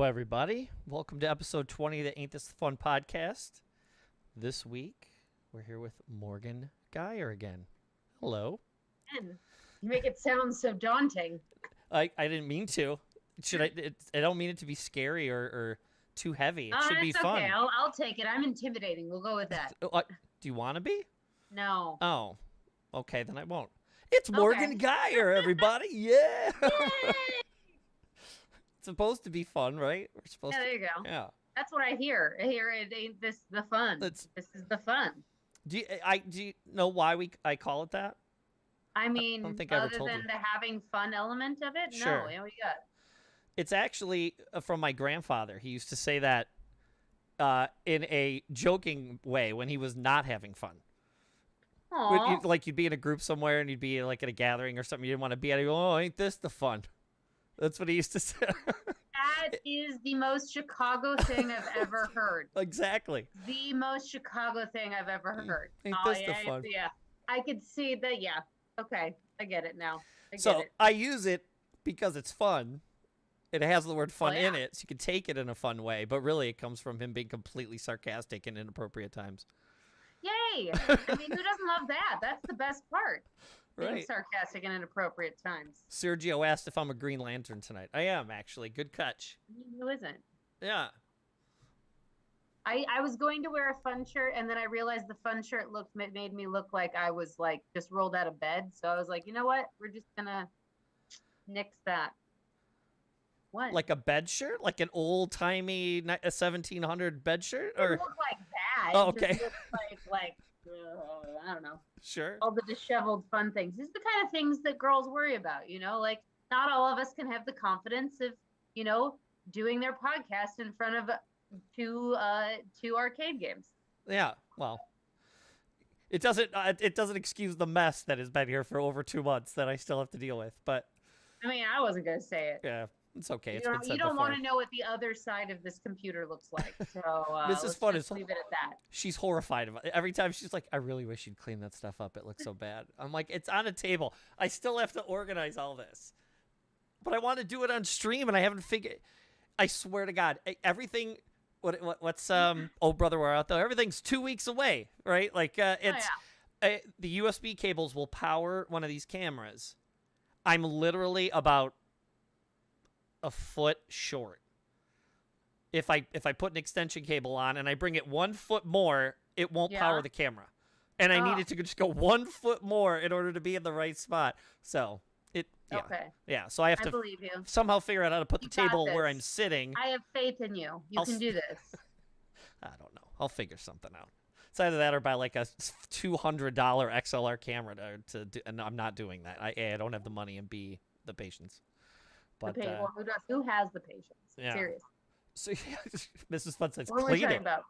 everybody. Welcome to episode 20 of the Ain't This the Fun podcast. This week, we're here with Morgan Gire again. Hello. You make it sound so daunting. I didn't mean to. I don't mean it to be scary or too heavy. It should be fun. Okay. I'll take it. I'm intimidating. We'll go with that. Do you want to be? No. Oh, okay, then I won't. It's Morgan Gire, everybody. Yeah. Yay! It's supposed to be fun, right? We're supposed there you go. Yeah. That's what I hear. I hear it ain't this the fun. This is the fun. Do you know why I call it that? I mean, I don't think I ever other told than you. the having fun element of it? Sure. No, what you got? It's actually from my grandfather. He used to say that in a joking way when he was not having fun. Aww. Like you'd be in a group somewhere and you'd be like at a gathering or something you didn't want to be at. He'd go, oh, ain't this the fun? That's what he used to say. That is the most Chicago thing I've ever heard. Exactly. The most Chicago thing I've ever heard. Ain't this the fun? Yeah. I could see that. Yeah. Okay. I get it now. So I use it because it's fun. It has the word fun in it, so you can take it in a fun way. But really, it comes from him being completely sarcastic in inappropriate times. Yay! I mean, who doesn't love that? That's the best part. Being Right. sarcastic in inappropriate times. Sergio asked if I'm a Green Lantern tonight. I am, actually. Good catch. Who isn't? Yeah. I was going to wear a fun shirt, and then I realized the fun shirt made me look like I was like just rolled out of bed. So I was like, you know what? We're just gonna nix that. What? Like a bed shirt? Like an old-timey 1700 bed shirt? It didn't look like that. Oh, It just okay. looked like I don't know. Sure. All the disheveled fun things. These are the kind of things that girls worry about, you know? Like, not all of us can have the confidence of, you know, doing their podcast in front of two arcade games. Yeah, well, it doesn't excuse the mess that has been here for over 2 months that I still have to deal with, but I mean, I wasn't going to say it. yeah, it's okay. You don't want to know what the other side of this computer looks like. So This is fun. Let's leave it at that. She's horrified of it. Every time she's like, I really wish you'd clean that stuff up. It looks so bad. I'm like, it's on a table. I still have to organize all this. But I want to do it on stream, and I haven't figured. I swear to God, everything. What's Oh Brother, Where Art Thou? Everything's 2 weeks away, right? Like it's the USB cables will power one of these cameras. I'm literally about a foot short. If I put an extension cable on and I bring it 1 foot more, it won't power the camera. And I need it to just go 1 foot more in order to be in the right spot. So so I have to believe you. somehow figure out how to put the table where I'm sitting. I have faith in you. You can do this. I don't know. I'll figure something out. It's either that or buy like a $200 XLR camera to do, and I'm not doing that. I don't have the money and B, the patience. But who has the patience? Yeah. Seriously. So Mrs. Fun says, What are we clean talking it. about?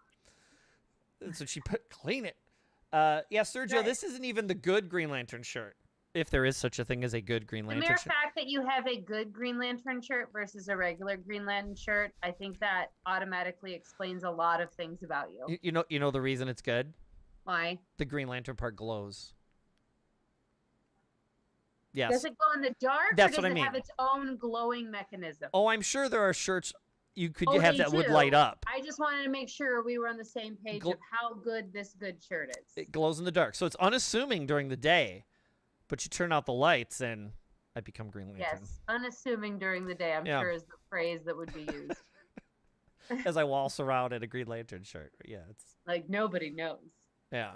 So she put clean it. Yeah, Sergio, Right. This isn't even the good Green Lantern shirt. If there is such a thing as a good Green The Lantern mere shirt. fact that you have a good Green Lantern shirt versus a regular Green Lantern shirt, I think that automatically explains a lot of things about you. You know the reason it's good? Why? The Green Lantern part glows. Yes. Does it glow in the dark, That's or what does I mean. it have its own glowing mechanism? Oh, I'm sure there are shirts you could Oh, have they that would do. light up. I just wanted to make sure we were on the same page of how good this good shirt is. It glows in the dark. So it's unassuming during the day, but you turn out the lights and I become Green Lantern. Yes, unassuming during the day, I'm sure is the phrase that would be used. As I waltz around in a Green Lantern shirt. Yeah, it's Like nobody knows. yeah.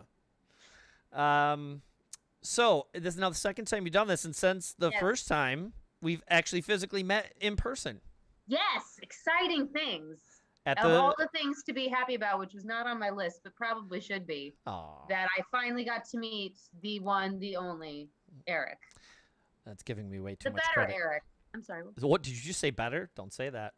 So this is now the second time you've done this, and since the first time we've actually physically met in person. Yes, exciting things. At Of all the things to be happy about, which was not on my list, but probably should be, that I finally got to meet the one, the only Eric. That's giving me way too much better credit. Eric. I'm sorry. What did you just say? Better? Don't say that.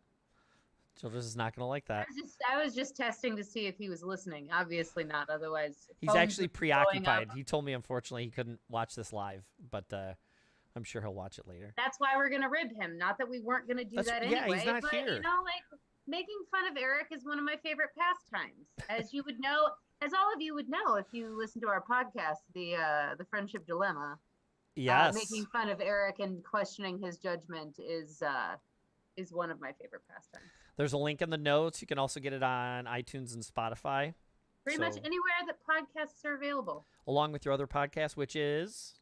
Childress is not going to like that. I was just testing to see if he was listening. Obviously not. Otherwise, he's actually preoccupied. He told me, unfortunately, he couldn't watch this live, but I'm sure he'll watch it later. That's why we're gonna rib him. Not that we weren't gonna do that anyway. Yeah, he's not but, here. You know, like making fun of Eric is one of my favorite pastimes, as you would know, as all of you would know if you listen to our podcast, the Friendship Dilemma. Yes. Making fun of Eric and questioning his judgment is one of my favorite pastimes. There's a link in the notes. You can also get it on iTunes and Spotify. Pretty much anywhere that podcasts are available. Along with your other podcast, which is?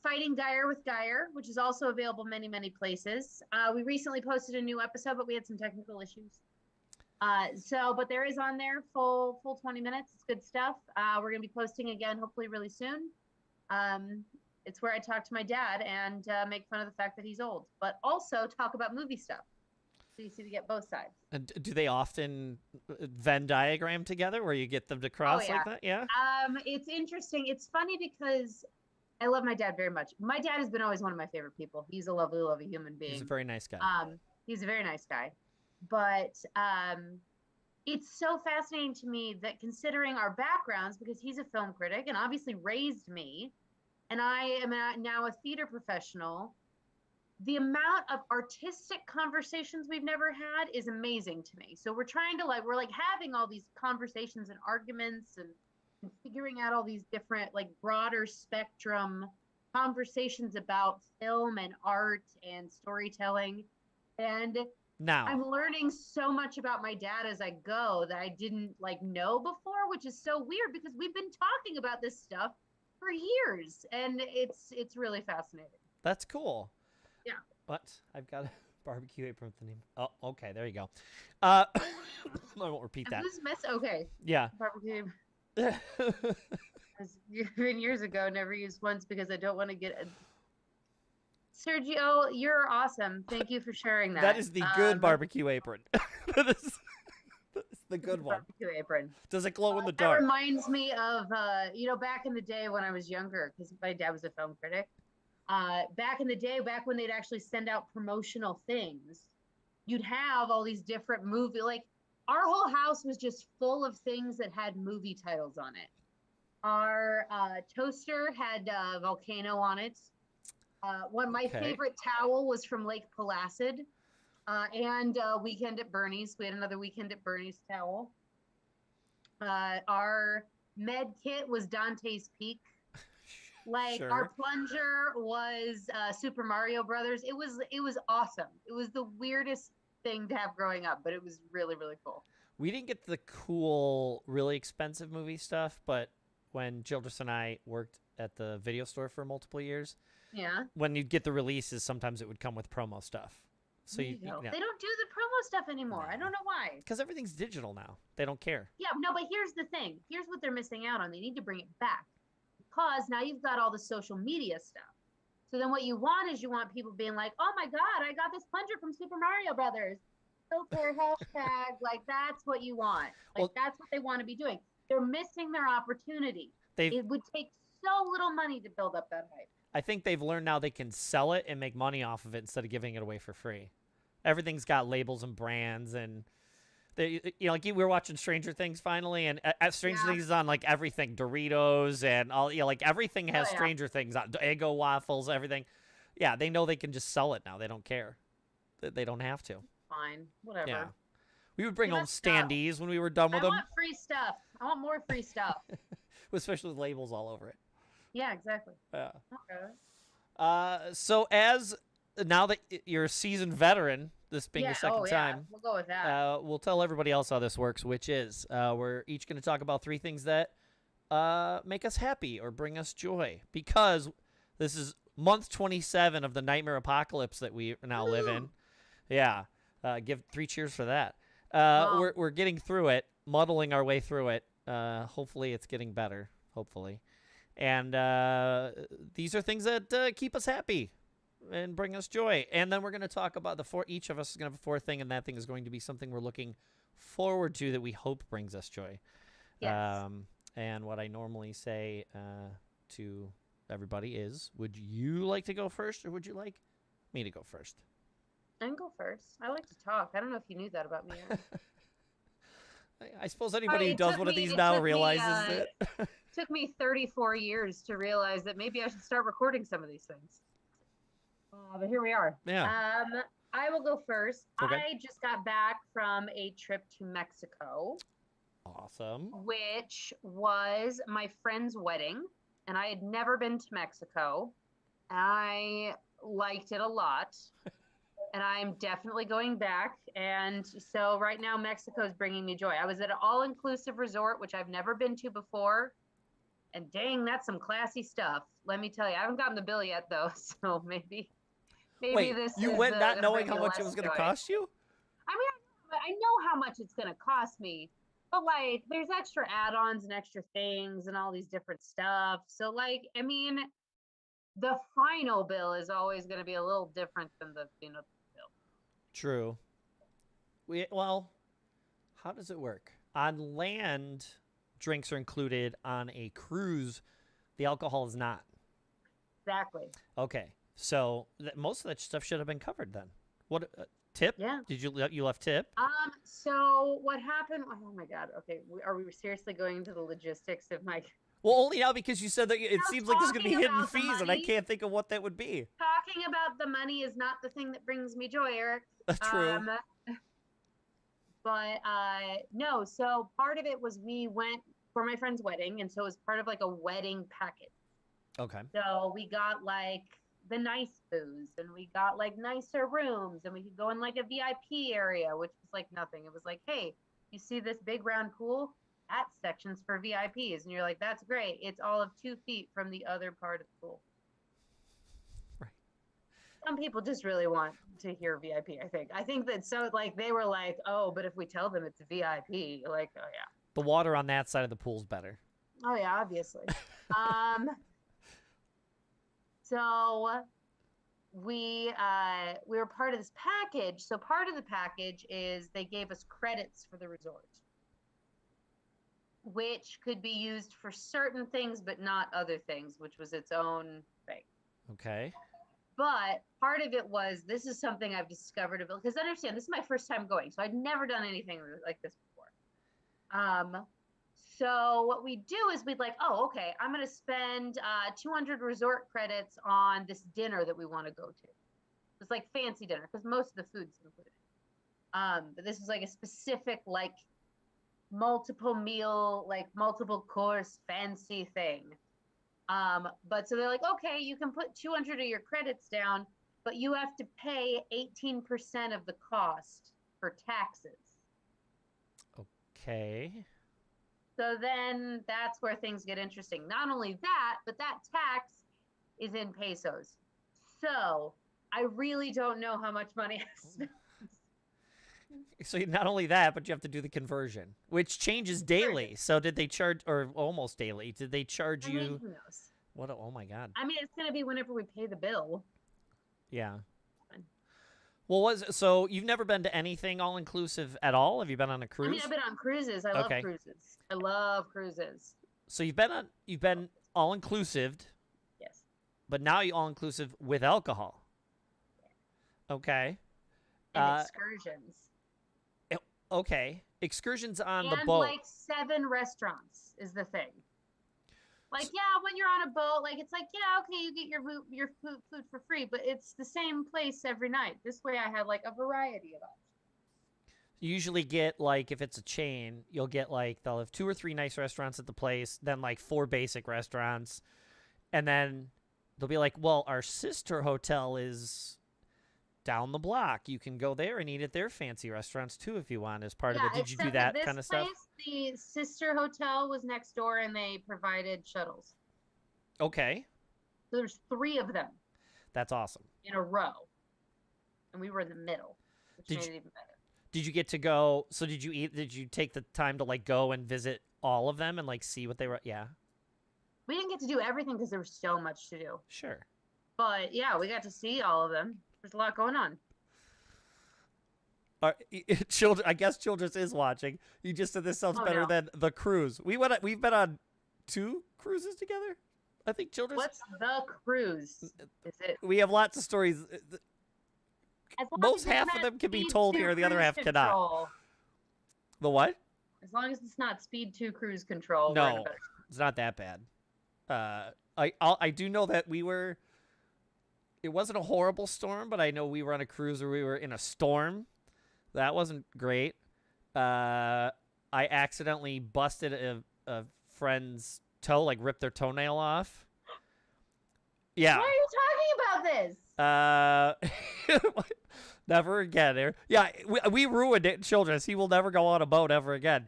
Fighting Gire with Gire, which is also available many, many places. We recently posted a new episode, but we had some technical issues. But there is on there full 20 minutes. It's good stuff. We're going to be posting again, hopefully really soon. It's where I talk to my dad and make fun of the fact that he's old, but also talk about movie stuff. So you see to get both sides. And do they often Venn diagram together where you get them to cross like that? Yeah. It's interesting. It's funny because I love my dad very much. My dad has been always one of my favorite people. He's a lovely, lovely human being. He's a very nice guy. He's a very nice guy. But it's so fascinating to me that considering our backgrounds, because he's a film critic and obviously raised me, and I am now a theater professional, the amount of artistic conversations we've never had is amazing to me. So we're trying to we're having all these conversations and arguments and figuring out all these different broader spectrum conversations about film and art and storytelling. And now I'm learning so much about my dad as I go that I didn't know before, which is so weird because we've been talking about this stuff for years, and it's really fascinating. That's cool. Yeah. But I've got a barbecue apron with the name. Oh, okay, there you go. I won't repeat that. Okay. Yeah. Barbecue. Been years ago, never used once because I don't want to get Sergio, you're awesome. Thank you for sharing that. That is the good barbecue apron. That's the good one. Barbecue apron. Does it glow in the dark? That reminds me of, back in the day when I was younger, because my dad was a film critic. Back in the day, back when they'd actually send out promotional things, you'd have all these different movie, our whole house was just full of things that had movie titles on it. Our toaster had Volcano on it. My favorite towel was from Lake Placid, and Weekend at Bernie's. We had another Weekend at Bernie's towel. Our med kit was Dante's Peak. Sure. Our plunger was Super Mario Brothers. It was awesome. It was the weirdest thing to have growing up, but it was really, really cool. We didn't get the cool, really expensive movie stuff, but when Childress and I worked at the video store for multiple years, when you'd get the releases, sometimes it would come with promo stuff. So they don't do the promo stuff anymore. I don't know why. Because everything's digital now. They don't care. Yeah, no, but here's the thing. Here's what they're missing out on. They need to bring it back. Because now you've got all the social media stuff. So then what you want is people being like, oh my God, I got this plunger from Super Mario Brothers. Filter, hashtag, that's what you want. That's what they want to be doing. They're missing their opportunity. It would take so little money to build up that hype. I think they've learned now they can sell it and make money off of it instead of giving it away for free. Everything's got labels and brands, and we were watching Stranger Things finally, and Stranger Things is on everything, Doritos and all. Everything has Stranger Things on, Eggo waffles, everything. Yeah, they know they can just sell it now. They don't care. They don't have to. Fine, whatever. Yeah. We would bring home standees when we were done with them. I want free stuff. I want more free stuff. Especially with labels all over it. Yeah, exactly. Yeah. Okay. So now that you're a seasoned veteran, this being your second time, we'll go with that. We'll tell everybody else how this works, which is we're each going to talk about 3 things that make us happy or bring us joy, because this is month 27 of the nightmare apocalypse that we now live in. Yeah. Give 3 cheers for that. We're getting through it, muddling our way through it. Hopefully it's getting better. Hopefully. And these are things that keep us happy and bring us joy. And then we're going to talk about each of us is going to have a 4th thing, and that thing is going to be something we're looking forward to that we hope brings us joy. Yes. And what I normally say to everybody is, would you like to go first, or would you like me to go first? I can go first. I like to talk. I don't know if you knew that about me. I suppose anybody who does one of these now realizes it. Took me 34 years to realize that maybe I should start recording some of these things. But here we are. Yeah. I will go first. Okay. I just got back from a trip to Mexico. Awesome. Which was my friend's wedding. And I had never been to Mexico. I liked it a lot. and I'm definitely going back. And so right now, Mexico is bringing me joy. I was at an all-inclusive resort, which I've never been to before. And dang, that's some classy stuff. Let me tell you, I haven't gotten the bill yet, though. So maybe Wait, this you is went not gonna knowing bring how me much it less was going to joy. cost you? I mean, I know how much it's going to cost me, but like, there's extra add-ons and extra things and all these different stuff. So like, I mean, the final bill is always going to be a little different than the bill. True. Well, how does it work? On land, drinks are included. On a cruise, the alcohol is not. Exactly. Okay. So most of that stuff should have been covered then. What tip? Yeah. Did you left tip? So what happened? Oh my God. Okay. Are we seriously going into the logistics of my Well, only now because you said that it seems like there's going to be talking hidden about the fees, and I money? can't think of what that would be. talking about the money is not the thing that brings me joy, Eric. True. But no, so part of it was we went for my friend's wedding, and so it was part of like a wedding package. Okay. So we got like the nice booze, and we got like nicer rooms, and we could go in like a VIP area, which was like nothing. It was like, hey, you see this big round pool? That section's for VIPs. And you're like, that's great. It's all of 2 feet from the other part of the pool. Right. Some people just really want to hear VIP, I think. I think that so like they were like, oh, but if we tell them it's VIP, like, oh yeah. The water on that side of the pool's better. Oh yeah, obviously. So we were part of this package. So part of the package is they gave us credits for the resort, which could be used for certain things, but not other things, which was its own thing. Okay. But part of it was, this is something I've discovered about, because understand, this is my first time going, so I'd never done anything like this before. So what we do is we'd like, oh, okay, I'm going to spend 200 resort credits on this dinner that we want to go to. It's like fancy dinner, because most of the food's included. But this is like a specific, like, multiple meal, like multiple course fancy thing. But so they're like, okay, you can put 200 of your credits down, but you have to pay 18% of the cost for taxes. Okay. So then that's where things get interesting. Not only that, but that tax is in pesos. So I really don't know how much money I spent. So not only that, but you have to do the conversion, which changes daily. So did they charge, or almost daily? Did they charge you? I mean, who knows? What? Oh my God. I mean, it's gonna be whenever we pay the bill. Yeah. Fine. Well, so you've never been to anything all inclusive at all? Have you been on a cruise? I mean, I've been on cruises. I love cruises. I love cruises. So you've been all inclusive. Yes. But now you all inclusive with alcohol. Okay. And excursions. Okay. Excursions on the and boat. like 7 restaurants is the thing. Like, yeah, when you're on a boat, like, it's like, yeah, okay, you get your food for free, but it's the same place every night. This way I had like a variety of options. You usually get, like, if it's a chain, you'll get, like, they'll have 2 or 3 nice restaurants at the place, then, like, 4 basic restaurants, and then they'll be like, well, our sister hotel is down the block. You can go there and eat at their fancy restaurants, too, if you want, as part of it. Did you do that kind of stuff? The sister hotel was next door, and they provided shuttles. Okay. So there's 3 of them. That's awesome. In a row. And we were in the middle, which made it even better. Did you get to go? So did you take the time to like go and visit all of them and like see what they were? Yeah. We didn't get to do everything because there was so much to do. Sure. But yeah, we got to see all of them. There's a lot going on. Children, I guess Childress is watching. You just said this sounds better than the cruise. We've been on 2 cruises together. I think Childress. What's the cruise? Is it? We have lots of stories. Most half of them can be told here, the other half cannot. The what? As long as it's not speed 2 cruise control. No, it's not that bad. I do know that it wasn't a horrible storm, but I know we were on a cruise where we were in a storm. That wasn't great. I accidentally busted a friend's toe, like ripped their toenail off. Yeah. Why are you talking about this? Never again. Yeah, we ruined it, Childress. He will never go on a boat ever again.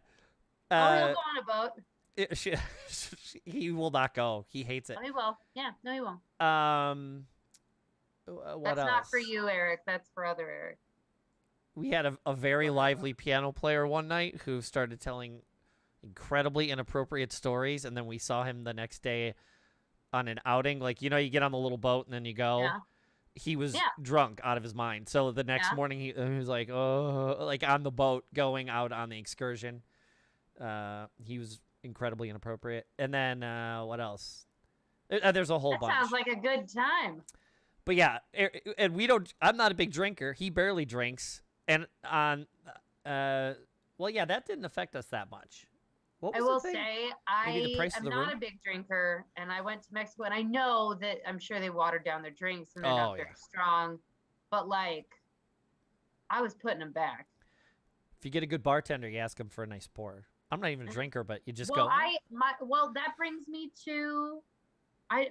Oh, he'll go on a boat. He will not go. He hates it. No, he will. Yeah, no, he won't. What That's else? not for you, Eric. That's for other Eric. We had a very lively piano player one night who started telling incredibly inappropriate stories, and then we saw him the next day on an outing. Like, you get on the little boat and then you go. Yeah. He was drunk out of his mind. So the next morning he was like, oh, like on the boat going out on the excursion. He was incredibly inappropriate. And then what else? There's a whole bunch. Sounds like a good time. But yeah, and I'm not a big drinker. He barely drinks. And well, yeah, that didn't affect us that much. What was I will the thing? say I am not a big drinker, and I went to Mexico, and I know that I'm sure they watered down their drinks and they're not very strong, but like I was putting them back. If you get a good bartender, you ask him for a nice pour. I'm not even a drinker, but you just well, go. Well, that brings me to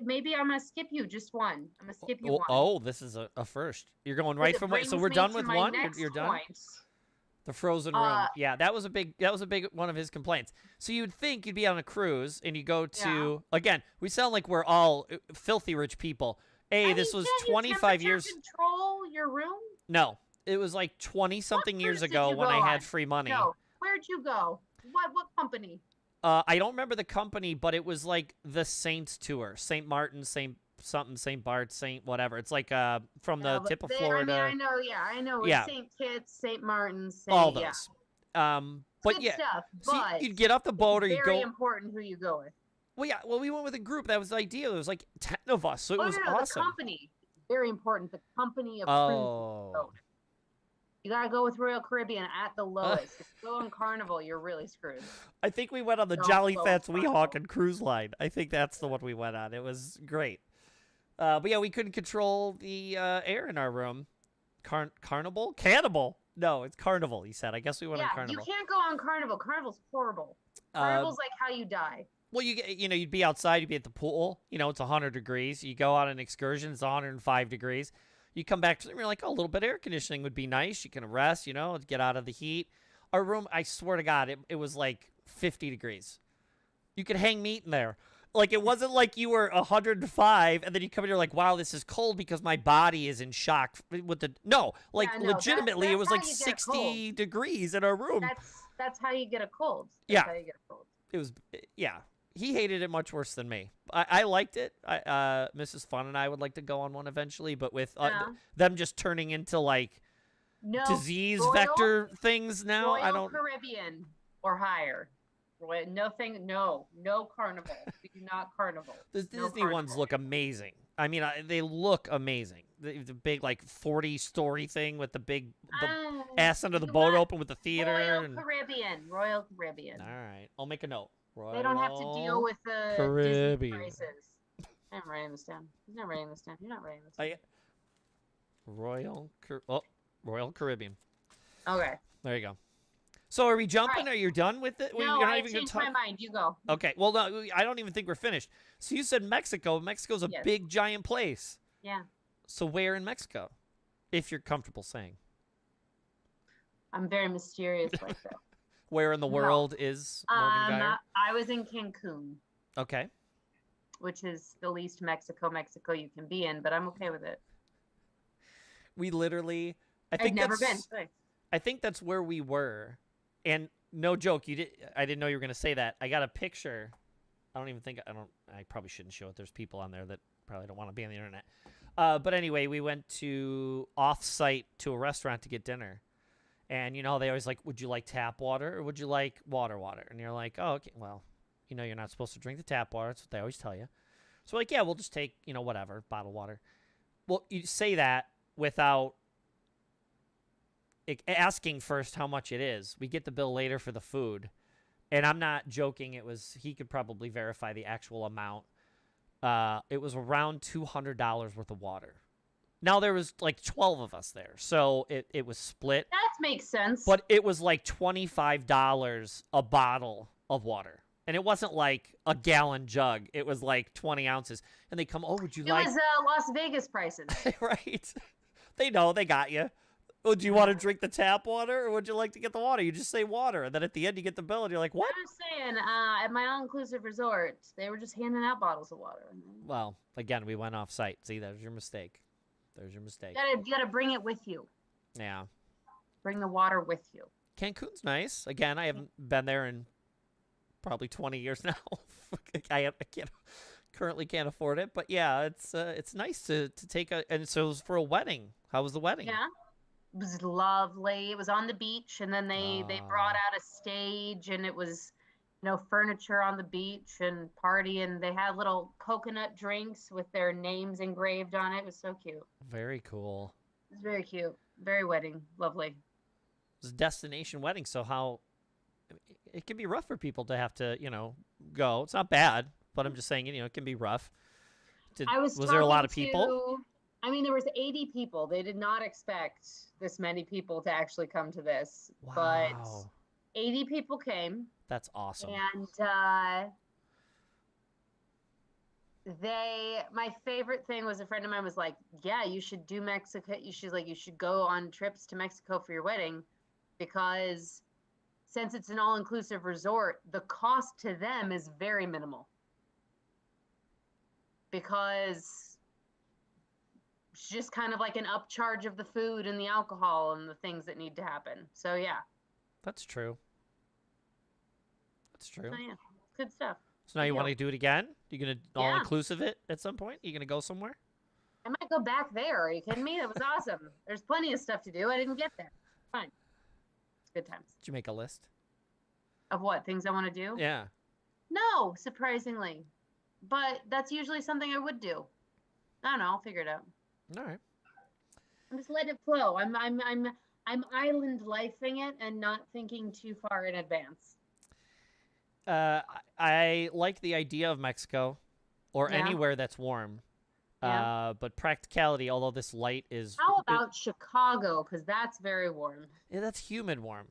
maybe I'm gonna skip you just one. I'm gonna skip you one. Oh, this is a first. You're going right from so we're done with one. You're done. Point. The frozen room. Yeah, that was a big one of his complaints. So you'd think you'd be on a cruise and you go to again, we sound like we're all filthy rich people. This was 25 years. Control your room? No. It was like 20 something years ago when I had free money. No. Where'd you go? What company? I don't remember the company, but it was like the Saints tour. St. Martin, St. something, St. Bart, St. whatever. It's like from the tip of Florida. I know. Yeah. St. Kitts, St. Martin's, all those. But good stuff, but you'd get off the boat or you go. Very important who you go with. Well, yeah. Well, we went with a group. That was the idea. There was like 10 of us, so it was no, awesome. The company, very important. The company of cruise. You gotta go with Royal Caribbean at the lowest. If you go on Carnival, you're really screwed. I think we went on the Jolly Fats Weehawken cruise line. I think that's the one we went on. It was great. But yeah, we couldn't control the air in our room. Carnival? Cannibal? No, it's Carnival, he said. I guess we went on Carnival. You can't go on Carnival. Carnival's horrible. Carnival's like how you die. Well, you'd be outside, you'd be at the pool. It's 100 degrees. You go on an excursion, it's 105 degrees. You come back to you're like, a little bit of air conditioning would be nice. You can rest, get out of the heat. Our room, I swear to God, it was like 50 degrees. You could hang meat in there. Like, it wasn't like you were 105, and then you come in, you're like, wow, this is cold because my body is in shock. Legitimately, it was like 60 degrees in our room. That's how you get a cold. How you get a cold. It was, He hated it much worse than me. I liked it. Mrs. Fun and I would like to go on one eventually, but with them just turning into, like, disease vector things now, Royal I don't... Caribbean or higher. No Carnival. We do not Carnival. The Disney ones look amazing. I mean, they look amazing. The big, like, 40-story thing with the ass under the boat open with the theater. Royal Caribbean. All right. I'll make a note. They don't have to deal with the Caribbean Disney prices. I'm writing this down. He's not writing this down. You're not writing this down. Royal Caribbean. Okay. There you go. So are we jumping? Right. Are you done with it? No, I changed my mind. You go. Okay. Well, no, I don't even think we're finished. So you said Mexico. Mexico's a big, giant place. Yeah. So where in Mexico? If you're comfortable saying. I'm very mysterious like that. Where in the world is Morgan Gire? I was in Cancun. Okay. Which is the least Mexico you can be in, but I'm okay with it. We literally... I've never been. I think that's where we were. And no joke, I didn't know you were going to say that. I got a picture. I probably shouldn't show it. There's people on there that probably don't want to be on the internet. But anyway, we went to off-site to a restaurant to get dinner. And, they always like, would you like tap water or would you like water? And you're like, oh, okay, well, you're not supposed to drink the tap water. That's what they always tell you. So, like, yeah, we'll just take, whatever, bottled water. Well, you say that without asking first how much it is. We get the bill later for the food. And I'm not joking. He could probably verify the actual amount. It was around $200 worth of water. Now, there was like 12 of us there, so it was split. That makes sense. But it was like $25 a bottle of water. And it wasn't like a gallon jug. It was like 20 ounces. And they come, oh, would you like... It was Las Vegas prices. Right. They know. They got you. Oh, do you want to drink the tap water, or would you like to get the water? You just say water, and then at the end you get the bill, and you're like, what? I was saying, at my all-inclusive resort, they were just handing out bottles of water. Well, again, we went off site. See, there's your mistake. There's your mistake. You gotta bring it with you. Yeah. Bring the water with you. Cancun's nice. Again, I haven't been there in probably 20 years now. I currently can't afford it, but yeah, it's nice to take a. And so it was for a wedding. How was the wedding? Yeah. It was lovely. It was on the beach, and then they brought out a stage, and it was, furniture on the beach and party, and they had little coconut drinks with their names engraved on it. It was so cute. Very cool. It was very cute. Very wedding. Lovely. It was a destination wedding, so how it can be rough for people to have to, go. It's not bad, but I'm just saying, it can be rough. Was there a lot of people? There was 80 people. They did not expect this many people to actually come to this. Wow. But 80 people came. That's awesome. And my favorite thing was a friend of mine was like, yeah, you should do Mexico. You should go on trips to Mexico for your wedding, because since it's an all-inclusive resort, the cost to them is very minimal. Because it's just kind of like an upcharge of the food and the alcohol and the things that need to happen. So yeah. That's true. That's true. Oh, yeah. Good stuff. So now you want to do it again? You gonna all-inclusive it at some point? You gonna go somewhere? I might go back there. Are you kidding me? That was awesome. There's plenty of stuff to do. I didn't get there. Fine. It's good times. Did you make a list? Of what? Things I want to do? Yeah. No, surprisingly. But that's usually something I would do. I don't know. I'll figure it out. All right. I'm just letting it flow. I'm island lifing it and not thinking too far in advance. I like the idea of Mexico or anywhere that's warm. Yeah. But practicality, although this light is... How about Chicago? Because that's very warm. Yeah, that's humid warm.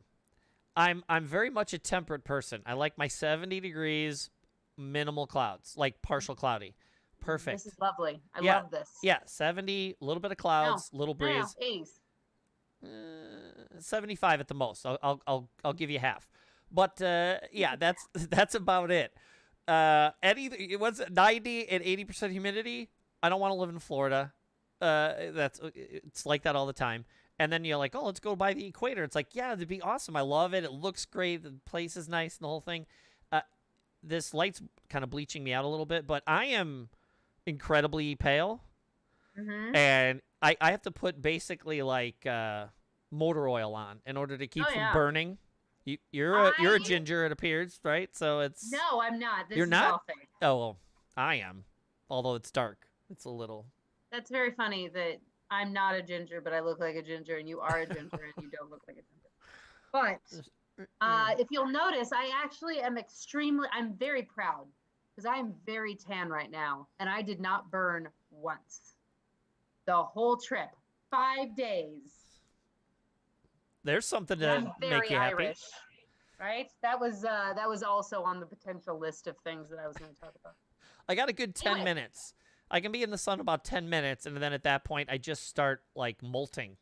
I'm very much a temperate person. I like my 70 degrees, minimal clouds, like partial cloudy. Perfect. This is lovely. I love this. Yeah, 70, a little bit of clouds, little breeze. No, 80s. 75 at the most. I'll give you half. But yeah, that's about it. It was 90 and 80% humidity. I don't want to live in Florida. It's like that all the time. And then you're like, oh, let's go by the equator. It's like, yeah, it'd be awesome. I love it. It looks great. The place is nice and the whole thing. This light's kind of bleaching me out a little bit, but I am incredibly pale. Mm-hmm. And I have to put basically like motor oil on in order to keep from burning. You're a ginger, it appears, right? So it's... No, I'm not. You're not? All fake. Oh, well, I am. Although it's dark. It's a little... That's very funny that I'm not a ginger, but I look like a ginger, and you are a ginger, and you don't look like a ginger. But if you'll notice, I actually am I'm very proud, because I am very tan right now, and I did not burn once. The whole trip. 5 days. There's something to make you happy. Irish, right? That was also on the potential list of things that I was going to talk about. I got a good 10 minutes. I can be in the sun about 10 minutes, and then at that point, I just start like molting.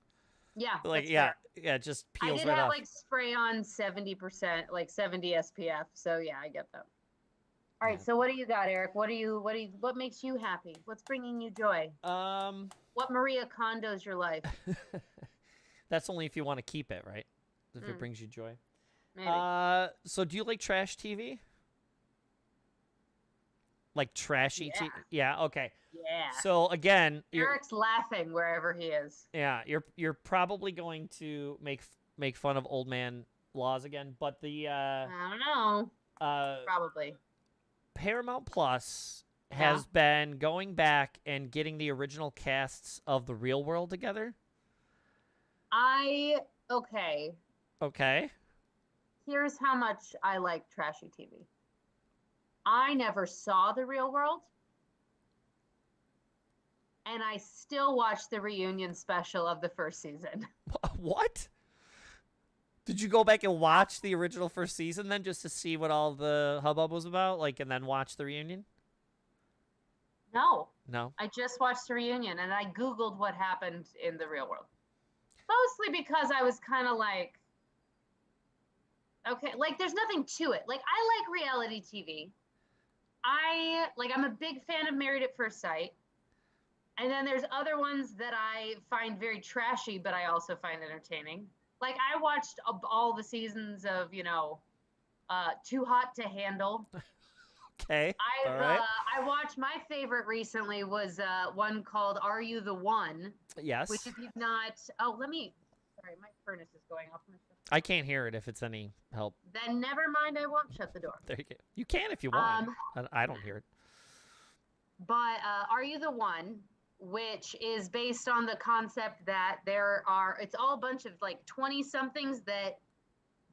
Yeah. Like it just peels right off. I did have like spray on 70%, like 70 SPF. So yeah, I get that. All right. So what do you got, Eric? What makes you happy? What's bringing you joy? What Maria Kondo's your life? That's only if you want to keep it, right? If it brings you joy. Maybe. So do you like trash TV? Like trashy TV? Yeah, okay. Yeah. So again, Eric's laughing wherever he is. Yeah, you're probably going to make fun of old man laws again, but the I don't know. Probably. Paramount Plus has been going back and getting the original casts of The Real World together. Okay. Here's how much I like trashy TV. I never saw The Real World, and I still watched the reunion special of the first season. What? Did you go back and watch the original first season then just to see what all the hubbub was about, and then watch the reunion? No. No? I just watched the reunion, and I Googled what happened in The Real World. Mostly because I was kind of like, okay, like there's nothing to it. Like I like reality TV. I'm a big fan of Married at First Sight. And then there's other ones that I find very trashy, but I also find entertaining. Like I watched all the seasons of, Too Hot to Handle. Okay. All right. I watched, my favorite recently was one called Are You the One? Yes. Which if you've not, sorry, my furnace is going off. I can't hear it if it's any help. Then never mind, I won't shut the door. There you go. You can if you want. I don't hear it. But Are You the One? Which is based on the concept that it's all a bunch of like 20 somethings that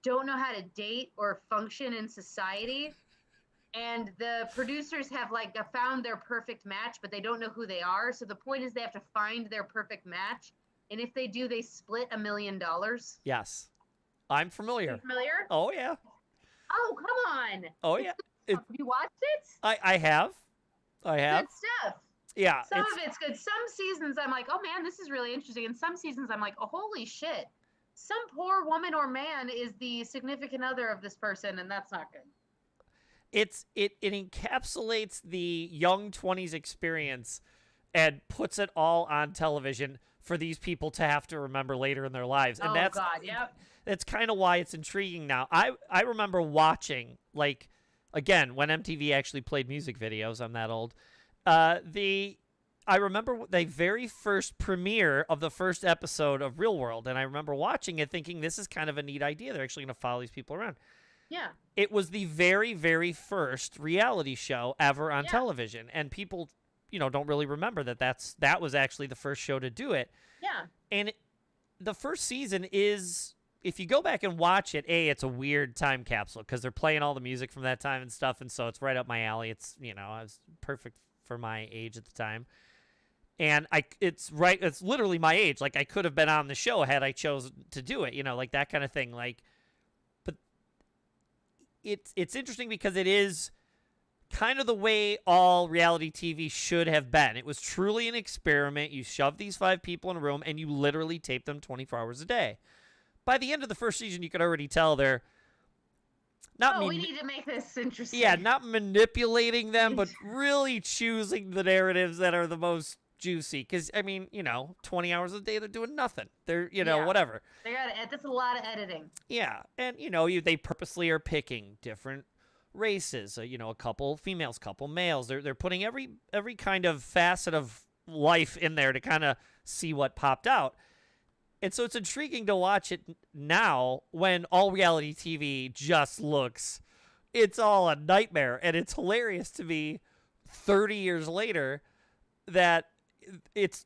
don't know how to date or function in society. And the producers have like found their perfect match, but they don't know who they are. So the point is they have to find their perfect match. And if they do, they split $1 million. Yes. I'm familiar. Are you familiar? Oh, yeah. Oh, come on. Oh, yeah. Have you watched it? I have. Good stuff. Yeah. Some of it's good. Some seasons I'm like, oh man, this is really interesting. And some seasons I'm like, oh, holy shit. Some poor woman or man is the significant other of this person, and that's not good. It encapsulates the young 20s experience and puts it all on television for these people to have to remember later in their lives. And God, yep. That's kind of why it's intriguing now. I remember watching, like, again, when MTV actually played music videos, I'm that old. I remember the very first premiere of the first episode of Real World, and I remember watching it thinking, this is kind of a neat idea. They're actually going to follow these people around. Yeah. It was the very, very first reality show ever on television, and people, don't really remember that was actually the first show to do it. Yeah. And the first season is, if you go back and watch it, it's a weird time capsule because they're playing all the music from that time and stuff, and so it's right up my alley. It's, I was perfect for my age at the time. And it's literally my age. Like, I could have been on the show had I chose to do it, like that kind of thing. Like, but it's interesting because it is kind of the way all reality TV should have been. It was truly an experiment. You shove these 5 people in a room and you literally tape them 24 hours a day. By the end of the first season, you could already tell they're not. We need to make this interesting. Yeah, not manipulating them, but really choosing the narratives that are the most juicy. Because 20 hours a day they're doing nothing. They're whatever. That's a lot of editing. Yeah, and they purposely are picking different races. A couple females, couple males. They're putting every kind of facet of life in there to kind of see what popped out. And so it's intriguing to watch it now when all reality TV just looks, it's all a nightmare. And it's hilarious to me 30 years later that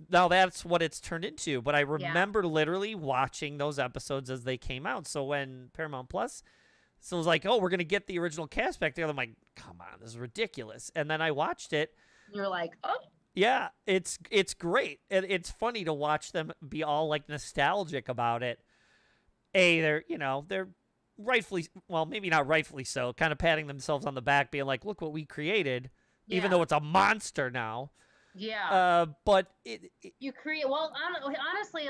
that's what it's turned into. But I remember literally watching those episodes as they came out. So when Paramount Plus, so it was like, oh, we're going to get the original cast back together. I'm like, come on, this is ridiculous. And then I watched it. You're like, oh. Yeah, it's great. It's funny to watch them be all like nostalgic about it. They're rightfully, well, maybe not rightfully so, kind of patting themselves on the back, being like, look what we created, even though it's a monster now. Yeah. But you create, well, honestly,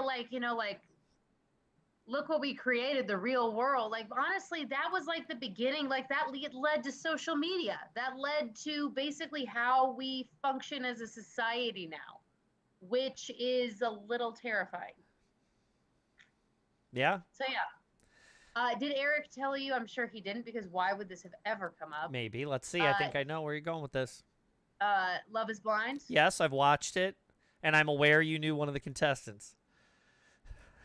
look what we created, the real world. Like, honestly, that was like the beginning. Like, that led to social media. That led to basically how we function as a society now, which is a little terrifying. Yeah. So, yeah. Did Eric tell you? I'm sure he didn't, because why would this have ever come up? Maybe. Let's see. I think I know where you're going with this. Love is Blind? Yes, I've watched it, and I'm aware you knew one of the contestants.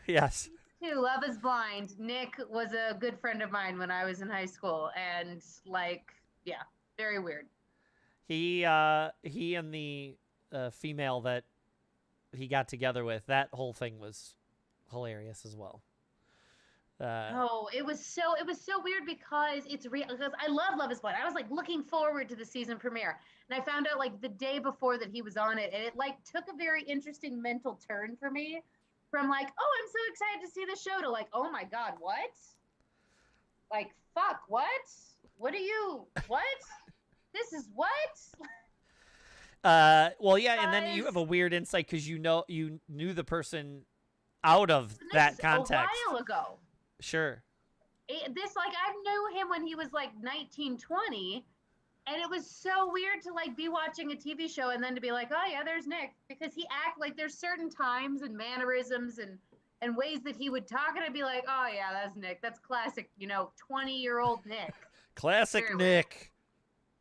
Yes. Love is Blind. Nick was a good friend of mine when I was in high school, and very weird. He and the female that he got together with, that whole thing was hilarious as well. It was so weird because it's real. Because I love is Blind. I was like looking forward to the season premiere, and I found out like the day before that he was on it, and it like took a very interesting mental turn for me. From like, oh, I'm so excited to see the show, to like, oh my God, what? Like, fuck, what? What This is what? Well, yeah, and then you have a weird insight because you knew the person out of This that is context. a while ago. Sure. This, like, I knew him when he was like 19, 20, and it was so weird to like be watching a TV show and then to be like, oh yeah, there's Nick, because he act like there's certain times and mannerisms and ways that he would talk, and I'd be like, oh yeah, that's Nick. That's classic, 20-year-old Nick. Classic Very Nick.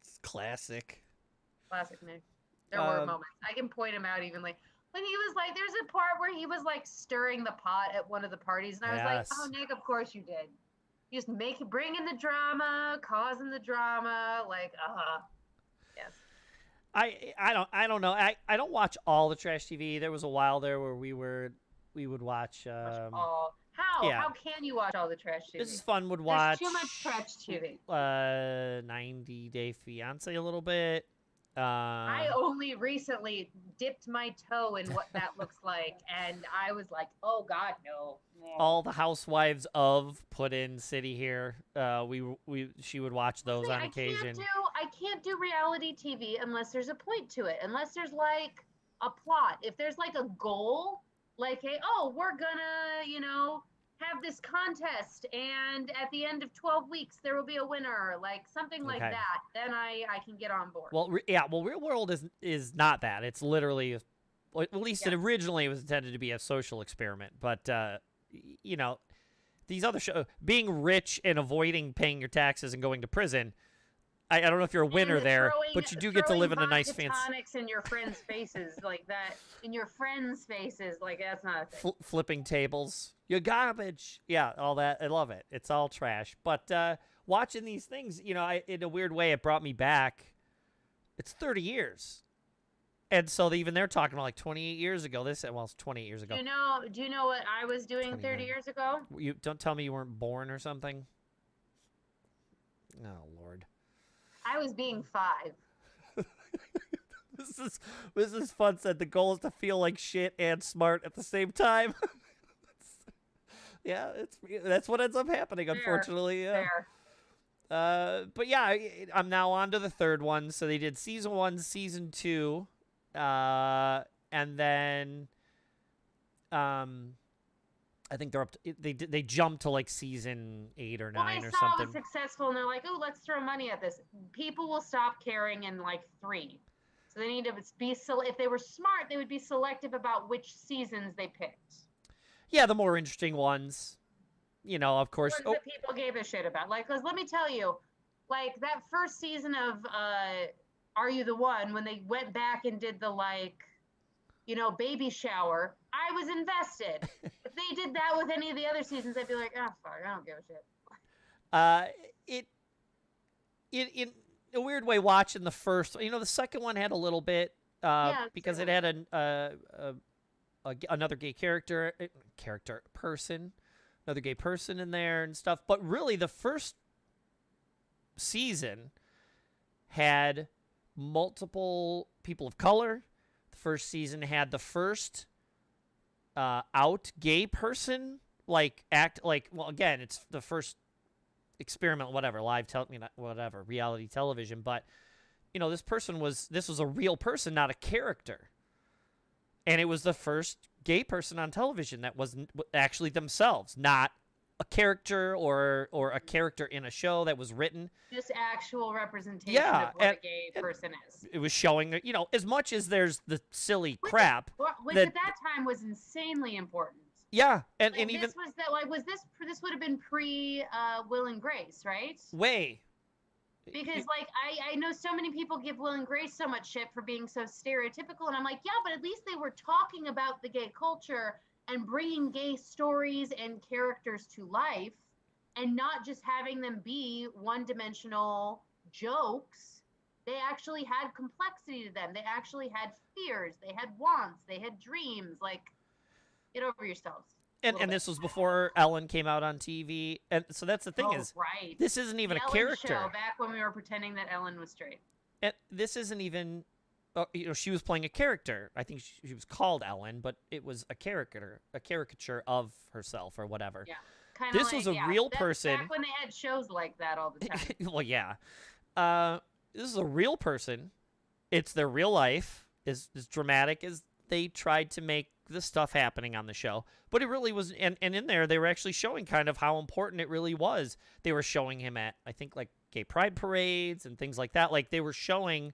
It's classic. Classic Nick. There were moments. I can point him out even like when he was like, there's a part where he was like stirring the pot at one of the parties, and I was like, oh Nick, of course you did. You just bringing the drama, causing the drama, like, yes. I don't know. I don't watch all the trash TV. There was a while there where we would watch. How? Yeah. How can you watch all the trash TV? This is fun. Would watch. There's too much trash TV. 90 Day Fiance a little bit. I only recently dipped my toe in what that looks like, and I was like, oh God, no. All the Housewives of put in City here. She would watch those on occasion. I can't do reality TV unless there's a point to it, unless there's like a plot. If there's like a goal, like, hey, we're gonna, have this contest, and at the end of 12 weeks there will be a winner, like something like that, then I can get on board. Well, Real World is not that. It's literally, at least it originally was intended to be a social experiment, but these other shows, being rich and avoiding paying your taxes and going to prison, I don't know if you're a winner there, but you do get to live in a nice fancy. Tonics in your friends' faces like that. In your friends' faces, like that's not a thing. Flipping tables, you're garbage. Yeah, all that. I love it. It's all trash. But watching these things, in a weird way, it brought me back. It's 30 years, and so even they're talking about like 28 years ago. It's 28 years ago. Do you know what I was doing 30 years ago? You don't tell me you weren't born or something. Oh Lord. I was being 5. This is fun. Said the goal is to feel like shit and smart at the same time. Yeah, that's what ends up happening, unfortunately. Yeah. But yeah, I'm now on to the third one. So they did season 1, season 2, and then I think they're up to, they jumped to like season 8 or 9 or something. Well, they saw it was successful, and they're like, oh, let's throw money at this. People will stop caring in like 3. So they need to be if they were smart, they would be selective about which seasons they picked. Yeah, the more interesting ones, of course. Ones that people gave a shit about. Like, because let me tell you, like that first season of Are You the One, when they went back and did the baby shower, I was invested. If they did that with any of the other seasons, I'd be like, oh fuck, I don't give a shit. In a weird way, watching the first, the second one had a little bit, because it had another gay another gay person in there and stuff. But really, the first season had multiple people of color. The first season had the first out gay person again, it's the first experiment, whatever, reality television, but this was a real person, not a character, and it was the first gay person on television that wasn't actually themselves, not a character or a character in a show that was written. Just actual representation of what a gay person is. It was showing, as much as there's the silly crap, which at that time was insanely important. Yeah, and even this this would have been pre Will and Grace, right? Way. Because I know so many people give Will and Grace so much shit for being so stereotypical, and I'm like, yeah, but at least they were talking about the gay culture and bringing gay stories and characters to life, and not just having them be one-dimensional jokes. They actually had complexity to them. They actually had fears. They had wants. They had dreams. Like, get over yourselves. And this was before Ellen came out on TV. And so that's the thing this isn't even a character. Show, back when we were pretending that Ellen was straight. And this isn't even, she was playing a character. I think she was called Ellen, but it was a caricature of herself or whatever. Yeah. This was a real person. Back when they had shows like that all the time. Well, yeah. This is a real person. It's their real life. As dramatic as they tried to make the stuff happening on the show. But it really was, and in there, they were actually showing kind of how important it really was. They were showing him at, I think, like, gay pride parades and things like that. Like, they were showing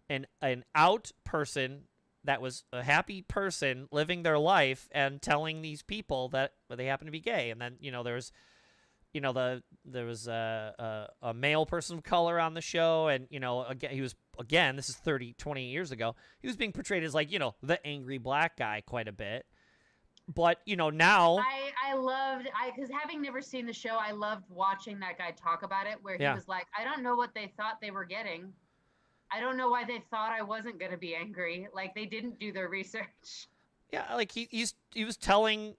an out person that was a happy person living their life and telling these people that they happen to be gay. And then, there was a male person of color on the show, and again this is 20 years ago, he was being portrayed as like the angry black guy quite a bit. But now I loved because having never seen the show, I loved watching that guy talk about it, where he was like, I don't know what they thought they were getting. I don't know why they thought I wasn't going to be angry. Like, they didn't do their research. Yeah, like he was telling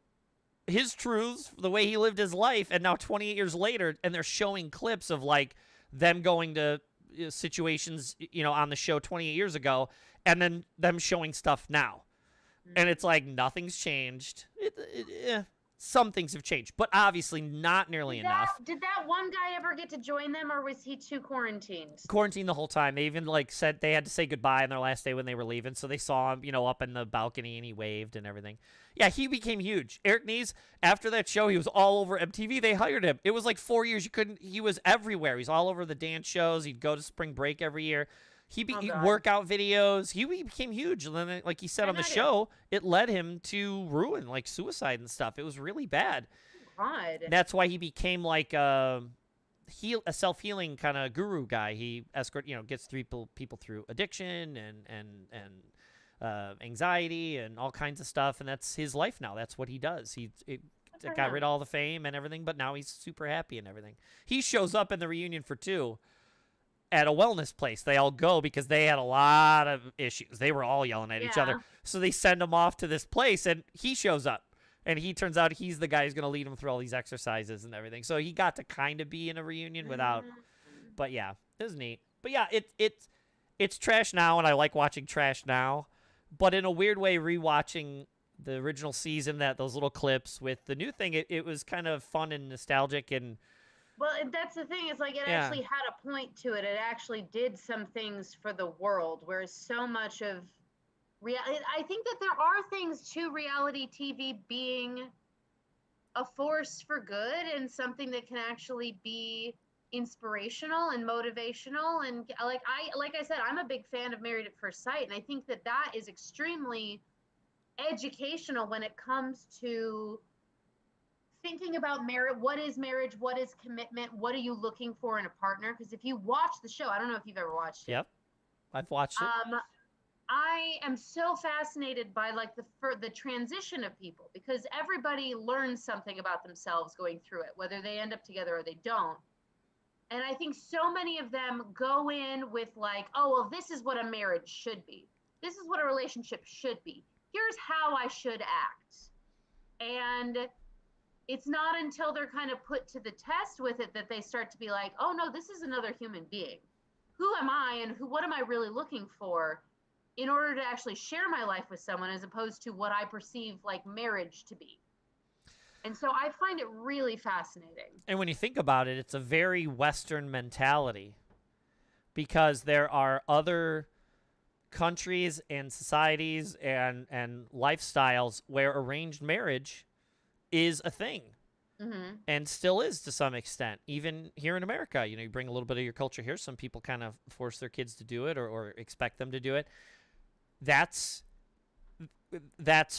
his truths, the way he lived his life, and now 28 years later, and they're showing clips of like them going to situations, on the show 28 years ago, and then them showing stuff now. And it's like nothing's changed. Some things have changed, but obviously not nearly enough. Did that one guy ever get to join them, or was he too quarantined? Quarantined the whole time. They even said they had to say goodbye on their last day when they were leaving, so they saw him, up in the balcony, and he waved and everything. Yeah, he became huge. Eric Nies, after that show, he was all over MTV. They hired him. It was like 4 years. He was everywhere. He's all over the dance shows. He'd go to spring break every year. He'd workout videos. He became huge. And then, like he said on the show, it led him to ruin, like suicide and stuff. It was really bad. God. That's why he became like a self-healing kind of guru guy. He gets people through addiction and anxiety and all kinds of stuff. And that's his life now. That's what he does. He got rid of all the fame and everything, but now he's super happy and everything. He shows up in the reunion for 2. At a wellness place. They all go because they had a lot of issues. They were all yelling at each other. So they send him off to this place, and he shows up. And he turns out he's the guy who's going to lead him through all these exercises and everything. So he got to kind of be in a reunion without. But yeah, it was neat. But yeah, it's trash now, and I like watching trash now. But in a weird way, rewatching the original season, those little clips with the new thing, it was kind of fun and nostalgic and. Well, that's the thing. Is like it actually had a point to it. It actually did some things for the world, whereas so much of I think that there are things to reality TV being a force for good and something that can actually be inspirational and motivational. And like I said, I'm a big fan of Married at First Sight, and I think that is extremely educational when it comes to thinking about marriage. What is marriage? What is commitment? What are you looking for in a partner? Because if you watch the show, I don't know if you've ever watched it. Yep, I've watched it. I am so fascinated by like the transition of people, because everybody learns something about themselves going through it, whether they end up together or they don't. And I think so many of them go in with like, oh, well, this is what a marriage should be. This is what a relationship should be. Here's how I should act. And it's not until they're kind of put to the test with it that they start to be like, oh no, this is another human being. Who am I, and what am I really looking for in order to actually share my life with someone, as opposed to what I perceive like marriage to be. And so I find it really fascinating. And when you think about it, it's a very Western mentality, because there are other countries and societies and lifestyles where arranged marriage is a thing, and still is to some extent. Even here in America, you bring a little bit of your culture here. Some people kind of force their kids to do it or expect them to do it. That's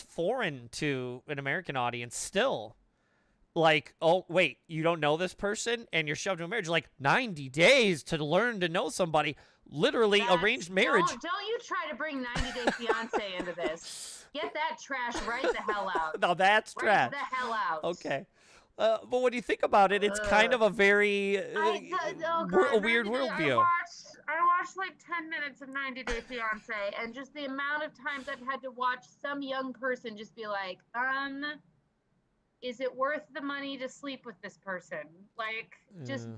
foreign to an American audience still. Like, oh, wait, you don't know this person and you're shoved into a marriage. Like 90 days to learn to know somebody. Literally arranged marriage. Don't you try to bring 90 Day Fiance into this. Get that trash right the hell out. No, that's trash. Right the hell out. Okay. But when you think about it, it's kind of a very a weird worldview. I watched like 10 minutes of 90 Day Fiance, and just the amount of times I've had to watch some young person just be like, is it worth the money to sleep with this person? Like, just,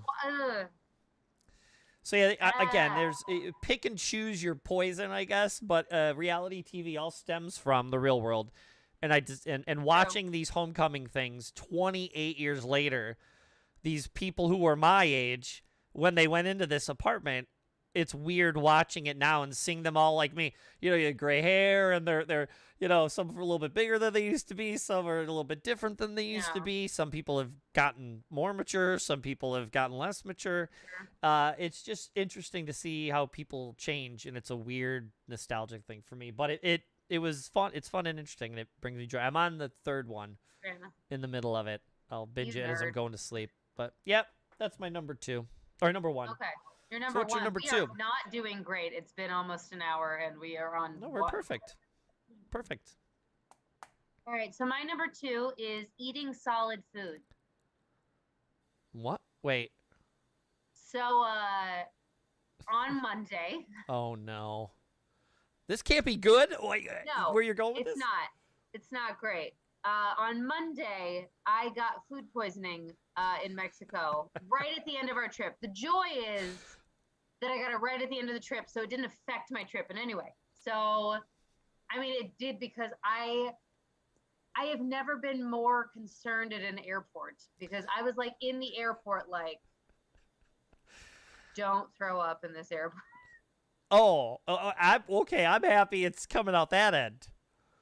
So yeah, again, there's pick and choose your poison, I guess. But reality TV all stems from the real world, and watching these homecoming things 28 years later, these people who were my age when they went into this apartment, it's weird watching it now and seeing them all like me. You know, you have gray hair, and they're some are a little bit bigger than they used to be. Some are a little bit different than they used to be. Some people have gotten more mature. Some people have gotten less mature. It's just interesting to see how people change, and it's a weird nostalgic thing for me. But it was fun. It's fun and interesting, and it brings me joy. I'm on the third one in the middle of it. I'll binge it as I'm going to sleep. But, yep, that's my number 2. Or number 1. Okay. Your number what's 1. Your number we 2? are not doing great. It's been almost an hour, and we are on. No, we're perfect. Perfect. All right. So my number 2 is eating solid food. What? Wait. So on Monday. Oh, no. This can't be good? No. Where you're going with this? It's not. It's not great. On Monday, I got food poisoning in Mexico right at the end of our trip. The joy is that I got it right at the end of the trip, so it didn't affect my trip in any way. So, I mean, it did because I have never been more concerned at an airport because I was like in the airport like, don't throw up in this airport. I'm okay. I'm happy it's coming out that end.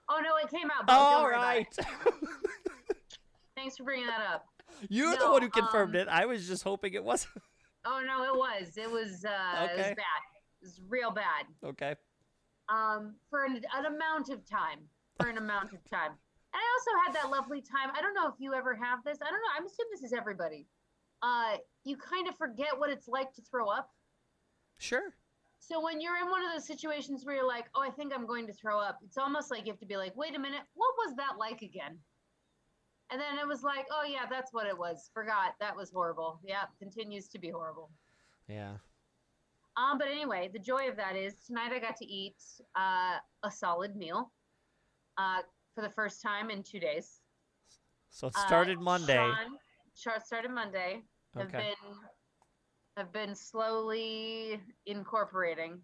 Oh, no, it came out. All right. Thanks for bringing that up. You're the one who confirmed it. I was just hoping it wasn't. Oh, no, it was. It was bad. It was real bad. Okay. For an amount of time. And I also had that lovely time. I don't know if you ever have this. I don't know. I'm assuming this is everybody. You kind of forget what it's like to throw up. Sure. So when you're in one of those situations where you're like, oh, I think I'm going to throw up, it's almost like you have to be like, wait a minute, what was that like again? And then it was like, oh, yeah, that's what it was. Forgot. That was horrible. Yeah, continues to be horrible. Yeah. But anyway, the joy of that is tonight I got to eat a solid meal for the first time in 2 days. So it started Monday. Started Monday. Okay. Have been slowly incorporating.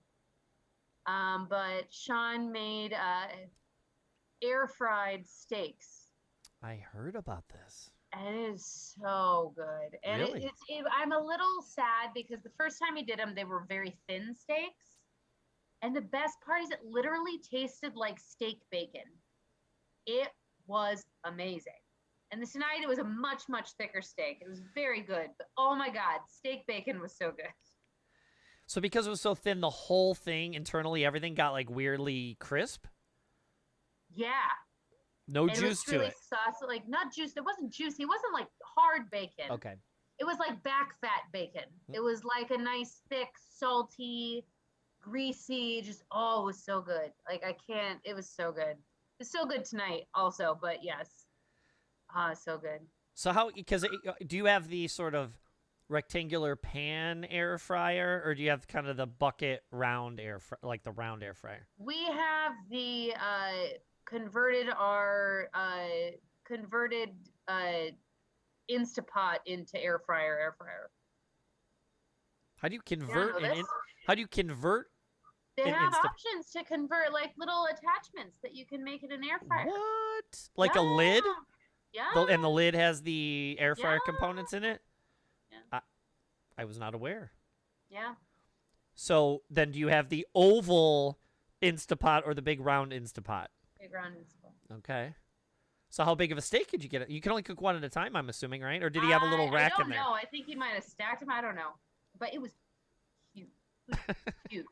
But Sean made air fried steaks. I heard about this. And it is so good. And really? I'm a little sad because the first time he did them, they were very thin steaks. And the best part is it literally tasted like steak bacon. It was amazing. And this night it was a much, much thicker steak. It was very good. But oh my God, steak bacon was so good. So because it was so thin, the whole thing internally, everything got like weirdly crisp? Yeah. No juice to it. Sauce, like not juice. It wasn't juicy. It wasn't like hard bacon. Okay. It was like back fat bacon. It was like a nice, thick, salty, greasy, just, oh, it was so good. Like it was so good. It's so good tonight also, but yes. So good. So do you have the sort of rectangular pan air fryer, or do you have kind of the bucket round like the round air fryer? We have the converted Instapot into air fryer. How do you convert They have options to convert, like little attachments that you can make in an air fryer. What? Like a lid? Yeah. And the lid has the air fryer components in it? Yeah. I was not aware. Yeah. So then do you have the oval Instapot or the big round Instapot? Big round Instapot. Okay. So how big of a steak could you get? You can only cook one at a time, I'm assuming, right? Or did he have a little rack in there? I don't know. I think he might have stacked them. I don't know. But it was huge. Huge.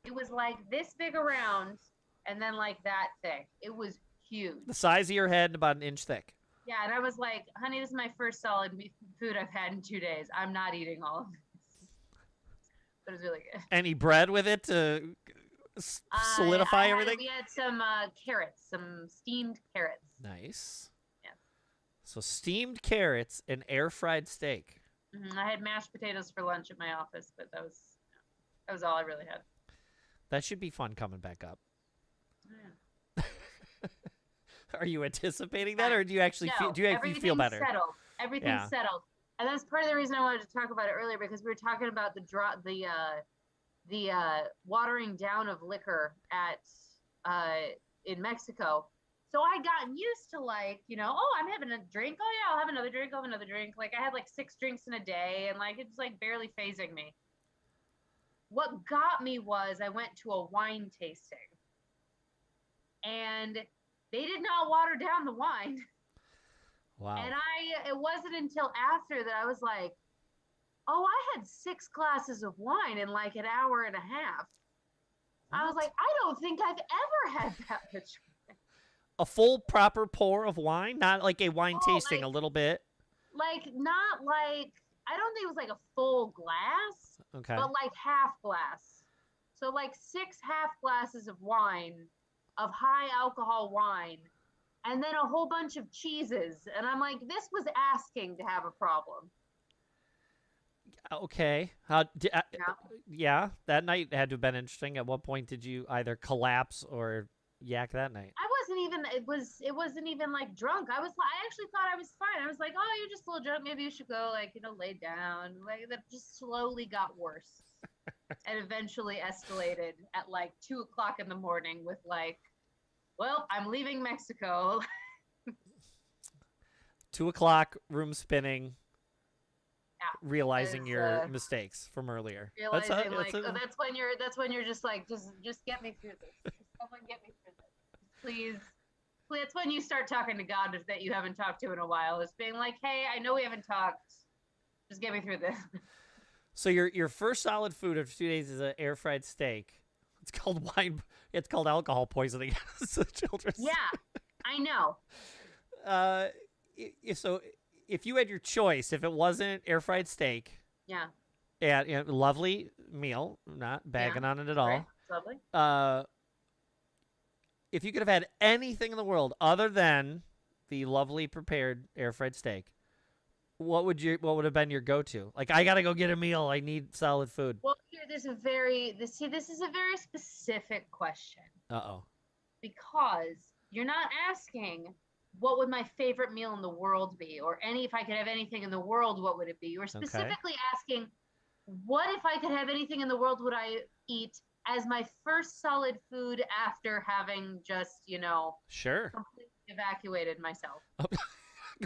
It was like this big around and then like that thick. It was huge. The size of your head and about an inch thick. Yeah, and I was like, honey, this is my first solid food I've had in 2 days. I'm not eating all of this. But it was really good. Any bread with it to solidify everything? We had some carrots, some steamed carrots. Nice. Yeah. So steamed carrots and air-fried steak. Mm-hmm. I had mashed potatoes for lunch at my office, but that was all I really had. That should be fun coming back up. Yeah. Are you anticipating that, or do you actually feel better? Settled. Everything's settled, and that's part of the reason I wanted to talk about it earlier, because we were talking about the watering down of liquor in Mexico. So I gotten used to I'm having a drink. Oh yeah, I'll have another drink. I'll have another drink. Like I had like 6 drinks in a day, and like it's like barely phasing me. what got me was I went to a wine tasting, and they did not water down the wine. Wow. And it wasn't until after that I was like, oh, I had 6 glasses of wine in like an hour and a half. I was What? like, I don't think I've ever had that much wine. A full proper pour of wine, not like a wine tasting, like, a little bit. Not like, I don't think it was like a full glass, Okay. but like half glass. So like 6 half glasses of wine, of high alcohol wine, and then a whole bunch of cheeses. And I'm like, this was asking to have a problem. Okay. Yeah, that night had to have been interesting. At what point did you either collapse or yak that night? It wasn't even like drunk. I actually thought I was fine. I was like, oh, you're just a little drunk. Maybe you should go, like, lay down. Like, that just slowly got worse and eventually escalated at like 2:00 in the morning with like, well, I'm leaving Mexico. 2:00, room spinning, Yeah, realizing your mistakes from earlier. realizing that's when you're just like, just get me through this. Just someone get me through this, please. It's when you start talking to God that you haven't talked to in a while. It's being like, hey, I know we haven't talked. Just get me through this. So your first solid food after 2 days is an air fried steak. It's called wine. It's called alcohol poisoning. So children. Yeah, I know. If you had your choice, if it wasn't air fried steak, Yeah. and lovely meal, not bagging on it at all. Right. It's lovely. If you could have had anything in the world other than the lovely prepared air fried steak, what would have been your go-to? Like, I gotta go get a meal. I need solid food. Well, here this is a very specific question. Uh-oh. Because you're not asking what would my favorite meal in the world be, or if I could have anything in the world, what would it be? You're specifically asking, what if I could have anything in the world would I eat as my first solid food after having just, Sure. completely evacuated myself?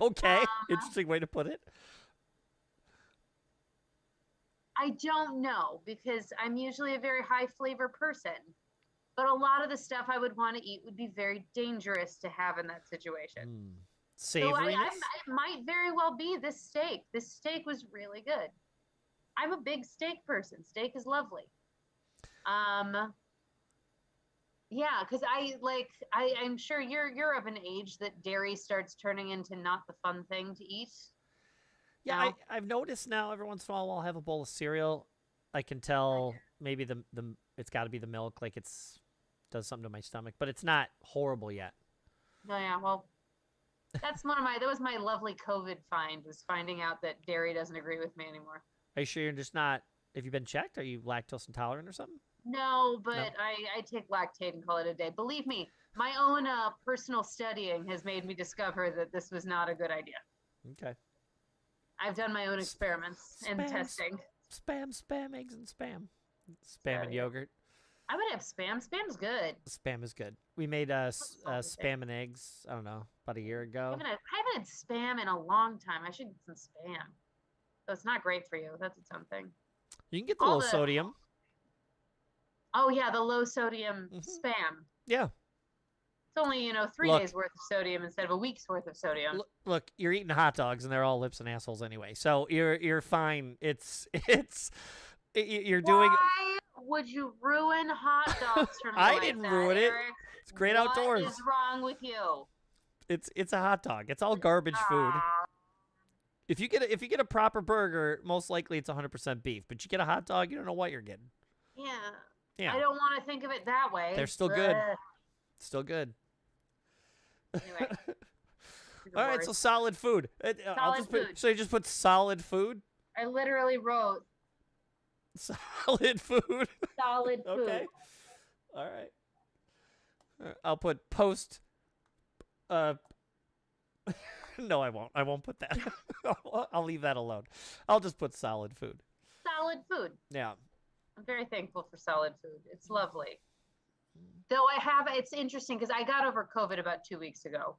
Okay. Interesting way to put it. I don't know, because I'm usually a very high flavor person. But a lot of the stuff I would want to eat would be very dangerous to have in that situation. Savoriness? So it might very well be this steak. This steak was really good. I'm a big steak person. Steak is lovely. Yeah, because I'm sure you're of an age that dairy starts turning into not the fun thing to eat. Yeah, I've noticed now every once in a while I'll have a bowl of cereal. I can tell maybe the it's got to be the milk, like does something to my stomach, but it's not horrible yet. Oh yeah, well, that was my lovely COVID find, was finding out that dairy doesn't agree with me anymore. Are you sure you're just not? Have you been checked? Are you lactose intolerant or something? No, but no. I take Lactaid and call it a day. Believe me, my own personal studying has made me discover that this was not a good idea. Okay. I've done my own experiments and testing. Spam, eggs and spam. Spam and yogurt. I would have spam. Spam's good. Spam is good. We made spam and eggs, I don't know, about a year ago. I haven't had spam in a long time. I should get some spam. So it's not great for you. That's its own thing. You can get the low sodium. Oh, yeah, the low sodium spam. Yeah. It's only, 3 days worth of sodium instead of a week's worth of sodium. Look, you're eating hot dogs and they're all lips and assholes anyway. So you're fine. You're doing. Why would you ruin hot dogs for me? I didn't ruin it. It's great outdoors. What is wrong with you? It's a hot dog. It's all garbage food. If you get a proper burger, most likely it's 100% beef. But you get a hot dog, you don't know what you're getting. Yeah. I don't want to think of it that way. They're still good. Still good. Anyway. All right, so solid food. So you just put solid food? I literally wrote solid food. Solid food. Okay. All right. I'll put post. No, I won't. I won't put that. I'll leave that alone. I'll just put solid food. Solid food. Yeah. I'm very thankful for solid food. It's lovely. Though it's interesting because I got over COVID about 2 weeks ago.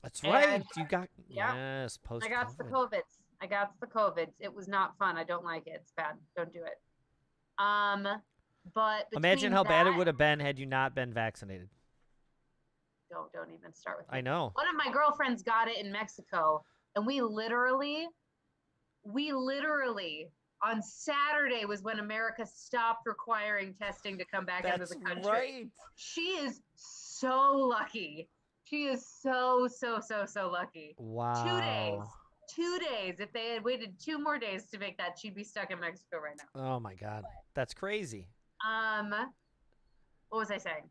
That's right. You got, yes, post-COVID. I got the COVIDs. It was not fun. I don't like it. It's bad. Don't do it. But Imagine between how bad it that- would have been had you not been vaccinated. Don't even start with I it. know. One of my girlfriends got it in Mexico, and we literally on Saturday was when America stopped requiring testing to come back into That's the country. right. She is so lucky. She is so lucky. Wow. 2 days. If they had waited 2 more days to make that, she'd be stuck in Mexico right now. Oh my God. That's crazy. What was I saying?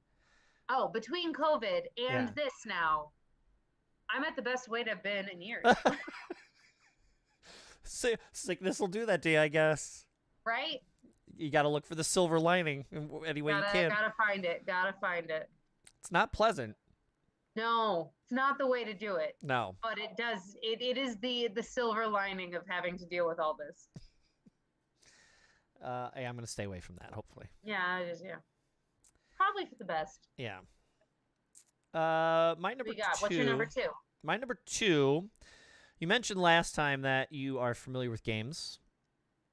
Oh, between COVID and Yeah. this now, I'm at the best weight I've been in years. Sickness will do that to you, I guess. Right? You got to look for the silver lining any way you can. Gotta find it. Gotta find it. It's not pleasant. No, it's not the way to do it. No. But it does. It is the silver lining of having to deal with all this. Hey, I'm going to stay away from that, hopefully. Yeah. Probably for the best. Yeah. My number We got. 2. What's your number 2? My number 2. You mentioned last time that you are familiar with games.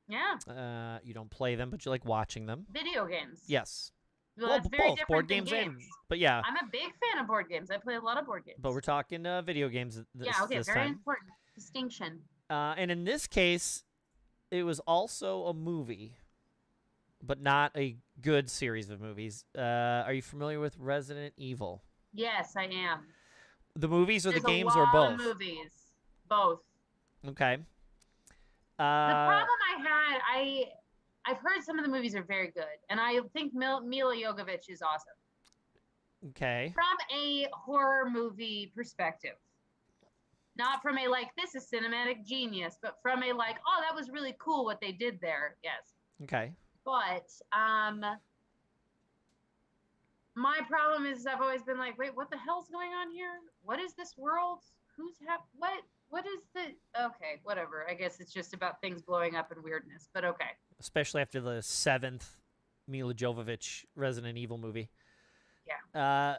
Yeah. You don't play them, but you like watching them. Video games. Yes. Well, that's very both different board than games games. but yeah. I'm a big fan of board games. I play a lot of board games. But we're talking video games this very time. important distinction. And in this case, it was also a movie, but not a good series of movies. Are you familiar with Resident Evil? Yes, I am. The movies or There's the games a lot or both? Of movies. Both. Okay. The problem I've heard some of the movies are very good, and I think Mila Jovovich is awesome. Okay. From a horror movie perspective. Not from a, like, this is cinematic genius, but from a, like, oh, that was really cool what they did there. Yes. Okay. But, my problem is I've always been like, wait, what the hell's going on here? What is this world? What is the, okay, whatever. I guess it's just about things blowing up and weirdness, but okay. Especially after the 7th Mila Jovovich Resident Evil movie. Yeah.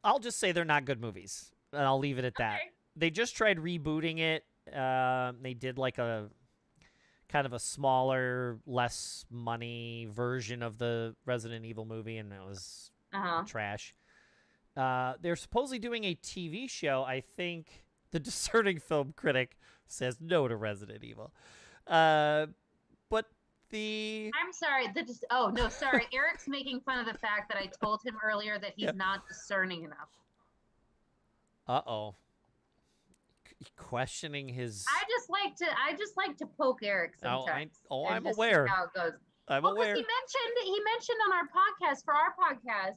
I'll just say they're not good movies. And I'll leave it at that. Okay. They just tried rebooting it. They did like a kind of a smaller, less money version of the Resident Evil movie, and it was trash. They're supposedly doing a TV show. I think the discerning film critic says no to Resident Evil. But I'm sorry. Sorry. Eric's making fun of the fact that I told him earlier that he's not discerning enough. Uh-oh. Questioning his... I just like to poke Eric sometimes. I'm aware. How it goes. I'm aware. He mentioned on our podcast, for our podcast,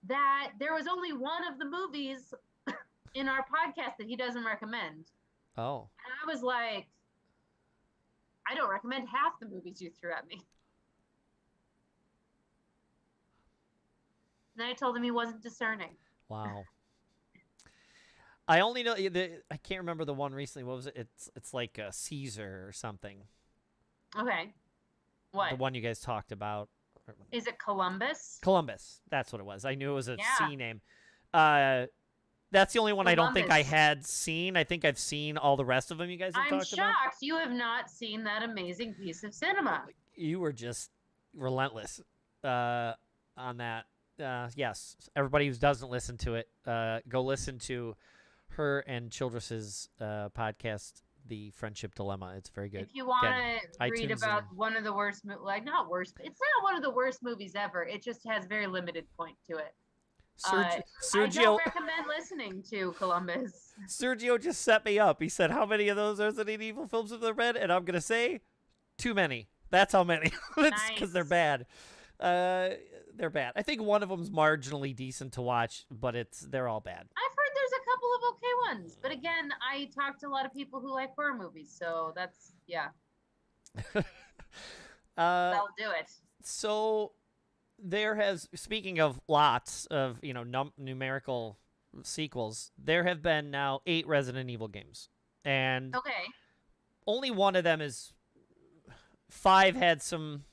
that there was only one of the movies in our podcast that he doesn't recommend. Oh. And I was like, I don't recommend half the movies you threw at me. And then I told him he wasn't discerning. Wow. I only know I can't remember the one recently. What was it? It's like a Caesar or something. Okay. What? The one you guys talked about. Is it Columbus? Columbus. That's what it was. I knew it was a C name. That's the only one I don't think I had seen. I think I've seen all the rest of them you guys have talked about. I'm shocked you have not seen that amazing piece of cinema. You were just relentless on that. Yes, everybody who doesn't listen to it, go listen to her and Childress's podcast, The Friendship Dilemma. It's very good. If you want to read iTunes about one of the worst, not worst, it's not one of the worst movies ever. It just has very limited point to it. Sergio, I don't recommend listening to Columbus. Sergio just set me up. He said, how many of those Resident Evil films have they read? And I'm going to say, too many. That's how many. That's because they're bad. They're bad. I think one of them's marginally decent to watch, but they're all bad. I've heard there's a couple of okay ones. But again, I talk to a lot of people who like horror movies. So that's, yeah. That'll do it. So... speaking of lots of, numerical sequels, there have been now 8 Resident Evil games. And only one of them 5 had some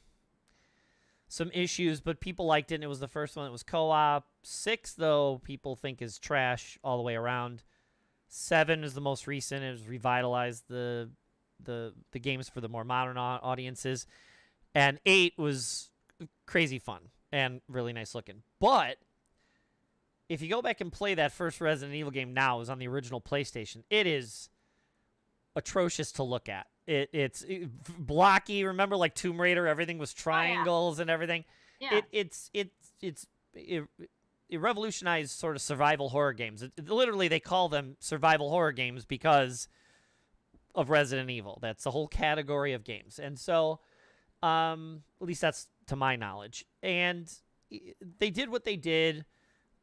issues, but people liked it, and it was the first one that was co-op. 6, though, people think is trash all the way around. 7 is the most recent. It was revitalized the games for the more modern audiences. And 8 was crazy fun and really nice looking. But if you go back and play that first Resident Evil game now, it was on the original PlayStation, it is atrocious to look at. It's blocky. Remember, like Tomb Raider, everything was triangles and everything. Yeah. It revolutionized sort of survival horror games. Literally, they call them survival horror games because of Resident Evil. That's the whole category of games. And so, at least that's to my knowledge. And they did what they did.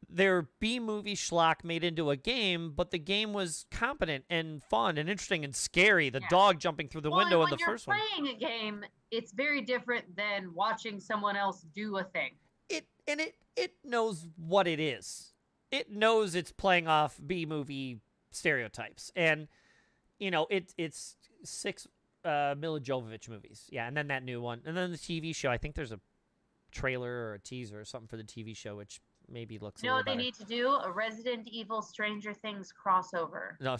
Their B-movie schlock made into a game, but the game was competent and fun and interesting and scary. The dog jumping through the window in the first one. When you're playing a game, it's very different than watching someone else do a thing. It knows what it is. It knows it's playing off B-movie stereotypes. And, it's 6 Mila Jovovich movies. Yeah, and then that new one. And then the TV show. I think there's a trailer or a teaser or something for the TV show, which maybe looks a little better. They need to do? A Resident Evil Stranger Things crossover. No,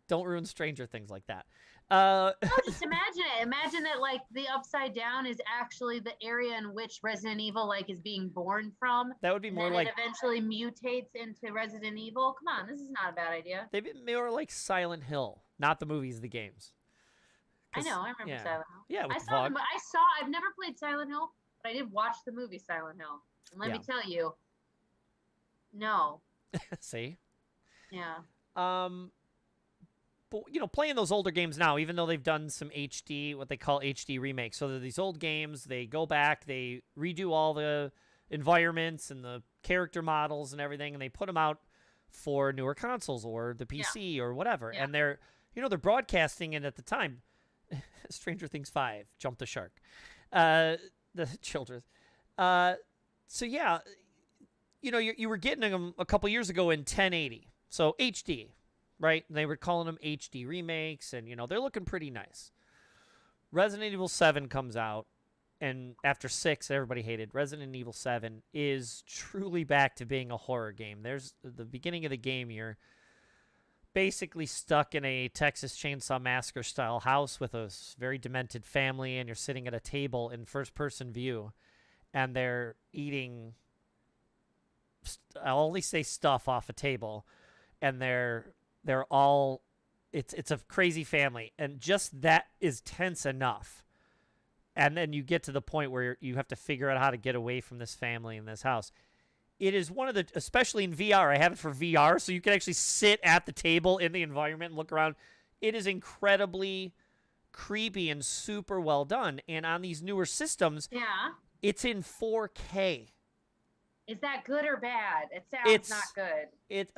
don't ruin Stranger Things like that. No, just imagine it. Imagine that, like, the Upside Down is actually the area in which Resident Evil, like, is being born from. That would be more like... it eventually mutates into Resident Evil. Come on, this is not a bad idea. They'd be more like Silent Hill, not the movies, the games. I know, I remember Silent Hill. Yeah, with I've never played Silent Hill, but I did watch the movie Silent Hill. And let me tell you, no. See? Yeah. But, playing those older games now, even though they've done some HD, what they call HD remakes. So they're these old games, they go back, they redo all the environments and the character models and everything, and they put them out for newer consoles or the PC or whatever. Yeah. And they're broadcasting it at the time. Stranger Things 5, Jump the Shark. The children's. So, yeah, you were getting them a couple years ago in 1080. So HD, right? They were calling them HD remakes, and, they're looking pretty nice. Resident Evil 7 comes out, and after 6, everybody hated. Resident Evil 7 is truly back to being a horror game. There's the beginning of the game, you're basically stuck in a Texas Chainsaw Massacre-style house with a very demented family, and you're sitting at a table in first-person view, and they're eating, I'll only say stuff off a table, and they're all, it's a crazy family, and just that is tense enough. And then you get to the point where you have to figure out how to get away from this family in this house. It is one of the, especially in VR, I have it for VR, so you can actually sit at the table in the environment and look around. It is incredibly creepy and super well done. And on these newer systems, it's in 4K. Is that good or bad? It sounds not good.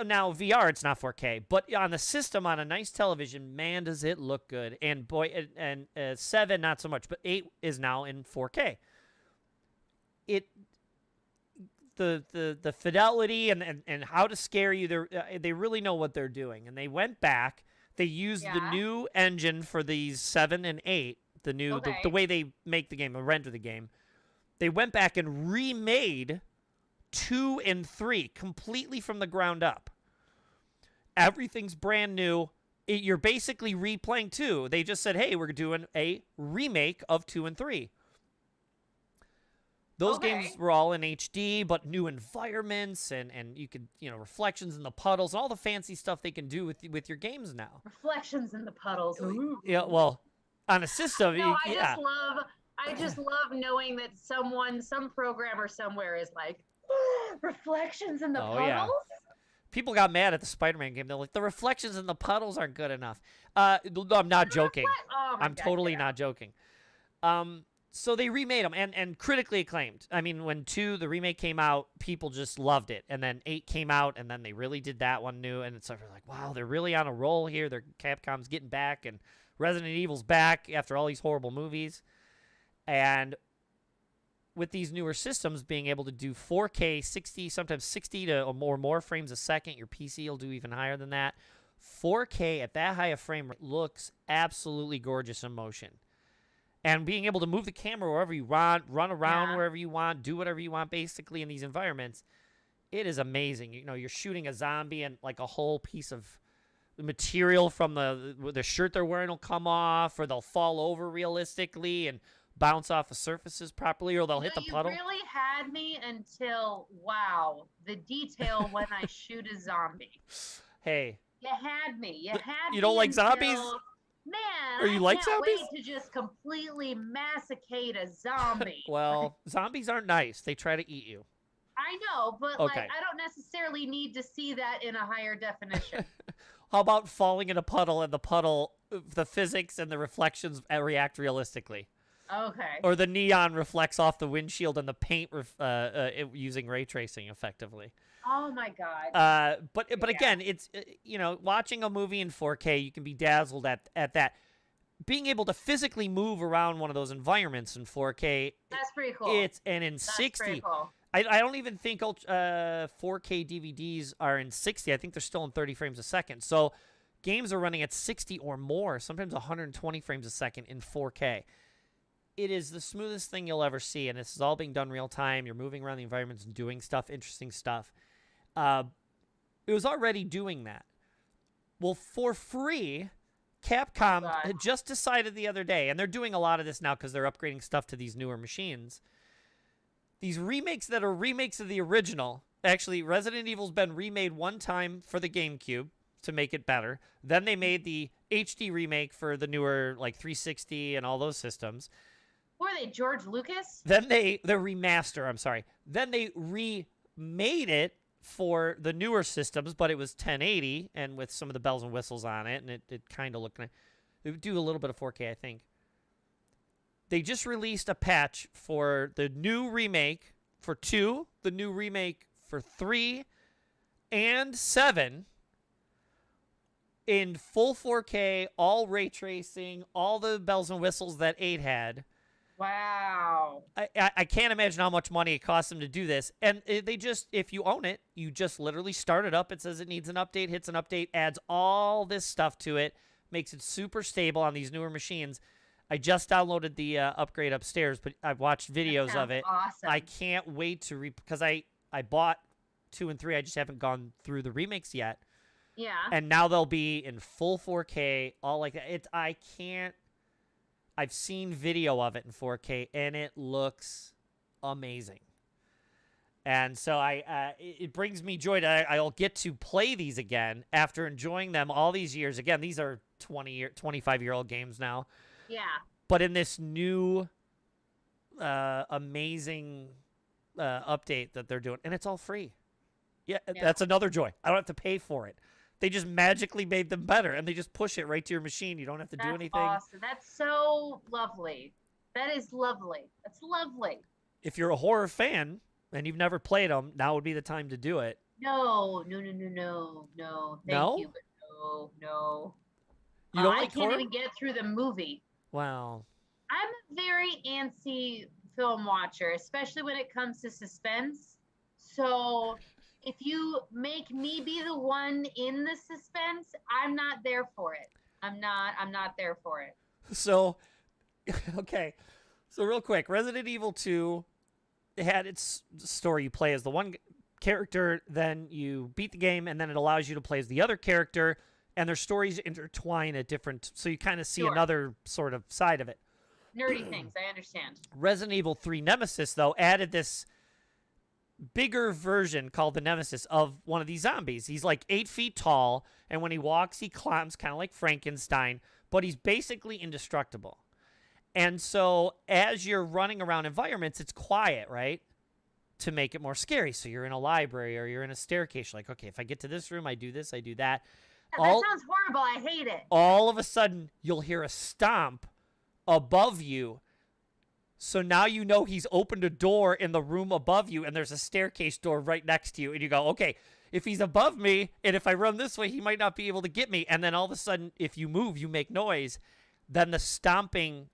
Now, VR, it's not 4K. But on the system, on a nice television, man, does it look good. And boy, 7, not so much. But 8 is now in 4K. The fidelity and how to scare you, they really know what they're doing. And they went back. They used the new engine for these 7 and 8, the way they make the game, or render the game. They went back and remade 2 and 3 completely from the ground up. Everything's brand new. You're basically replaying 2. They just said, hey, we're doing a remake of 2 and 3. Those games were all in HD, but new environments, and you could, reflections in the puddles, and all the fancy stuff they can do with your games now. Reflections in the puddles. Ooh. Yeah, well, on a system, I just love knowing that some programmer somewhere is like, reflections in the puddles? Yeah. People got mad at the Spider-Man game. They're like, the reflections in the puddles aren't good enough. I'm not joking. I'm totally not joking. So they remade them, and critically acclaimed. I mean, when 2, the remake came out, people just loved it. And then 8 came out, and then they really did that one new. And it's sort of like, wow, they're really on a roll here. Capcom's getting back, and Resident Evil's back after all these horrible movies. And with these newer systems being able to do 4K, 60, sometimes 60 to or more frames a second, your PC will do even higher than that. 4K at that high a frame rate looks absolutely gorgeous in motion. And being able to move the camera wherever you want, run around wherever you want, do whatever you want, basically, in these environments, it is amazing. You're shooting a zombie, and like a whole piece of material from the shirt they're wearing will come off, or they'll fall over realistically, and bounce off of surfaces properly, or they'll hit the puddle. You really had me until, wow, the detail when I shoot a zombie. Hey. You had me. You don't like zombies? Man, or you like zombies? Wait to just completely massacre a zombie. Well, zombies aren't nice. They try to eat you. I know, but Okay. like I don't necessarily need to see that in a higher definition. How about falling in a puddle and the puddle, the physics and the reflections react realistically? Okay. Or the neon reflects off the windshield and the paint using ray tracing effectively. Oh my God. But again, it's watching a movie in 4K, you can be dazzled at that. Being able to physically move around one of those environments in 4K. That's pretty cool. In That's 60. Pretty cool. I don't even think 4K DVDs are in 60. I think they're still in 30 frames a second. So games are running at 60 or more, sometimes 120 frames a second in 4K. It is the smoothest thing you'll ever see, and this is all being done real time. You're moving around the environments and doing stuff, interesting stuff. It was already doing that. Well, for free, Capcom had just decided the other day, and they're doing a lot of this now because they're upgrading stuff to these newer machines. These remakes that are remakes of the original. Actually, Resident Evil's been remade one time for the GameCube to make it better. Then they made the HD remake for the newer, like 360 and all those systems. Who are they, George Lucas? Then the remaster, I'm sorry. Then they remade it for the newer systems, but it was 1080 and with some of the bells and whistles on it, and it kind of looked nice. It would do a little bit of 4K, I think. They just released a patch for the new remake for 2, the new remake for 3, and 7 in full 4K, all ray tracing, all the bells and whistles that 8 had. Wow. I can't imagine how much money it costs them to do this. And they just, if you own it, you just literally start it up. It says it needs an update, hits an update, adds all this stuff to it, makes it super stable on these newer machines. I just downloaded the upgrade upstairs, but I've watched videos of it. Awesome. I can't wait to because I bought 2 and 3. I just haven't gone through the remakes yet. Yeah. And now they'll be in full 4K, all like that. I can't. I've seen video of it in 4K, and it looks amazing. And so it brings me joy that I'll get to play these again after enjoying them all these years. Again, these are 25-year-old games now. Yeah. But in this new amazing update that they're doing, and it's all free. Yeah, that's another joy. I don't have to pay for it. They just magically made them better, and they just push it right to your machine. You don't have to do anything. Awesome. That's so lovely. That is lovely. That's lovely. If you're a horror fan and you've never played them, now would be the time to do it. No. Thank you, but no. You don't I like can't horror? even get through the movie. Wow. I'm a very antsy film watcher, especially when it comes to suspense. So if you make me be the one in the suspense, I'm not there for it. I'm not there for it. So, okay. So real quick, Resident Evil 2 had its story. You play as the one character, then you beat the game, and then it allows you to play as the other character, and their stories intertwine at different, so you kind of see another sort of side of it. Nerdy things, I understand. Resident Evil 3 Nemesis, though, added this bigger version called the Nemesis of one of these zombies. He's like 8 feet tall, and when he walks, he climbs kind of like Frankenstein, but he's basically indestructible. And so as you're running around environments, it's quiet, right? To make it more scary. So you're in a library or you're in a staircase. You're like, okay, if I get to this room, I do this, I do that. That sounds horrible. I hate it. All of a sudden, you'll hear a stomp above you. So now you know he's opened a door in the room above you, and there's a staircase door right next to you. And you go, okay, if he's above me, and if I run this way, he might not be able to get me. And then all of a sudden, if you move, you make noise. Then the stomping,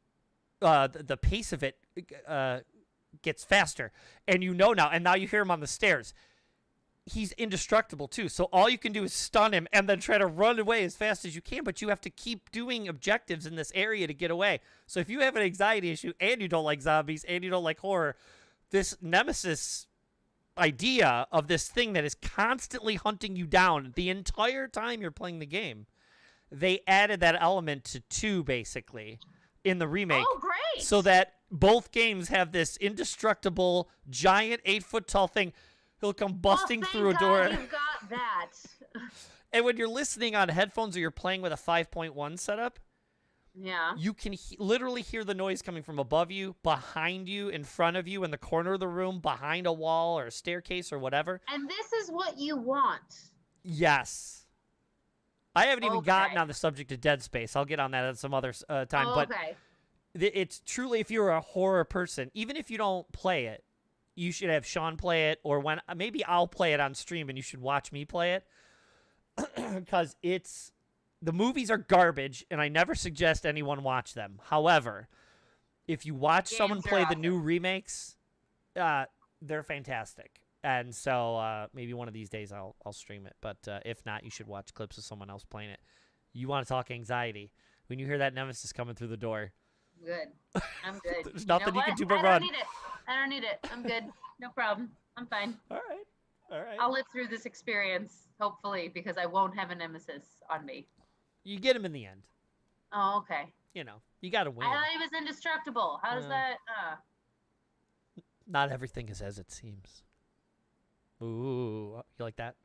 the pace of it gets faster. And you know now, and now you hear him on the stairs. He's indestructible too. So all you can do is stun him and then try to run away as fast as you can, but you have to keep doing objectives in this area to get away. So if you have an anxiety issue and you don't like zombies and you don't like horror, this Nemesis idea of this thing that is constantly hunting you down the entire time you're playing the game, they added that element to 2 basically in the remake. Oh, great. So that both games have this indestructible, giant 8-foot tall thing. He'll come busting through a door. You've got that. And when you're listening on headphones or you're playing with a 5.1 setup, yeah, you can literally hear the noise coming from above you, behind you, in front of you, in the corner of the room, behind a wall or a staircase or whatever. And this is what you want. Yes. I haven't even gotten on the subject of Dead Space. I'll get on that at some other time. But it's truly, if you're a horror person, even if you don't play it, you should have Sean play it, or maybe I'll play it on stream and you should watch me play it. Because the movies are garbage, and I never suggest anyone watch them. However, if you watch someone play the new remakes, they're fantastic. And so maybe one of these days I'll stream it. But if not, you should watch clips of someone else playing it. You want to talk anxiety. When you hear that nemesis coming through the door. Good. I'm good. There's nothing you can do but run. I don't need it. I'm good. No problem. I'm fine. All right. I'll live through this experience, hopefully, because I won't have a nemesis on me. You get him in the end. Oh, okay. You know, you got to win. I thought he was indestructible. How does that... Not everything is as it seems. Ooh, you like that?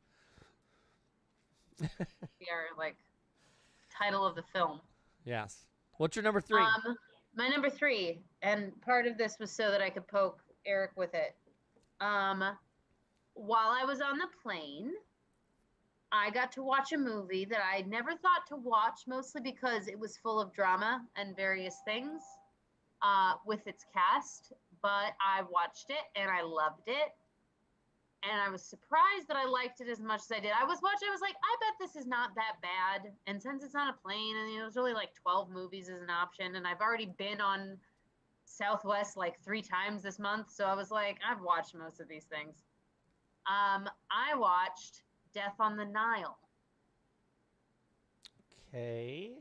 We are, like, title of the film. Yes. What's your number 3? My number 3, and part of this was so that I could poke Eric with it. While I was on the plane, I got to watch a movie that I never thought to watch, mostly because it was full of drama and various things with its cast. But I watched it, and I loved it. And I was surprised that I liked it as much as I did. I was watching, I was like, I bet this is not that bad. And since it's on a plane, and there's only like 12 movies as an option, and I've already been on Southwest like 3 times this month, so I was like, I've watched most of these things. I watched Death on the Nile. Okay.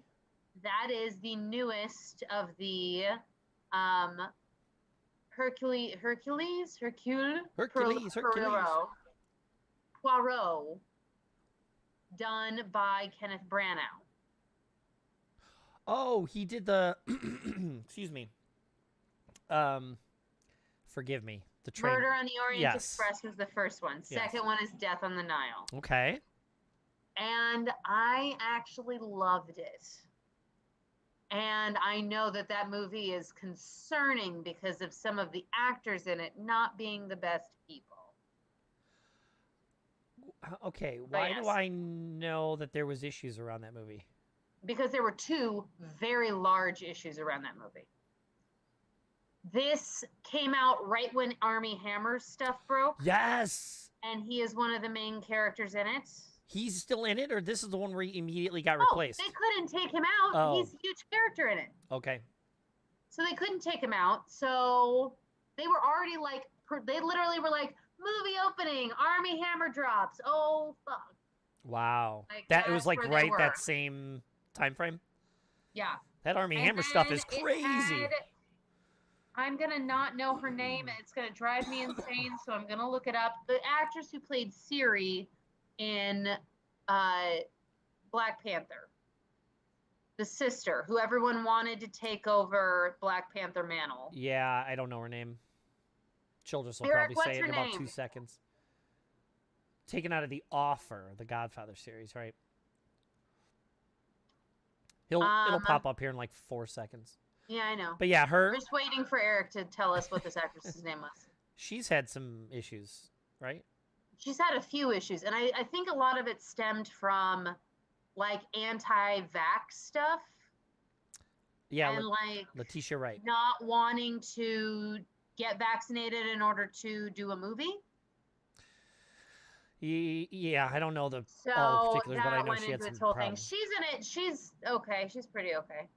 That is the newest of the Hercule Poirot, done by Kenneth Branagh. Oh, he did the excuse me. Forgive me. The train. Murder on the Orient Express was the first one. Second one is Death on the Nile. Okay. And I actually loved it. And I know that movie is concerning because of some of the actors in it not being the best people. Okay, why do I know that there was issues around that movie? Because there were 2 very large issues around that movie. This came out right when Armie Hammer's stuff broke. Yes! And he is one of the main characters in it. He's still in it, or this is the one where he immediately got replaced? They couldn't take him out. Oh. He's a huge character in it. Okay. So they couldn't take him out. So they were already like, they literally were like, movie opening, Armie Hammer drops. Oh, fuck. Wow. Like, it was like right that same time frame? Yeah. That Armie Hammer stuff is crazy. I'm going to not know her name, and it's going to drive me insane, so I'm going to look it up. The actress who played Siri in Black Panther. The sister, who everyone wanted to take over Black Panther mantle. Yeah, I don't know her name. Childress will Eric, probably say it in about name? 2 seconds. Taken out of The Offer, the Godfather series, right? It'll pop up here in like 4 seconds. Yeah, I know. But yeah, We're just waiting for Eric to tell us what this actress's name was. She's had some issues, right? She's had a few issues, and I think a lot of it stemmed from like anti-vax stuff. Yeah, and like Letitia Wright not wanting to get vaccinated in order to do a movie. Yeah, I don't know all the particulars, but I know she had some problems. She's in it. She's okay. She's pretty okay.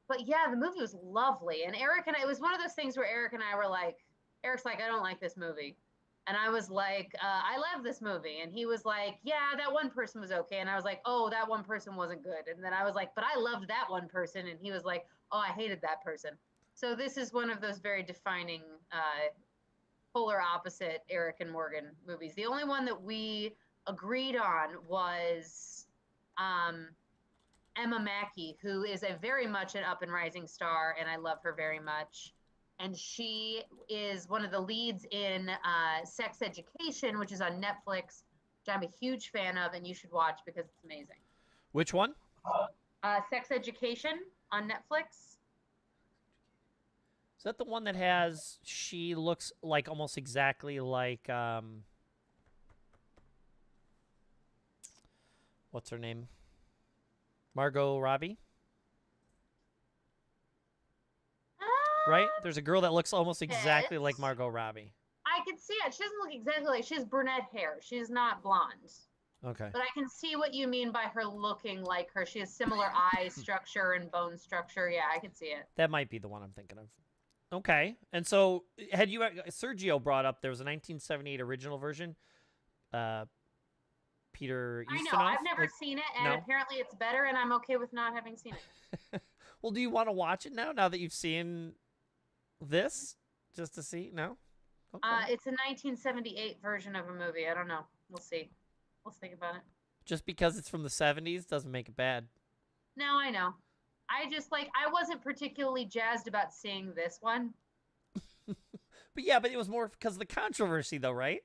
But yeah, the movie was lovely, and Eric and I, it was one of those things where Eric and I were like, Eric's like, I don't like this movie. And I was like, I love this movie. And he was like, yeah, that one person was okay. And I was like, oh, that one person wasn't good. And then I was like, but I loved that one person. And he was like, oh, I hated that person. So this is one of those very defining polar opposite Eric and Morgan movies. The only one that we agreed on was Emma Mackey, who is a very much an up and rising star, and I love her very much. And she is one of the leads in Sex Education, which is on Netflix, which I'm a huge fan of, and you should watch because it's amazing. Which one? Sex Education on Netflix. Is that the one that has, she looks like almost exactly like, what's her name? Margot Robbie? Right? There's a girl that looks almost exactly like Margot Robbie. I can see it. She doesn't look exactly like, she has brunette hair. She's not blonde. Okay. But I can see what you mean by her looking like her. She has similar eye structure and bone structure. Yeah, I can see it. That might be the one I'm thinking of. Okay. And so, had you, Sergio brought up, there was a 1978 original version. Peter Ustinov. I know. I've never seen it, and apparently it's better, and I'm okay with not having seen it. Well, do you want to watch it now that you've seen this? Just to see? No? Okay. It's a 1978 version of a movie. I don't know. We'll see. We'll think about it. Just because it's from the 70s doesn't make it bad. No, I know. I just I wasn't particularly jazzed about seeing this one. But it was more because of the controversy, though, right?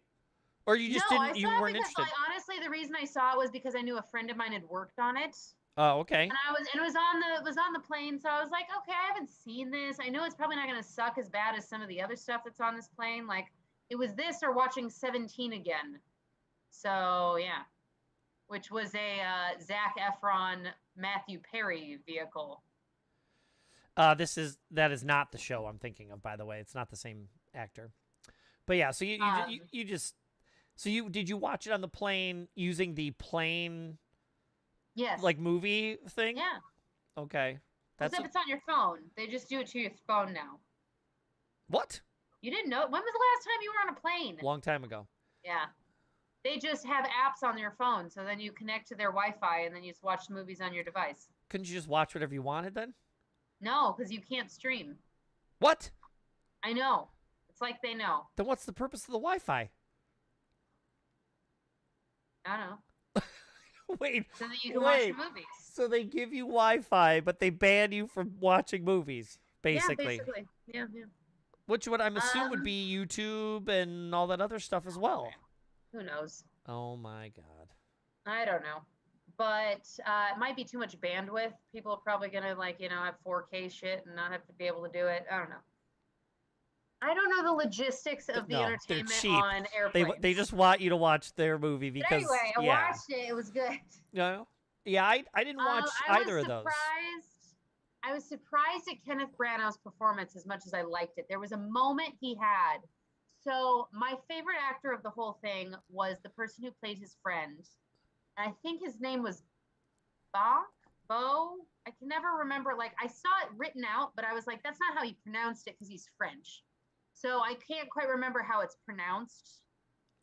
Or you just didn't, you weren't interested? Honestly, the reason I saw it was because I knew a friend of mine had worked on it. Oh, okay. And it was on the plane, so I was like, okay, I haven't seen this. I know it's probably not going to suck as bad as some of the other stuff that's on this plane. Like, it was this or watching 17 again. So, yeah. Which was a Zac Efron, Matthew Perry vehicle. That is not the show I'm thinking of, by the way. It's not the same actor. But yeah, so did you watch it on the plane using the plane? Yes. Like movie thing? Yeah. Okay. As if it's on your phone. They just do it to your phone now. What? You didn't know? When was the last time you were on a plane? Long time ago. Yeah. They just have apps on your phone, so then you connect to their Wi-Fi, and then you just watch movies on your device. Couldn't you just watch whatever you wanted then? No, because you can't stream. What? I know. It's like they know. Then what's the purpose of the Wi-Fi? I don't know. Wait. So that you can watch the movies. So they give you Wi-Fi, but they ban you from watching movies, basically. Yeah, basically. Yeah. Which would I'm assume would be YouTube and all that other stuff as well. Who knows? Oh my God. I don't know. But it might be too much bandwidth. People are probably going to have 4K shit and not have to be able to do it. I don't know. I don't know the logistics of the entertainment on airplanes. They just want you to watch their movie because. But anyway, I watched it. It was good. No. Yeah, I didn't watch either of those. I was surprised at Kenneth Branagh's performance as much as I liked it. There was a moment he had. So my favorite actor of the whole thing was the person who played his friend. And I think his name was Bo. I can never remember. I saw it written out, but I was like, that's not how he pronounced it because he's French. So I can't quite remember how it's pronounced.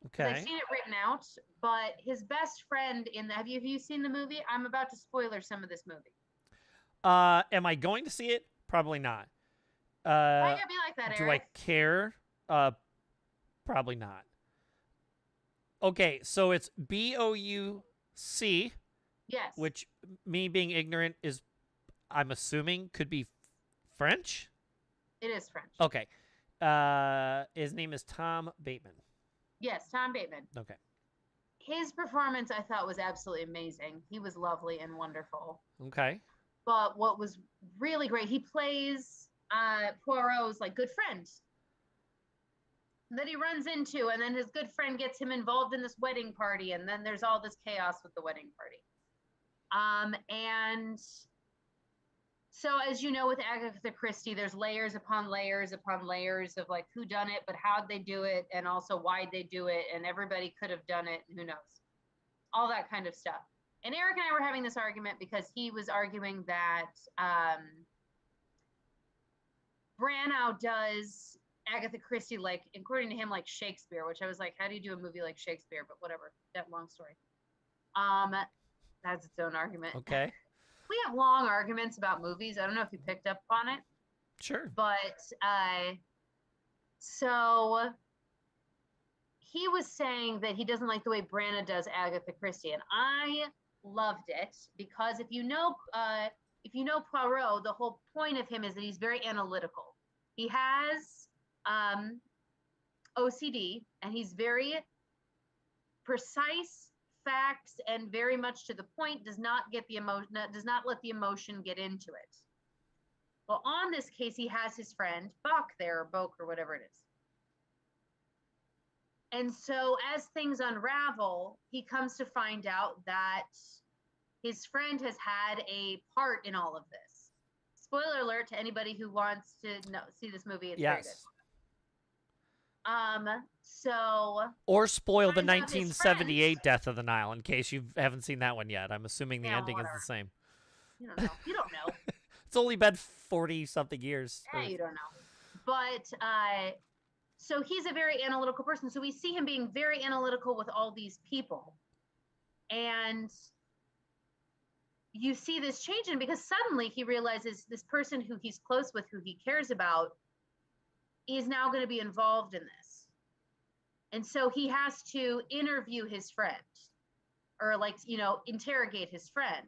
Okay. I've seen it written out, but his best friend have you seen the movie? I'm about to spoiler some of this movie. Am I going to see it? Probably not. Why you gotta be like that, Eric? Do I care? Probably not. Okay, so it's BOUC. Yes. Which, me being ignorant, is, I'm assuming, could be French? It is French. Okay. His name is Tom Bateman. Yes, Tom Bateman. Okay. His performance, I thought, was absolutely amazing. He was lovely and wonderful. Okay. But what was really great, he plays Poirot's good friend that he runs into, and then his good friend gets him involved in this wedding party, and then there's all this chaos with the wedding party. And so, as you know, with Agatha Christie, there's layers upon layers upon layers of who done it, but how'd they do it, and also why'd they do it, and everybody could have done it, and who knows, all that kind of stuff. And Eric and I were having this argument because he was arguing that Branagh does Agatha Christie according to him, Shakespeare, which I was like, how do you do a movie like Shakespeare? But whatever, that long story. That's its own argument. Okay. We have long arguments about movies. I don't know if you picked up on it. Sure. But so he was saying that he doesn't like the way Branagh does Agatha Christie, and I loved it because if you know Poirot, the whole point of him is that he's very analytical. He has OCD, and he's very precise facts and very much to the point. Does not let the emotion get into it. Well, on this case, he has his friend Bach there, or Boke, or whatever it is. And so as things unravel, he comes to find out that his friend has had a part in all of this. Spoiler alert to anybody who wants to see this movie. It's very good. Or spoil the 1978 death of the Nile in case you haven't seen that one yet. I'm assuming the ending is the same. You don't know. You don't know. It's only been 40-something years. Yeah, you don't know. But so he's a very analytical person. So we see him being very analytical with all these people. And you see this change in because suddenly he realizes this person who he's close with, who he cares about, is now going to be involved in this. And so he has to interview his friend or interrogate his friend.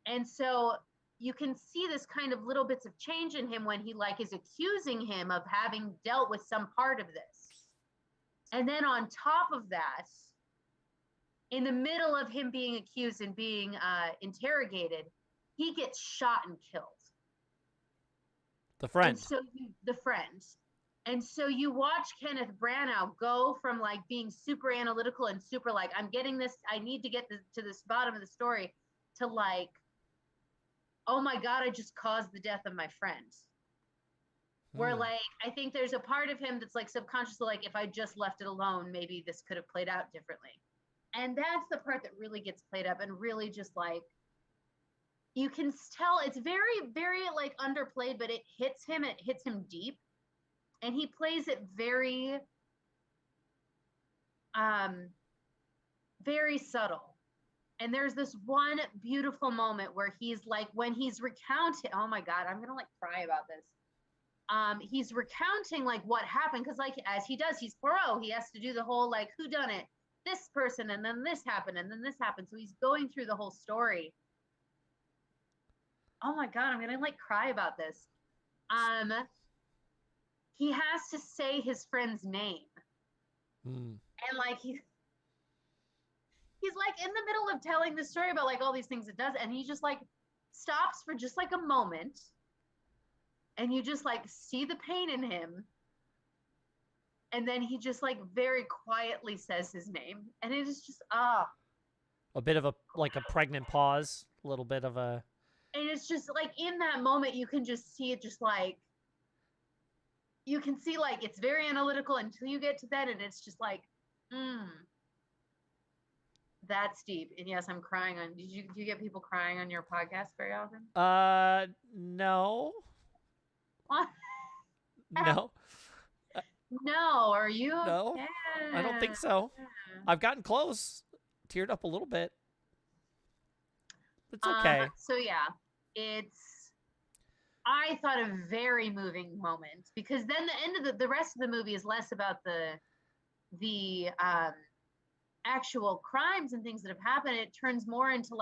And so you can see this kind of little bits of change in him when he is accusing him of having dealt with some part of this. And then on top of that, in the middle of him being accused and being interrogated, he gets shot and killed. The friend. The friend. And so you watch Kenneth Branagh go from being super analytical and super I'm getting this, I need to get to this bottom of the story, to oh my God, I just caused the death of my friend. Where I think there's a part of him that's subconsciously if I just left it alone, maybe this could have played out differently. And that's the part that really gets played up and really just you can tell it's very, very underplayed, but it hits him deep. And he plays it very, very subtle. And there's this one beautiful moment where he's when he's recounting, oh my God, I'm going to cry about this. He's recounting what happened. Cause as he does, he's Poirot. He has to do the whole who done it, this person. And then this happened. And then this happened. So he's going through the whole story. Oh my God, I'm going to cry about this. He has to say his friend's name. And he's in the middle of telling the story about all these things it does, and he just stops for just a moment, and you just see the pain in him, and then he just very quietly says his name, and it is just a bit of a pregnant pause, a little bit of a, and it's just in that moment you can just see it just you can see it's very analytical until you get to that, and it's just that's deep. And yes, I'm crying on. Do you get people crying on your podcast very often? No. What? No. No, are you? No, okay? I don't think so. I've gotten close, teared up a little bit. It's okay. So yeah, I thought a very moving moment, because then the end of the rest of the movie is less about the actual crimes and things that have happened. It turns more into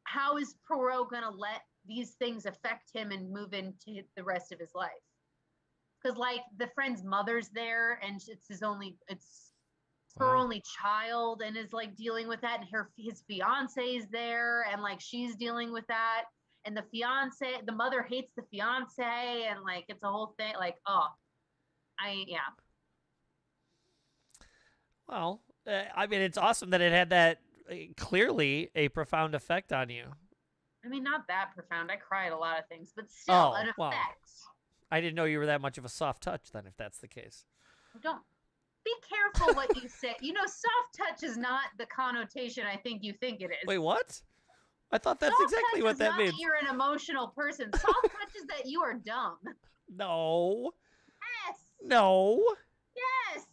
how is Poirot gonna let these things affect him and move into the rest of his life? Because the friend's mother's there, and it's her only child, and is dealing with that, and his fiance is there, and she's dealing with that, and the mother hates the fiance, and it's a whole thing. Well, I mean, it's awesome that it had that clearly a profound effect on you. I mean, not that profound. I cry at a lot of things, but still an effect. Wow. I didn't know you were that much of a soft touch then, if that's the case. Don't be careful what you say. Soft touch is not the connotation I think you think it is. Wait, what? I thought that's exactly what that means. Soft touch is not that you're an emotional person. Soft touch is that you are dumb. No. Yes. No. Yes.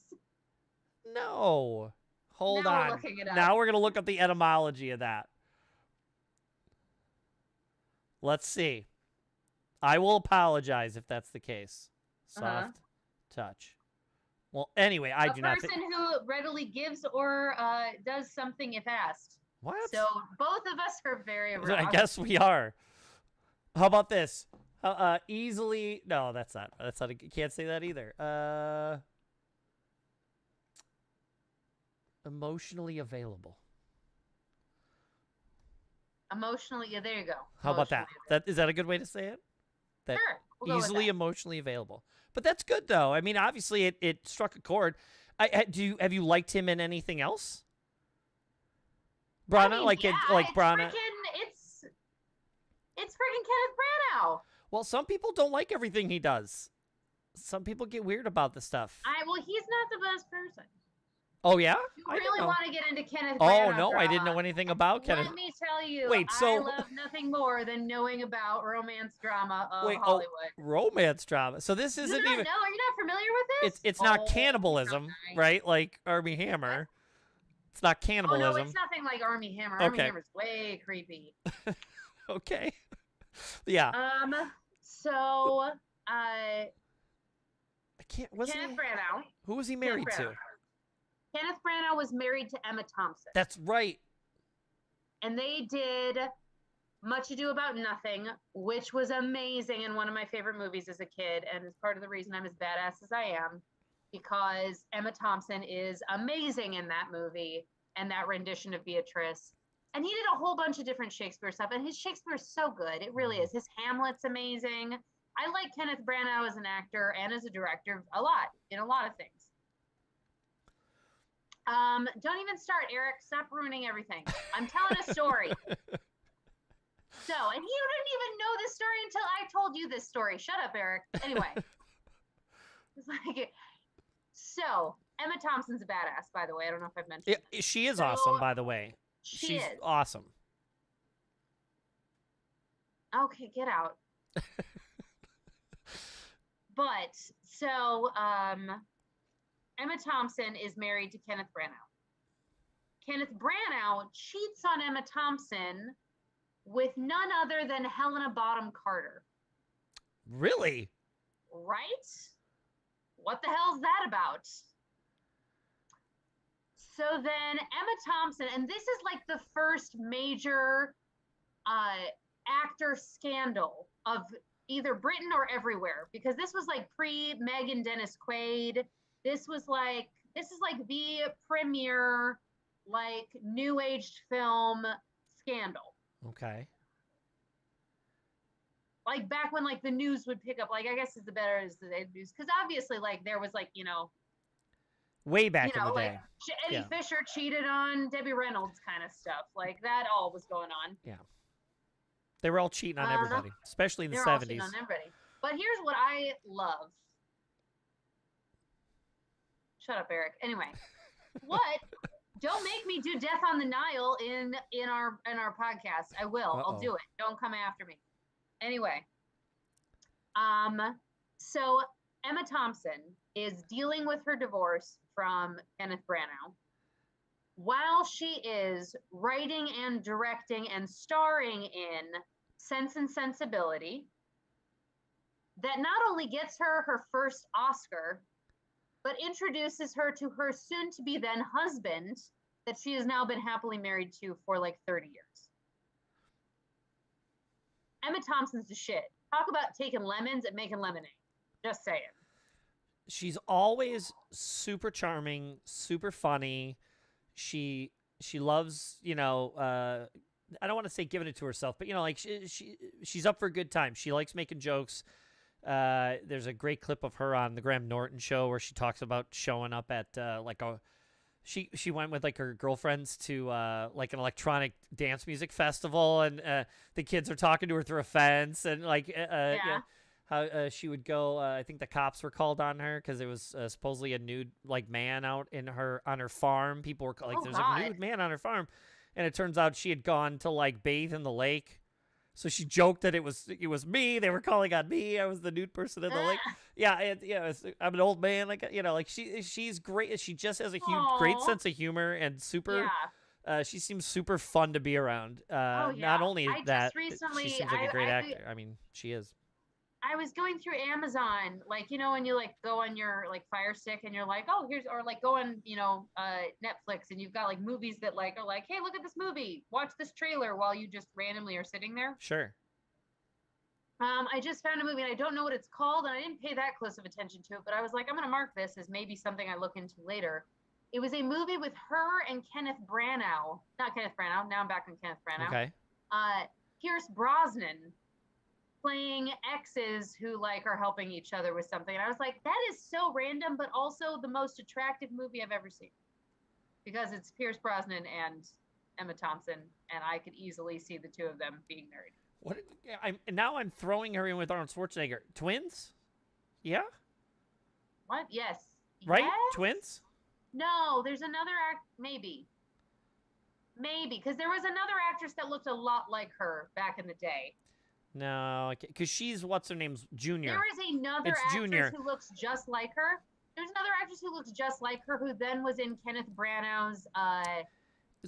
No. Hold on. We're looking it up. Now we're going to look up the etymology of that. Let's see. I will apologize if that's the case. Soft touch. Well, anyway, I A do not person think. who readily gives or does something if asked. What? So both of us are very wrong. I guess we are. How about this? Easily. No, that's not. That's not. Can't say that either. Emotionally available. Emotionally, yeah, there you go. How about that? Is that a good way to say it? That Sure. We'll go with easily that. emotionally available. But that's good though. I mean, obviously it struck a chord. Have you liked him in anything else? Brana, I mean, like yeah, like it's Brana. It's freaking Kenneth Branagh. Well, some people don't like everything he does. Some people get weird about the stuff. Well, he's not the best person. Oh yeah? You I didn't really know. want to get into Kenneth Oh Branagh no, I didn't drama. know anything about Kenneth. Let me tell you, Wait, I so love nothing more than knowing about romance drama of wait, Hollywood. romance drama. So this You isn't don't even. know? Are you not familiar with this? It's not Oh, cannibalism, nice. right? Like Army Hammer. It's not Oh cannibalism. no, it's nothing like Army Hammer. Army Okay. Hammer's way creepy. Okay. Yeah. So I can't. Kenneth Branagh. Who was he married to? Kenneth Branagh was married to Emma Thompson. That's right. And they did Much Ado About Nothing, which was amazing and one of my favorite movies as a kid, and is part of the reason I'm as badass as I am, because Emma Thompson is amazing in that movie and that rendition of Beatrice. And he did a whole bunch of different Shakespeare stuff, and his Shakespeare is so good. It really is. His Hamlet's amazing. I like Kenneth Branagh as an actor and as a director a lot, in a lot of things. Don't even start, Eric. Stop ruining everything. I'm telling a story. So, and you didn't even know this story until I told you this story. Shut up, Eric. Anyway. It's like, so, Emma Thompson's a badass, by the way. I don't know if I've mentioned that. She is awesome, by the way. She's awesome. Okay, get out. But, so, Emma Thompson is married to Kenneth Branagh. Kenneth Branagh cheats on Emma Thompson with none other than Helena Bonham Carter. Really? Right? What the hell's that about? So then Emma Thompson, and this is like the first major actor scandal of either Britain or everywhere, because this was like pre-Meg and Dennis Quaid. This is like the premier like new aged film scandal. Okay. Like back when like the news would pick up, like I guess is the better is the news, because obviously like there was like way back in the like day. Eddie Fisher cheated on Debbie Reynolds kind of stuff, like that all was going on. Yeah, they were all cheating on everybody, especially in the 70s. Cheating on everybody. But here's what I love. Shut up, Eric. Anyway, what? Don't make me do Death on the Nile in our podcast. I will. I'll do it. Don't come after me. Anyway, so Emma Thompson is dealing with her divorce from Kenneth Branagh while she is writing and directing and starring in Sense and Sensibility, that not only gets her first Oscar, but introduces her to her soon-to-be then husband that she has now been happily married to for like 30 years. Emma Thompson's the shit. Talk about taking lemons and making lemonade. Just saying. She's always super charming, super funny. She loves, I don't want to say giving it to herself, but like she's up for a good time. She likes making jokes. There's a great clip of her on the Graham Norton show where she talks about showing up at she went with like her girlfriends to like an electronic dance music festival, and the kids are talking to her through a fence, and how she would go. I think the cops were called on her because it was supposedly a nude like man out on her farm. People were like, "There's a nude man on her farm," and it turns out she had gone to like bathe in the lake. So she joked that it was me. They were calling on me. I was the nude person in the lake. Yeah, I'm an old man. Like she's great. She just has a great sense of humor and super. Yeah. She seems super fun to be around. Not only that, she seems like a great actor. I mean, she is. I was going through Amazon, like, you know, when you like go on your like Fire Stick and you're like, oh, here's, or like go on, you know, Netflix and you've got like movies that like are like, hey, look at this movie, watch this trailer while you just randomly are sitting there. Sure. I just found a movie and I don't know what it's called and I didn't pay that close of attention to it, but I was like, I'm gonna mark this as maybe something I look into later. It was a movie with her and Kenneth Branagh, not Kenneth Branagh. Now I'm back on Kenneth Branagh. Okay. Pierce Brosnan playing exes who like are helping each other with something. And I was like, that is so random, but also the most attractive movie I've ever seen because it's Pierce Brosnan and Emma Thompson, and I could easily see the two of them being married. What? I'm throwing her in with Arnold Schwarzenegger. Twins? Yeah. What? Yes. Right? Yes? Twins? No, there's another maybe, because there was another actress that looked a lot like her back in the day. No, because she's what's her name's Junior. There is another It's actress Junior. who looks just like her. There's another actress who looks just like her who then was in Kenneth Branagh's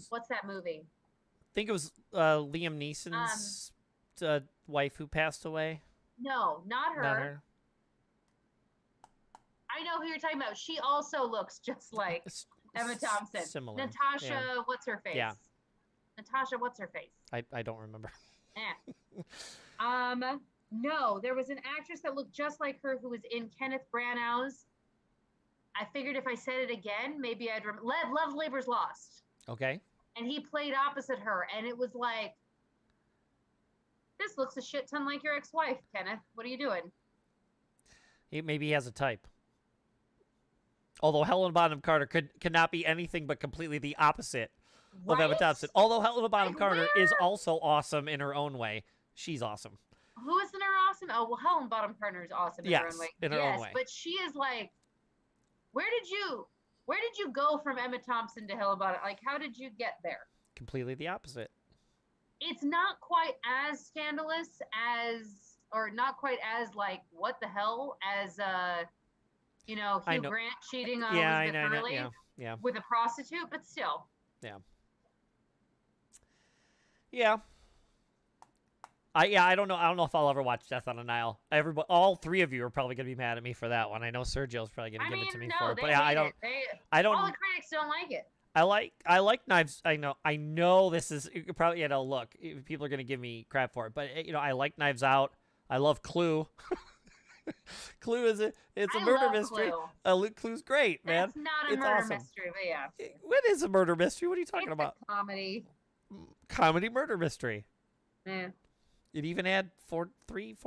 what's that movie? I think it was Liam Neeson's wife who passed away. No, not her. Not her. I know who you're talking about. She also looks just like Emma Thompson. Similar. Natasha, Yeah. what's her face? Yeah. Natasha, what's her face? I don't remember. No, there was an actress that looked just like her who was in Kenneth Branagh's. I figured if I said it again, maybe I'd remember. Love Labor's Lost. Okay. And he played opposite her, and it was like, this looks a shit ton like your ex-wife, Kenneth. What are you doing? Maybe he has a type. Although Helena Bonham Carter could not be anything but completely the opposite of Emma Thompson. Although Helena Bonham Carter is also awesome in her own way. She's awesome. Who is in her awesome? Oh, well, Helena Bonham Carter is awesome in her own way. In her own way. But she is like, where did you go from Emma Thompson to Helena Bonham? Like, how did you get there? Completely the opposite. It's not quite as scandalous as, or not quite as like, what the hell, as Hugh Grant cheating on Elizabeth Hurley with a prostitute, but still. Yeah. I don't know. I don't know if I'll ever watch Death on a Nile. All three of you are probably gonna be mad at me for that one. I know Sergio's probably gonna give it to me for it, but yeah, I don't. All the critics don't like it. I like Knives. I know this is probably look. People are gonna give me crap for it, but I like Knives Out. I love Clue. Clue is a murder mystery. Clue's great, man. That's not a it's murder awesome. mystery, but yeah. What is a murder mystery? What are you talking about? A comedy. Comedy murder mystery. Yeah. It even had four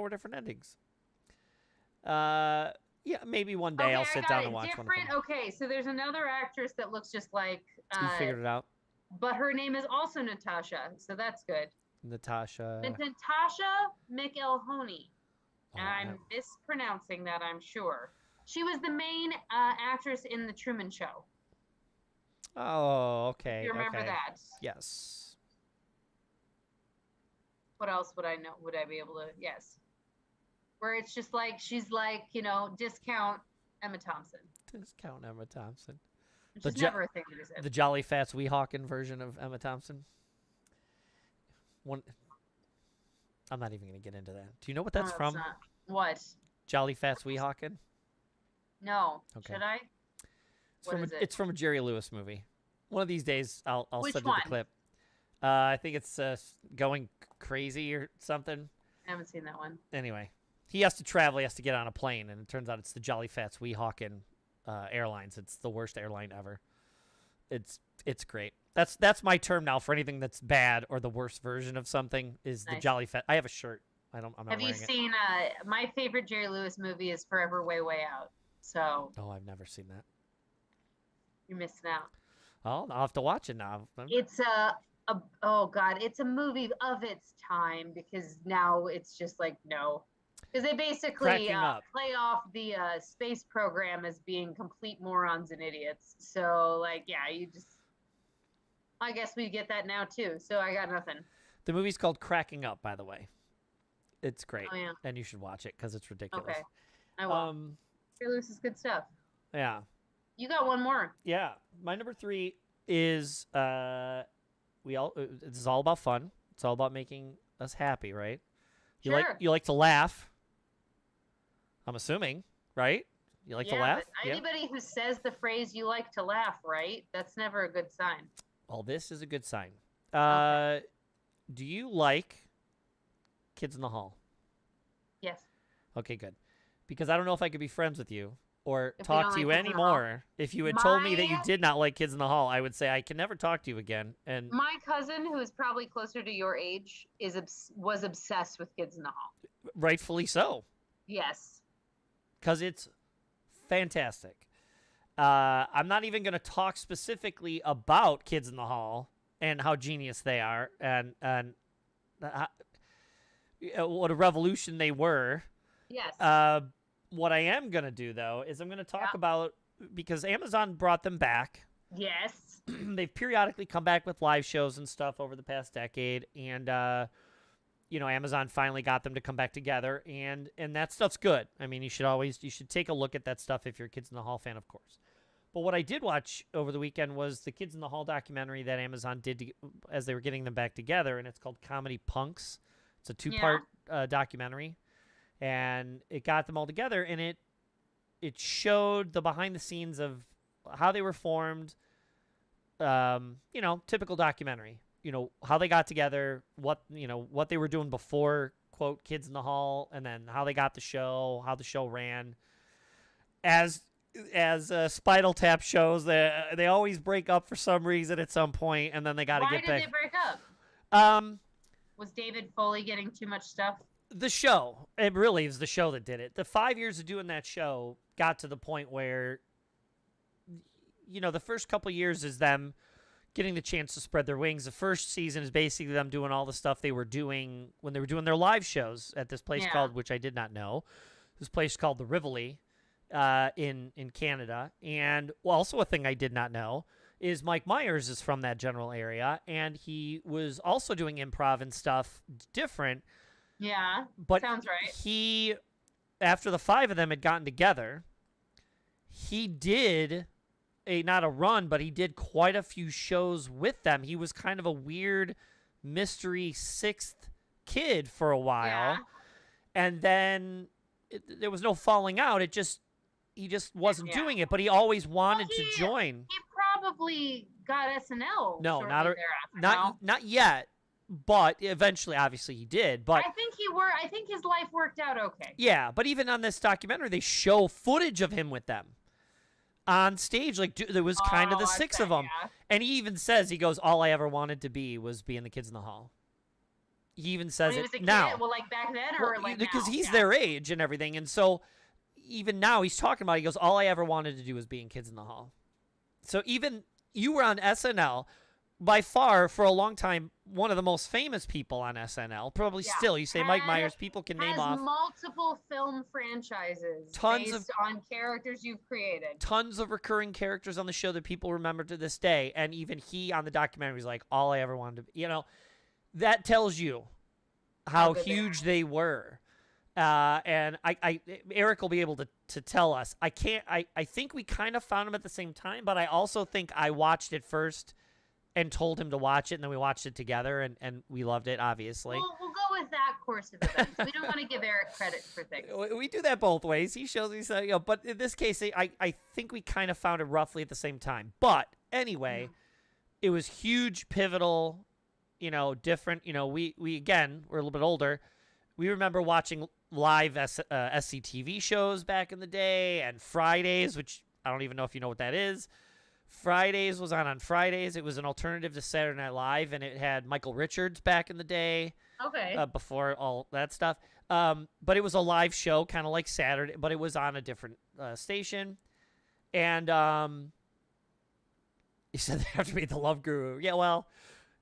different endings. Yeah, maybe one day I'll sit down and watch one of them. Okay, so there's another actress that looks just like. You figured it out. But her name is also Natasha, so that's good. Natasha. It's Natasha McElhoney. And I'm mispronouncing that, I'm sure. She was the main actress in The Truman Show. Oh, okay. You remember that? Yes. What else would I know? Would I be able to? Yes. Where it's just like, she's like, discount Emma Thompson. Discount Emma Thompson. Which is never a thing to do. The Jolly Fats Weehawken version of Emma Thompson. I'm not even going to get into that. Do you know what that's from? What? Jolly Fats Weehawken? No. Okay. Should I? It's from a Jerry Lewis movie. One of these days, I'll send you the clip. I think it's Going Crazy or something. I haven't seen that one. Anyway, he has to travel. He has to get on a plane, and it turns out it's the Jolly Fats Weehawken Airlines. It's the worst airline ever. It's great. That's my term now for anything that's bad or the worst version of something is the Jolly Fat. I have a shirt. I'm not wearing it. Have you seen my favorite Jerry Lewis movie is Forever Way Way Out. So. Oh, I've never seen that. You're missing out. Oh, I'll have to watch it now. It's oh God, it's a movie of its time because now it's just like no. Because they basically play off the space program as being complete morons and idiots. So, like, yeah, I guess we get that now, too. So I got nothing. The movie's called Cracking Up, by the way. It's great. Oh, yeah. And you should watch it because it's ridiculous. Okay. I will. Jerry Lewis is good stuff. Yeah. You got one more. Yeah. My number 3 is this is all about fun. It's all about making us happy, right? Sure. You like to laugh. I'm assuming, right? You like to Yeah, laugh? but Yeah. anybody who says the phrase "you like to laugh," right? That's never a good sign. Well, this is a good sign. Okay. Do you like Kids in the Hall? Yes. Okay, good. Because I don't know if I could be friends with you or If we talk don't to like you Kids in the Hall. anymore. If you had told me that you My did not like Kids in the Hall, I would say I can never talk to you again. And my cousin, who is probably closer to your age, was obsessed with Kids in the Hall. rightfully so, Yes. because it's fantastic. I'm not even going to talk specifically about Kids in the Hall and how genius they are and what a revolution they were. Yes. What I am going to do, though, is I'm going to talk Yeah. about, because Amazon brought them back. Yes. They've periodically come back with live shows and stuff over the past decade, and Amazon finally got them to come back together, and that stuff's good. I mean, you should take a look at that stuff if you're a Kids in the Hall fan, of course. But what I did watch over the weekend was the Kids in the Hall documentary that Amazon did as they were getting them back together, and it's called Comedy Punks. It's a 2-part documentary, and it got them all together, and it showed the behind the scenes of how they were formed. Typical documentary. How they got together, what they were doing before, quote, Kids in the Hall, and then how they got the show, how the show ran. As Spinal Tap shows, they always break up for some reason at some point, and then they got to get back. Why did they break up? Was David Foley getting too much stuff? The show. It really is the show that did it. The 5 years of doing that show got to the point where, the first couple years is them getting the chance to spread their wings. The first season is basically them doing all the stuff they were doing when they were doing their live shows at this place called, which I did not know, this place called the Rivoli in Canada. And also a thing I did not know is Mike Myers is from that general area, and he was also doing improv and stuff different. Yeah, but sounds right. He, after the 5 of them had gotten together, he did not a run, but he did quite a few shows with them. He was kind of a weird mystery 6th kid for a while. Yeah. And then there was no falling out. He just wasn't doing it, but he always wanted to join. He probably got SNL. No, thereafter, not yet. But eventually, obviously, he did. But I think his life worked out okay. Yeah, but even on this documentary, they show footage of him with them on stage. Like, there was kind of the 6 of them. Yeah. And he even says, he goes, all I ever wanted to be was being the Kids in the Hall. He even says When he was a it kid, now. well, like back then, or like because now? he's Yeah. their age and everything. And so even now he's talking about it. He goes, all I ever wanted to do was being Kids in the Hall. So even you were on SNL, by far, for a long time, one of the most famous people on SNL. Probably still. You say Mike Myers, people can name off. Multiple film franchises based on characters you've created. Tons of recurring characters on the show that people remember to this day. And even he on the documentary was like, all I ever wanted to be. That tells you how huge they were. And Eric will be able to tell us. I think we kind of found him at the same time, but I also think I watched it first and told him to watch it, and then we watched it together, and we loved it, obviously. We'll go with that course of events. We don't want to give Eric credit for things. We do that both ways. He shows me something, but in this case, I think we kind of found it roughly at the same time. But anyway, it was huge, pivotal, different. We again, we're a little bit older. We remember watching live SCTV shows back in the day, and Fridays, which I don't even know if you know what that is. Fridays was on Fridays. It was an alternative to Saturday Night Live, and it had Michael Richards back in the day. Okay. Before all that stuff. But it was a live show, kind of like Saturday, but it was on a different station. And he said they have to be the Love Guru. Yeah, well,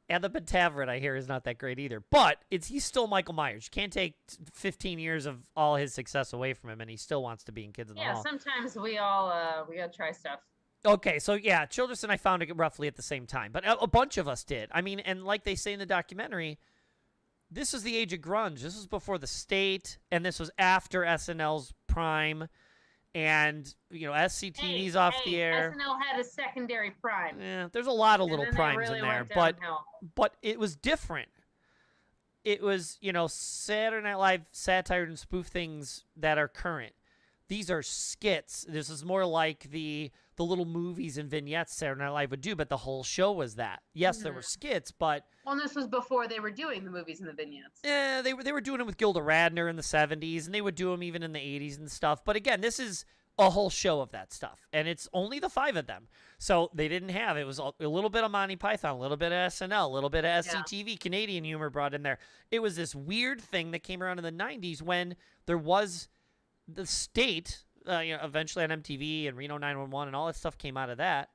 and the Pentaveret, I hear, is not that great either. But he's still Michael Myers. You can't take 15 years of all his success away from him, and he still wants to be in Kids in the Hall. Yeah, sometimes we all we gotta try stuff. Okay, so yeah, Childress and I found it roughly at the same time, but a bunch of us did. I mean, and like they say in the documentary, this is the age of grunge. This was before the State, and this was after SNL's prime, and SCTV's off the air. SNL had a secondary prime. Yeah, there's a lot of little primes in there, but it was different. It was Saturday Night Live satire and spoof things that are current. these are skits. This is more like the little movies and vignettes Saturday Night Live would do, but the whole show was that. Yes, there were skits, but well, this was before they were doing the movies and the vignettes. they were doing it with Gilda Radner in the 70s, and they would do them even in the 80s and stuff. But again, this is a whole show of that stuff, and it's only the 5 of them. So they didn't have, it was a little bit of Monty Python, a little bit of SNL, a little bit of SCTV, Canadian humor brought in there. It was this weird thing that came around in the 90s when there was the state, eventually on MTV and Reno 911 and all that stuff came out of that.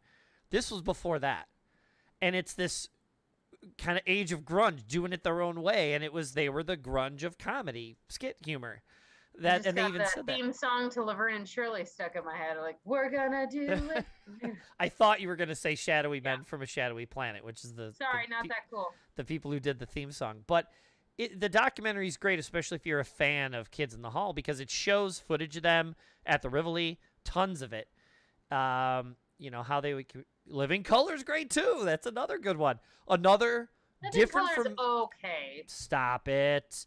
This was before that. And it's this kind of age of grunge, doing it their own way, and they were the grunge of comedy, skit humor. That, and they even said that. Theme song to Laverne and Shirley stuck in my head. Like, we're gonna do it. I thought you were gonna say Shadowy Men from a Shadowy Planet, which is not that cool. The people who did the theme song. But the documentary is great, especially if you're a fan of Kids in the Hall, because it shows footage of them at the Rivoli, tons of it. How they would Living Color's great too. That's another good one. Another different from okay. Stop it.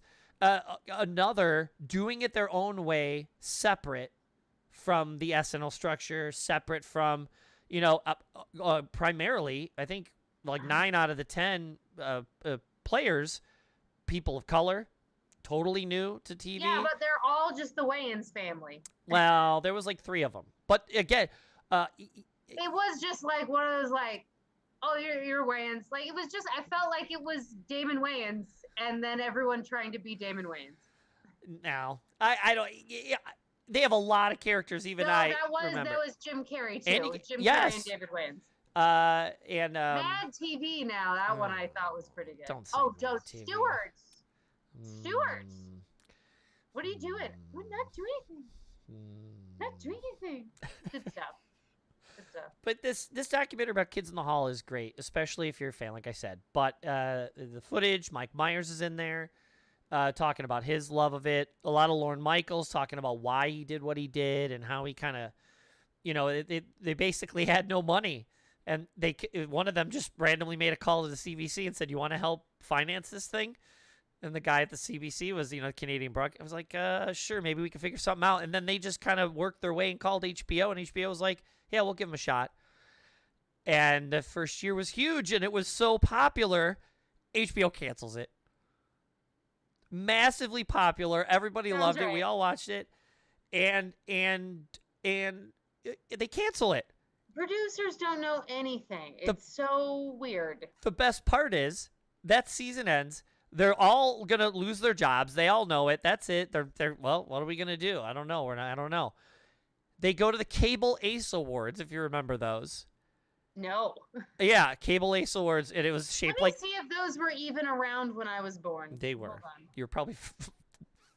Another doing it their own way, separate from the SNL structure, separate from, primarily, I think like 9 out of the 10 players, people of color, totally new to TV. Yeah, but they're all just the Wayans family. Well, there was like 3 of them. But again, it was just like one of those like, oh, you're Wayans. Like, it was just, I felt like it was Damon Wayans and then everyone trying to be Damon Wayans. No, I don't. Yeah, they have a lot of characters. Even that remember. was Jim Carrey too. Jim yes. Carrey and David Wayans. And Mad TV now. That one I thought was pretty good. Don't say Joe Mad TV. Stewart's. What are you doing? We're not doing anything. Not doing anything. Good stuff. But this documentary about Kids in the Hall is great, especially if you're a fan, like I said. But the footage, Mike Myers is in there talking about his love of it. A lot of Lorne Michaels talking about why he did what he did and how he kind of, they basically had no money. And one of them just randomly made a call to the CBC and said, "You want to help finance this thing?" And the guy at the CBC was, Canadian broadcast. I was like, sure, maybe we can figure something out. And then they just kind of worked their way and called HBO, and HBO was like, yeah, we'll give them a shot. And the first year was huge, and it was so popular, HBO cancels it. Massively popular. Everybody loved it. We all watched it. And they cancel it. Producers don't know anything. It's so weird. The best part is that season ends. They're all going to lose their jobs. They all know it. That's it. They're well, what are we going to do? I don't know. I don't know. They go to the Cable Ace Awards, if you remember those. No. Yeah, Cable Ace Awards, and it was shaped like... Let me see if those were even around when I was born. They were. You were probably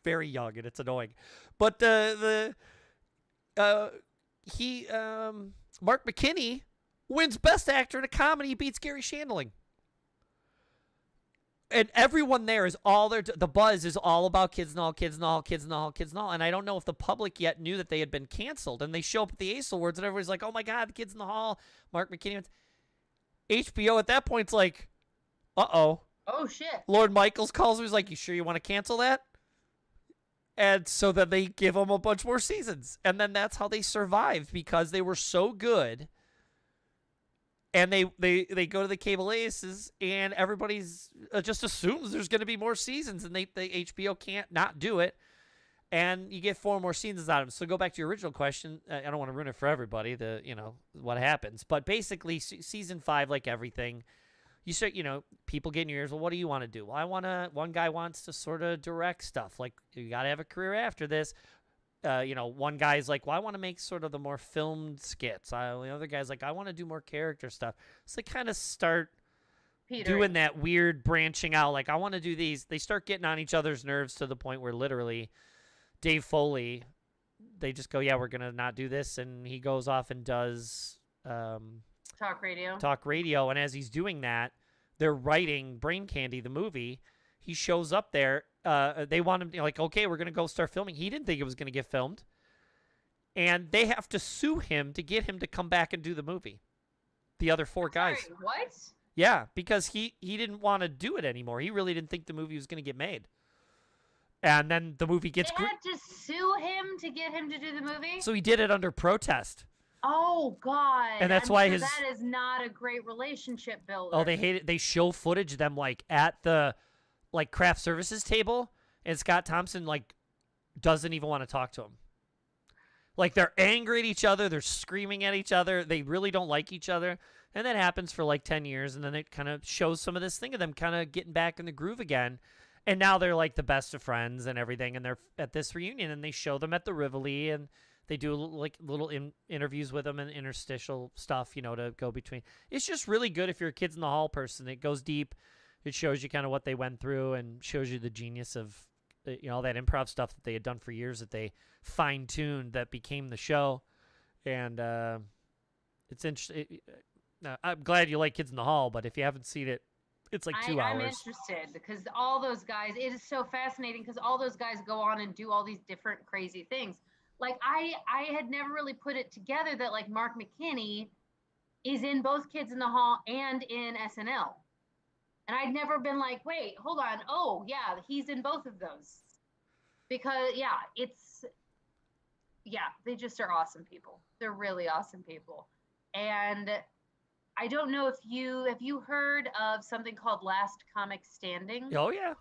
very young, and it's annoying. But Mark McKinney wins Best Actor in a Comedy, beats Gary Shandling. And everyone there is the buzz is all about Kids in the Hall, Kids in the Hall, Kids in the Hall, Kids in the Hall. And I don't know if the public yet knew that they had been canceled. And they show up at the Ace Awards and everybody's like, oh my God, the Kids in the Hall, Mark McKinney. HBO at that point's like, uh-oh. Oh, shit. Lorne Michaels calls me. He's like, you sure you want to cancel that? And so then they give them a bunch more seasons. And then that's how they survived because they were so good. And they go to the Cable Aces, and everybody's just assumes there's going to be more seasons, and the HBO can't not do it, and you get 4 more seasons out of them. So go back to your original question. I don't want to ruin it for everybody, what happens. But basically, season 5, like everything, you start, people get in your ears, well, what do you want to do? Well, one guy wants to sort of direct stuff. Like, you got to have a career after this. One guy's like, well, I want to make sort of the more filmed skits. The other guy's like, I want to do more character stuff. So they kind of start doing that weird branching out. Like, I want to do these. They start getting on each other's nerves to the point where literally Dave Foley, they just go, yeah, we're going to not do this. And he goes off and does Talk radio. And as he's doing that, they're writing Brain Candy, the movie. He shows up there. They want him to, like, okay, we're going to go start filming. He didn't think it was going to get filmed. And they have to sue him to get him to come back and do the movie. The other 4 guys. Sorry, what? Yeah, because he didn't want to do it anymore. He really didn't think the movie was going to get made. And then the movie gets... They had to sue him to get him to do the movie? So he did it under protest. Oh, God. And that's I'm why sure that is not a great relationship builder. Oh, they hate it. They show footage of them, like, at the, like, craft services table, and Scott Thompson, like, doesn't even want to talk to him. Like, they're angry at each other. They're screaming at each other. They really don't like each other. And that happens for, like, 10 years, and then it kind of shows some of this thing of them kind of getting back in the groove again. And now they're, like, the best of friends and everything, and they're at this reunion, and they show them at the Rivoli, and they do, like, little interviews with them and interstitial stuff, you know, to go between. It's just really good if you're a Kids in the Hall person. It goes deep. It shows you kind of what they went through and shows you the genius of, you know, all that improv stuff that they had done for years that they fine-tuned that became the show. And it's interesting. I'm glad you like Kids in the Hall, but if you haven't seen it, it's like 2 hours. I'm interested because all those guys, it is so fascinating because all those guys go on and do all these different crazy things. Like, I had never really put it together that, like, Mark McKinney is in both Kids in the Hall and in SNL. And I'd never been like, wait, hold on. Oh, yeah, he's in both of those. Because, they just are awesome people. They're really awesome people. And I don't know if have you heard of something called Last Comic Standing? Oh, yeah.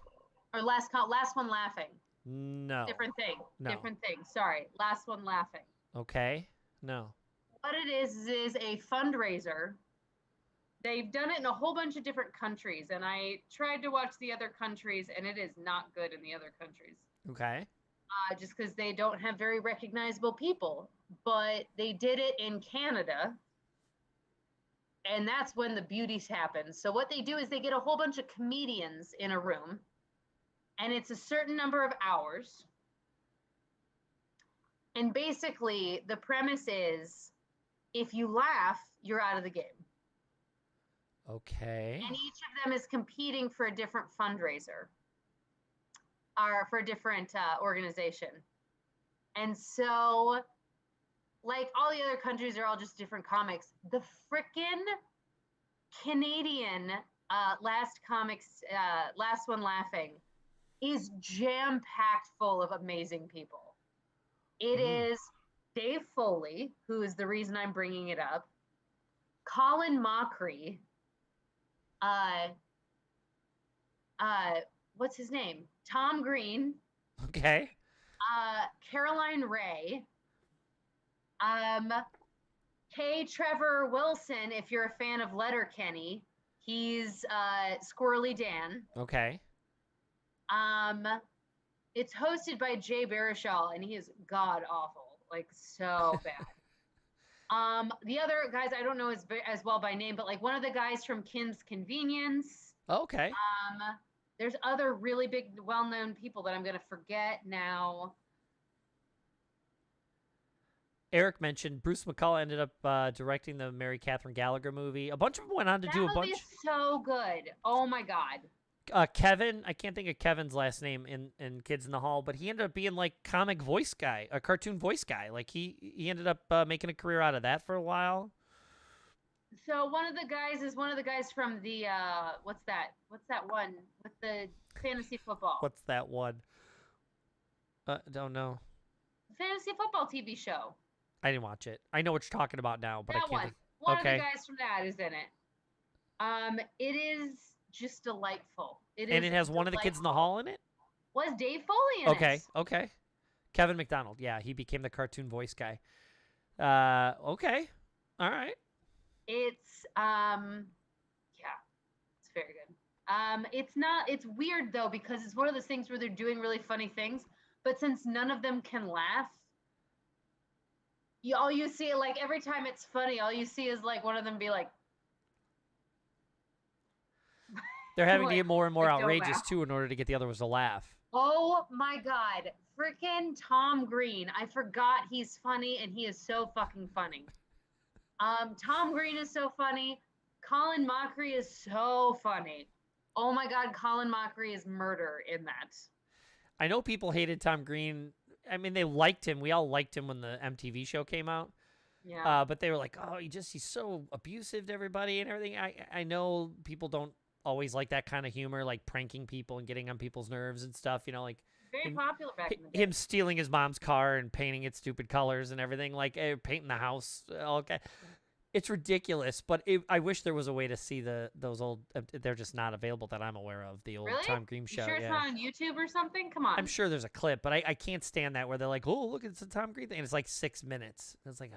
Or Last One Laughing? No. Different thing. No. Different thing. Sorry. Last One Laughing. Okay. No. What it is a fundraiser. They've done it in a whole bunch of different countries, and I tried to watch the other countries, and it is not good in the other countries. Okay. Just because they don't have very recognizable people. But they did it in Canada, and that's when the beauties happen. So what they do is they get a whole bunch of comedians in a room, and it's a certain number of hours. And basically, the premise is, if you laugh, you're out of the game. Okay. And each of them is competing for a different fundraiser or for a different organization. And so, like, all the other countries are all just different comics. The frickin' Canadian Last One Laughing is jam-packed full of amazing people. It is Dave Foley, who is the reason I'm bringing it up, Colin Mockery, what's his name? Tom Green. Okay. Caroline Ray. K. Trevor Wilson, if you're a fan of Letterkenny. He's Squirrely Dan. Okay. It's hosted by Jay Baruchel, and he is god awful, like so bad. The other guys I don't know as well by name, but like one of the guys from Kim's Convenience. Okay. There's other really big, well-known people that I'm gonna forget now. Eric mentioned Bruce McCullough ended up directing the Mary Catherine Gallagher movie. A bunch of them went on to do a bunch. That movie is so good. Oh my god. Kevin, I can't think of Kevin's last name in Kids in the Hall, but he ended up being like comic voice guy, a cartoon voice guy. Like he ended up making a career out of that for a while. So one of the guys is one of the guys from the what's that one with the fantasy football? What's that one? Don't know. Fantasy football TV show. I didn't watch it. I know what you're talking about now, but that I can't. One of the guys from that is in it. It is just delightful. It has one of the Kids in the Hall in it? Was Dave Foley in it? Okay. Kevin McDonald. Yeah, he became the cartoon voice guy. Okay. All right. It's it's very good. It's weird though because it's one of those things where they're doing really funny things, but since none of them can laugh, all you see, like every time it's funny, all you see is like one of them be like, they're having to get more and more outrageous too in order to get the other ones to laugh. Oh my god, freaking Tom Green! I forgot he's funny, and he is so fucking funny. Tom Green is so funny. Colin Mockery is so funny. Oh my god, Colin Mockery is murder in that. I know people hated Tom Green. I mean, they liked him. We all liked him when the MTV show came out. Yeah. But they were like, oh, he's so abusive to everybody and everything. I know people don't always like that kind of humor, like pranking people and getting on people's nerves and stuff. You know, like Very him, popular back in the day. him stealing his mom's car and painting it stupid colors and everything, like painting the house. Okay, it's ridiculous. But I wish there was a way to see those old. They're just not available that I'm aware of. The old Really? Tom Green show. You sure it's not on YouTube or something? Come on. I'm sure there's a clip, but I can't stand that where they're like, "Oh, look, it's a Tom Green thing," and it's like 6 minutes. It's like,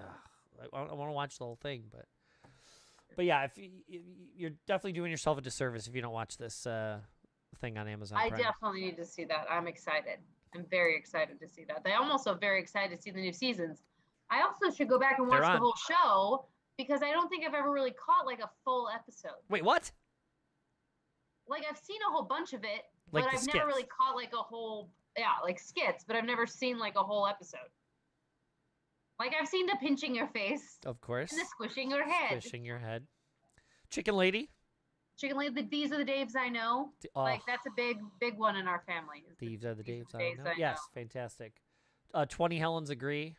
I want to watch the whole thing, but yeah, if you're definitely doing yourself a disservice if you don't watch this thing on Amazon I Prime. definitely need to see that. I'm excited. I'm very excited to see that. I'm also very excited to see the new seasons. I also should go back and watch the whole show because I don't think I've ever really caught like a full episode. Wait, what? Like I've seen a whole bunch of it, Like but the I've skits. never really caught like a whole, like skits, but I've never seen like a whole episode. Like I've seen the pinching your face Of course. and the squishing your head. Squishing your head. Chicken Lady. Chicken Lady, these are the Daves I know. Oh, Like that's a big one in our family. is these are the Daves I Daves know. Yes, fantastic. 20 Helens agree.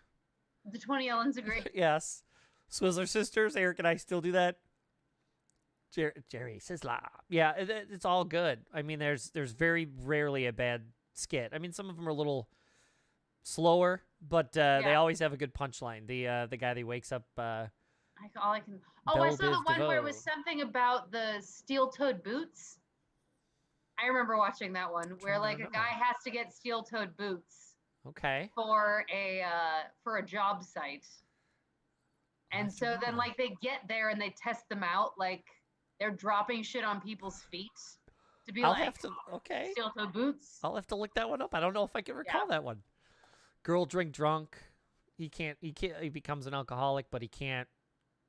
The 20 Ellens agree. Yes. Swizzler Sisters. Eric and I still do that. Jerry Sizzler. Yeah, it's all good. I mean, there's very rarely a bad skit. I mean, some of them are a little slower, but they always have a good punchline. The guy that wakes up. All I can. Oh, I saw the one where it was something about the steel-toed boots. I remember watching that one where like a guy has to get steel-toed boots. Okay. For a job site. And so then like they get there and they test them out, like they're dropping shit on people's feet to be steel-toed boots. I'll have to look that one up. I don't know if I can recall that one. Girl drink drunk. He becomes an alcoholic, but he can't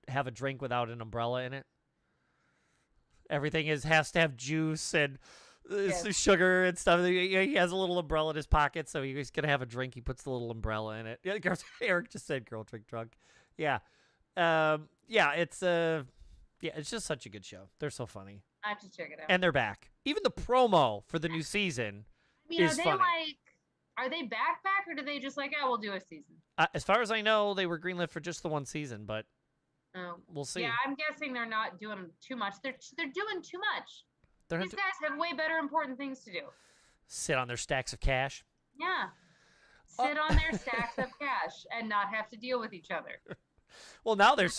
have a drink without an umbrella in it. Everything has to have juice and sugar and stuff. He has a little umbrella in his pocket, so he's gonna have a drink. He puts the little umbrella in it. Yeah, Eric just said girl drink drunk. Yeah. It's just such a good show. They're so funny. I have to check it out. And they're back. Even the promo for the new season is funny. Are they back, or do they just like, we'll do a season? As far as I know, they were greenlit for just the one season, but we'll see. Yeah, I'm guessing they're not doing too much. They're doing too much. These guys have way better important things to do. Sit on their stacks of cash. Yeah. Sit on their stacks of cash and not have to deal with each other. Well, now they're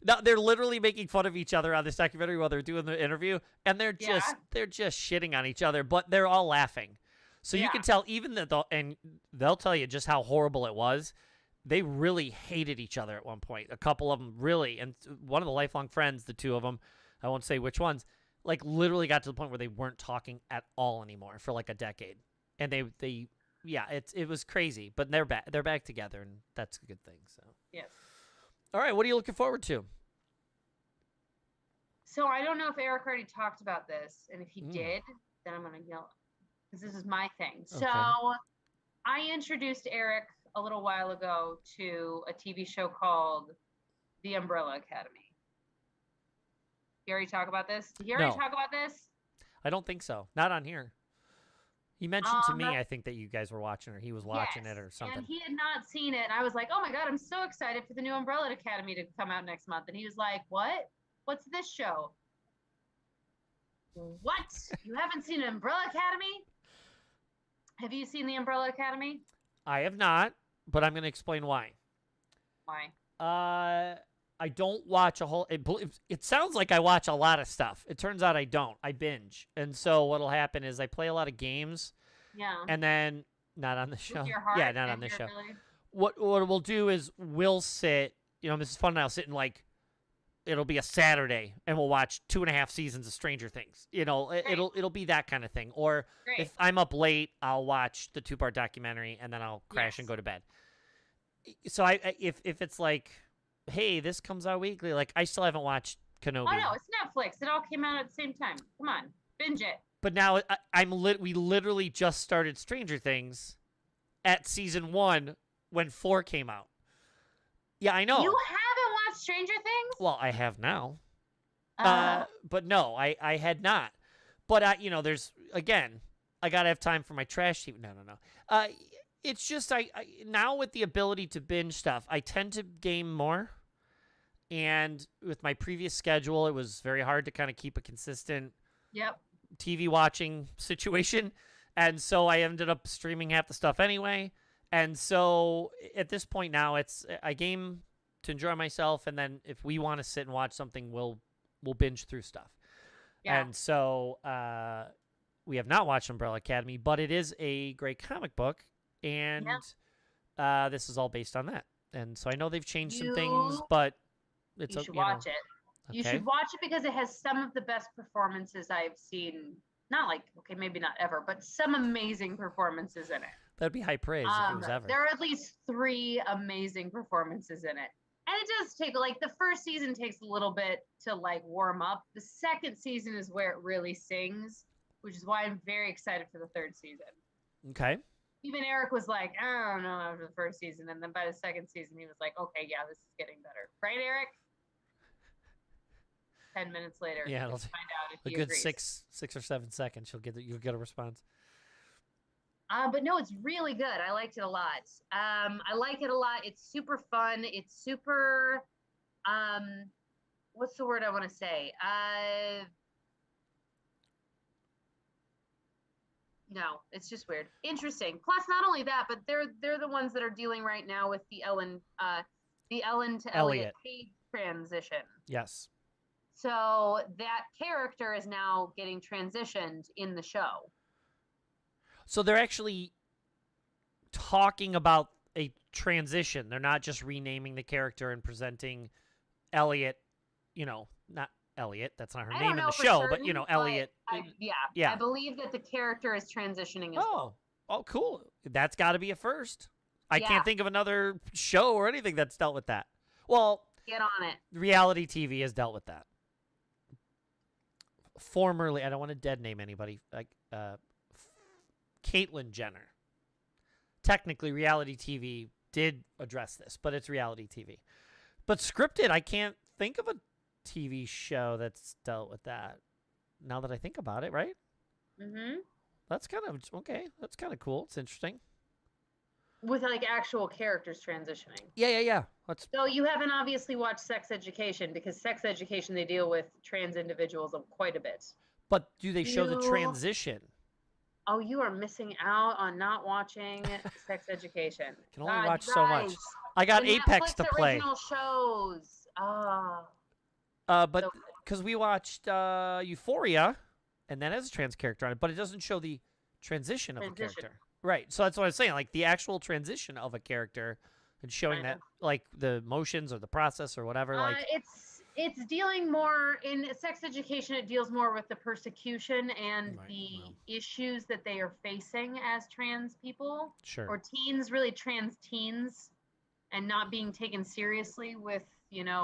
now they're literally making fun of each other on this documentary while they're doing the interview, and they're just shitting on each other, but they're all laughing. So you can tell even that they'll tell you just how horrible it was. They really hated each other at one point. A couple of them really, and one of the lifelong friends, the two of them, I won't say which ones, like literally got to the point where they weren't talking at all anymore for like a decade. And it was crazy, but they're back together, and that's a good thing. So yes. All right, what are you looking forward to? So I don't know if Eric already talked about this, and if he did, then I'm gonna yell because this is my thing. Okay. So I introduced Eric a little while ago to a TV show called The Umbrella Academy. You already talk about this? Did you already talk about this? I don't think so. Not on here. He mentioned to me, I think, that you guys were watching, or he was watching it or something. And he had not seen it. And I was like, oh my God, I'm so excited for the new Umbrella Academy to come out next month. And he was like, what? What's this show? What? You haven't seen Umbrella Academy? Have you seen the Umbrella Academy? I have not, but I'm going to explain why. Why? I don't watch a whole... It sounds like I watch a lot of stuff. It turns out I don't. I binge. And so what'll happen is I play a lot of games. Yeah. And then... Not on the show. With your heart yeah, not on this show. Ability. What we'll do is we'll sit... Mrs. Fun and I'll sit in like... It'll be a Saturday, and we'll watch 2.5 seasons of Stranger Things. It'll be that kind of thing. Or if I'm up late, I'll watch the 2-part documentary, and then I'll crash and go to bed. So if it's like... Hey, this comes out weekly. Like, I still haven't watched Kenobi. Oh, no, it's Netflix. It all came out at the same time. Come on, binge it. But now we literally just started Stranger Things at season 1 when 4 came out. Yeah, I know. You haven't watched Stranger Things? Well, I have now. But no, I had not. But, there's, again, I got to have time for my trash TV. No. It's just I now with the ability to binge stuff, I tend to game more. And with my previous schedule, it was very hard to kind of keep a consistent TV watching situation. And so I ended up streaming half the stuff anyway. And so at this point now, it's I game to enjoy myself, and then if we want to sit and watch something, we'll binge through stuff. Yeah. And so we have not watched Umbrella Academy, but it is a great comic book, and this is all based on that. And so I know they've changed some things, but it's you should watch it. You Okay. should watch it because it has some of the best performances I've seen. Not like, okay, maybe not ever, but some amazing performances in it. That'd be high praise if it was ever. There are at least 3 amazing performances in it. And it does take, like, the first season takes a little bit to, like, warm up. The second season is where it really sings, which is why I'm very excited for the 3rd season. Okay. Even Eric was like, I don't know after the first season. And then by the second season, he was like, okay, yeah, this is getting better. Right, Eric? 10 minutes later, Yeah, let's find out if a he good agrees. 6 or 7 seconds, you'll get a response. But no, it's really good. I liked it a lot. I like it a lot. It's super fun. It's super, what's the word I want to say? No, it's just weird. Interesting. Plus, not only that, but they're the ones that are dealing right now with the Ellen to Elliot Page transition. Yes. So that character is now getting transitioned in the show. So they're actually talking about a transition. They're not just renaming the character and presenting Elliot, not Elliot. That's not her name in the show, certain, but Elliot. Yeah. I believe that the character is transitioning as well. Oh, cool. That's got to be a first. I can't think of another show or anything that's dealt with that. Well, get on it. Reality TV has dealt with that. Formerly, I don't want to dead name anybody, like Caitlyn Jenner. Technically, reality TV did address this, but it's reality TV. But scripted, I can't think of a TV show that's dealt with that. Now that I think about it, right? Mm-hmm. That's kind of okay. That's kind of cool. It's interesting. With like actual characters transitioning. Yeah. So you haven't obviously watched Sex Education, because Sex Education, they deal with trans individuals quite a bit. But do they show the transition? Oh, you are missing out on not watching Sex Education. Can only watch so much. I got Apex Netflix to play. Original shows. But because we watched Euphoria, and that has a trans character on it, but it doesn't show the transition of a character. Right. So that's what I was saying. Like the actual transition of a character and showing that, like the motions or the process or whatever. It's dealing more in Sex Education. It deals more with the persecution and the issues that they are facing as trans people, or teens, really trans teens, and not being taken seriously with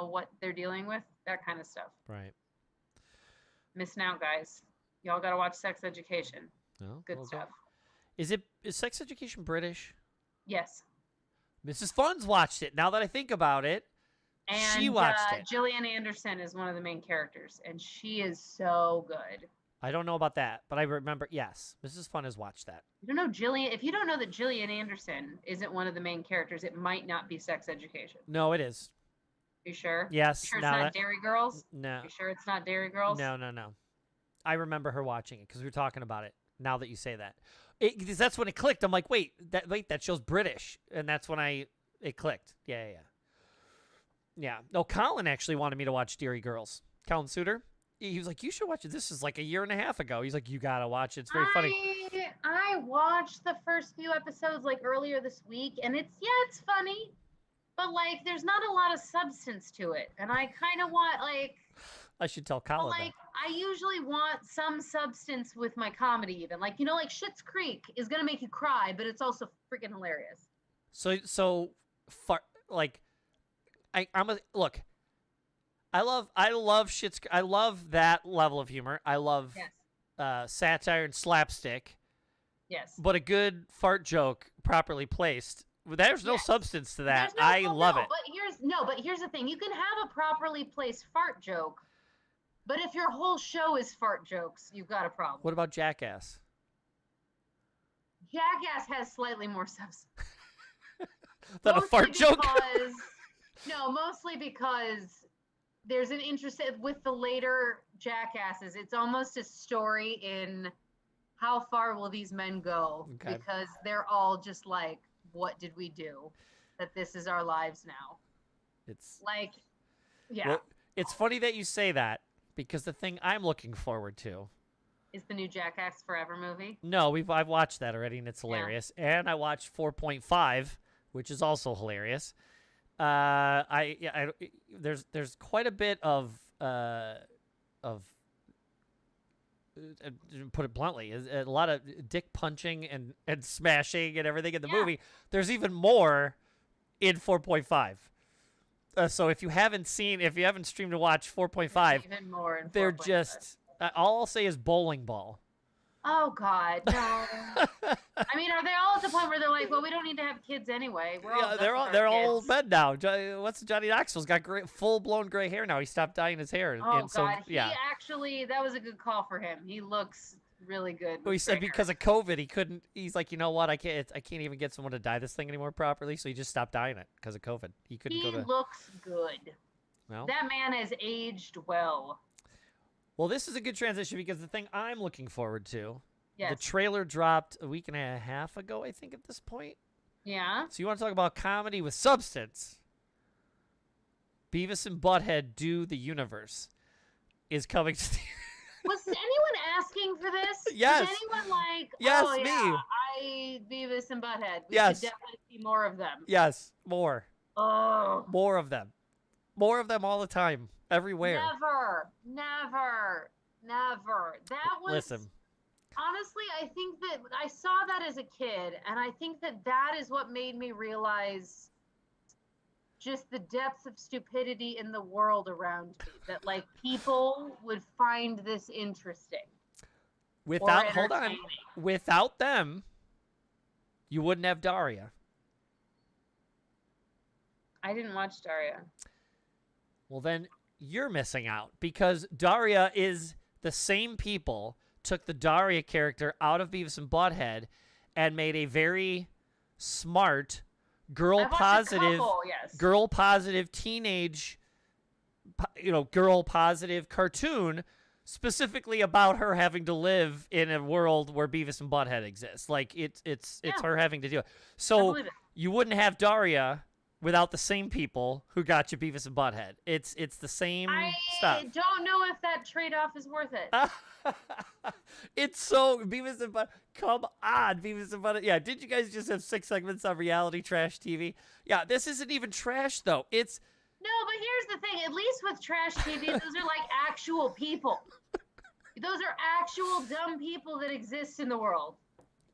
what they're dealing with, that kind of stuff. Right. Missing out, guys. Y'all got to watch Sex Education. No, good stuff. Is Sex Education British? Yes. Mrs. Fun's watched it. Now that I think about it, and she watched it. Gillian Anderson is one of the main characters, and she is so good. I don't know about that, but I remember, yes, Mrs. Fun has watched that. You don't know Gillian? If you don't know that Gillian Anderson isn't one of the main characters, it might not be Sex Education. No, it is. You sure? Yes. You sure it's not Dairy Girls? No. You sure it's not Dairy Girls? No. I remember her watching it because we were talking about it. Now that you say that, that's when it clicked. I'm like, wait, that show's British, and that's when it clicked. Yeah. No, Colin actually wanted me to watch Dairy Girls. Colin Suter. He was like, you should watch it. This is like a year and a half ago. He's like, you gotta watch it. It's very funny. I watched the first few episodes like earlier this week, and it's funny, but like there's not a lot of substance to it, and I kind of want like. I should tell Colin. Like I usually want some substance with my comedy, even like like Schitt's Creek is gonna make you cry, but it's also freaking hilarious. Look. I love Schitt's. I love that level of humor. I love satire and slapstick. Yes. But a good fart joke properly placed. There's no substance to that. I love it. But here's the thing. You can have a properly placed fart joke, but if your whole show is fart jokes, you've got a problem. What about Jackass? Jackass has slightly more substance. Than a fart joke? Mostly because there's an interest with the later Jackasses. It's almost a story in how far will these men go? Okay. Because they're all just like, what did we do? That this is our lives now. It's Like, yeah. well, it's funny that you say that because the thing I'm looking forward to. Is the new Jackass Forever movie? No, I've watched that already and it's hilarious. Yeah. And I watched 4.5, which is also hilarious. There's quite a bit of put it bluntly, a lot of dick punching and smashing and everything in the movie. There's even more in 4.5. So if you haven't streamed and watched 4.5, even more in 4.5. They're just all I'll say is bowling ball. Oh God, no! I mean, are they all at the point where they're like, "Well, we don't need to have kids anyway"? They're all old men now. What's Johnny Knoxville's got full-blown gray hair now. He stopped dyeing his hair. Oh God, actually, that was a good call for him. He looks really good. Well, he said because of COVID, he couldn't. He's like, you know what? I can't even get someone to dye this thing anymore properly. So he just stopped dyeing it because of COVID. He couldn't go to. He looks good. Well, that man has aged well. Well, this is a good transition because the thing I'm looking forward to, yes. The trailer dropped a week and a half ago, I think, at this point. Yeah. So you want to talk about comedy with substance? Beavis and Butthead Do the Universe is coming to Was anyone asking for this? Yes. Was anyone like, yes, oh, me. Yeah, Beavis and Butthead. We yes. should definitely see more of them. Yes, more. Oh. More of them. More of them all the time. Everywhere. Never. That was. Listen. Honestly, I think that I saw that as a kid, and I think that is what made me realize just the depth of stupidity in the world around me. That like people would find this interesting. Hold on. Without them, you wouldn't have Daria. I didn't watch Daria. Well, then you're missing out because Daria is the same people took the Daria character out of Beavis and Butthead and made a very smart girl positive teenage girl positive cartoon specifically about her having to live in a world where Beavis and Butthead exists. Like it's her having to do it. So you wouldn't have Daria without the same people who got you Beavis and Butthead. It's the same stuff. I don't know if that trade-off is worth it. It's so Beavis and Butthead. Come on, Beavis and Butthead. Yeah, did you guys just have 6 segments on reality trash TV? Yeah, this isn't even trash though. It's no, but here's the thing. At least with trash TV, those are like actual people. Those are actual dumb people that exist in the world.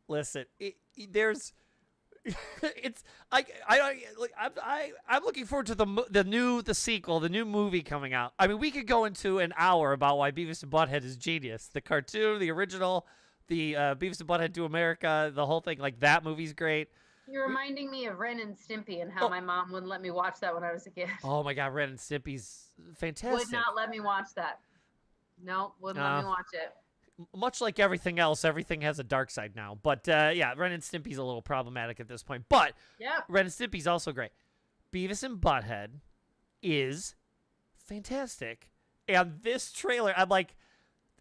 Listen, there's. I'm looking forward to the sequel, the new movie coming out. I mean, we could go into an hour about why Beavis and Butthead is genius. The cartoon, the original, the Beavis and Butthead Do America, the whole thing. Like that movie's great. You're reminding me of Ren and Stimpy and how my mom wouldn't let me watch that when I was a kid. Oh my God, Ren and Stimpy's fantastic. Would not let me watch that. No, wouldn't let me watch it. Much like everything else, everything has a dark side now. But yeah, Ren and Stimpy's a little problematic at this point. But Ren and Stimpy's also great. Beavis and Butthead is fantastic. And this trailer, I'm like,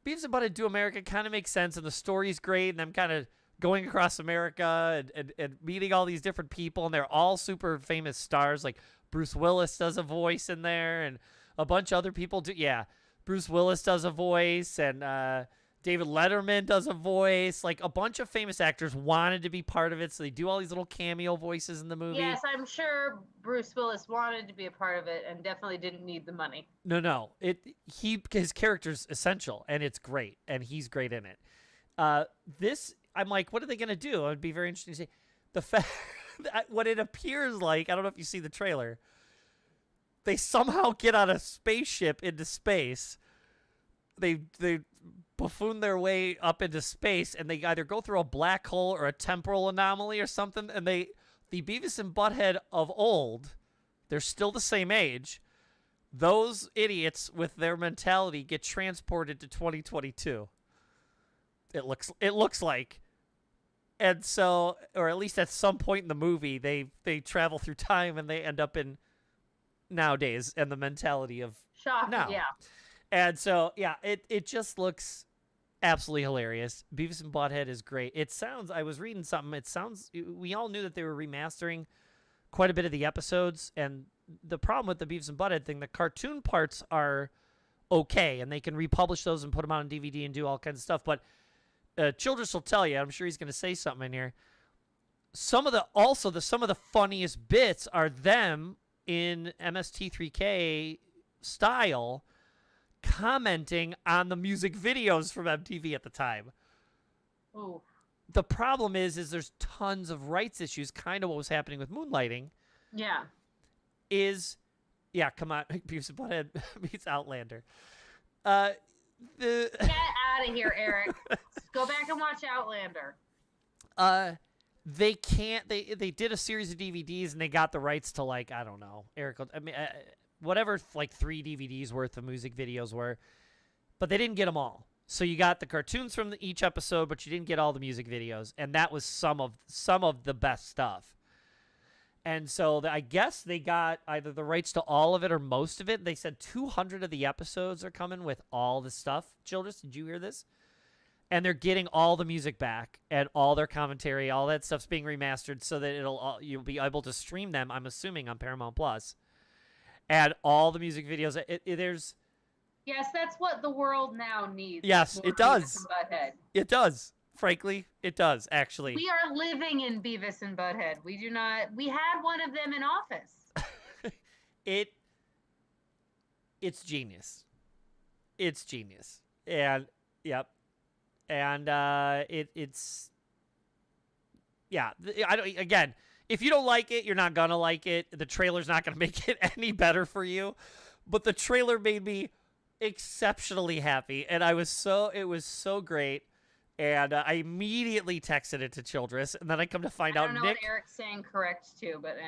Beavis and Butthead Do America kind of makes sense, and the story's great, and I'm kind of going across America and meeting all these different people, and they're all super famous stars. Like Bruce Willis does a voice in there, and a bunch of other people do. Yeah, Bruce Willis does a voice, and David Letterman does a voice. Like a bunch of famous actors wanted to be part of it, so they do all these little cameo voices in the movie. Yes, I'm sure Bruce Willis wanted to be a part of it and definitely didn't need the money. No. His character's essential, and it's great, and he's great in it. I'm like, what are they gonna do? It'd be very interesting to see. The fact that what it appears like, I don't know if you see the trailer. They somehow get on a spaceship into space. They buffoon their way up into space, and they either go through a black hole or a temporal anomaly or something. And the Beavis and Butthead of old, they're still the same age. Those idiots with their mentality get transported to 2022. It looks like. And so, or at least at some point in the movie, they travel through time and they end up in nowadays and the mentality of shock. now. Yeah. And so, yeah, it just looks absolutely hilarious. Beavis and Butthead is great. It sounds, I was reading something, it sounds, we all knew that they were remastering quite a bit of the episodes, and the problem with the Beavis and Butthead thing, the cartoon parts are okay, and they can republish those and put them out on DVD and do all kinds of stuff, but Childress will tell you, I'm sure he's going to say something in here, some of the funniest bits are them in MST3K style commenting on the music videos from MTV at the time. Ooh. The problem is there's tons of rights issues, kind of what was happening with Moonlighting. Yeah. Come on, Beavis and Butthead meets Outlander. Get out of here, Eric. Go back and watch Outlander. They can't. They did a series of DVDs and they got the rights to, like, I don't know, Eric. I mean, whatever, like 3 DVDs worth of music videos were, but they didn't get them all. So you got the cartoons from each episode, but you didn't get all the music videos, and that was some of the best stuff. And so I guess they got either the rights to all of it or most of it. They said 200 of the episodes are coming with all the stuff. Childress, did you hear this? And they're getting all the music back and all their commentary, all that stuff's being remastered so that you'll be able to stream them, I'm assuming, on Paramount Plus. And all the music videos, there's... Yes, that's what the world now needs. Yes, it does. Butthead. It does. Frankly, it does, actually. We are living in Beavis and Butthead. We do not... We had one of them in office. It's genius. It's genius. And, yep. And it's... Yeah. Again, if you don't like it, you're not going to like it. The trailer's not going to make it any better for you. But the trailer made me exceptionally happy. And it was so great. And I immediately texted it to Childress, and then I come to find out I don't know what Eric's saying correct too, but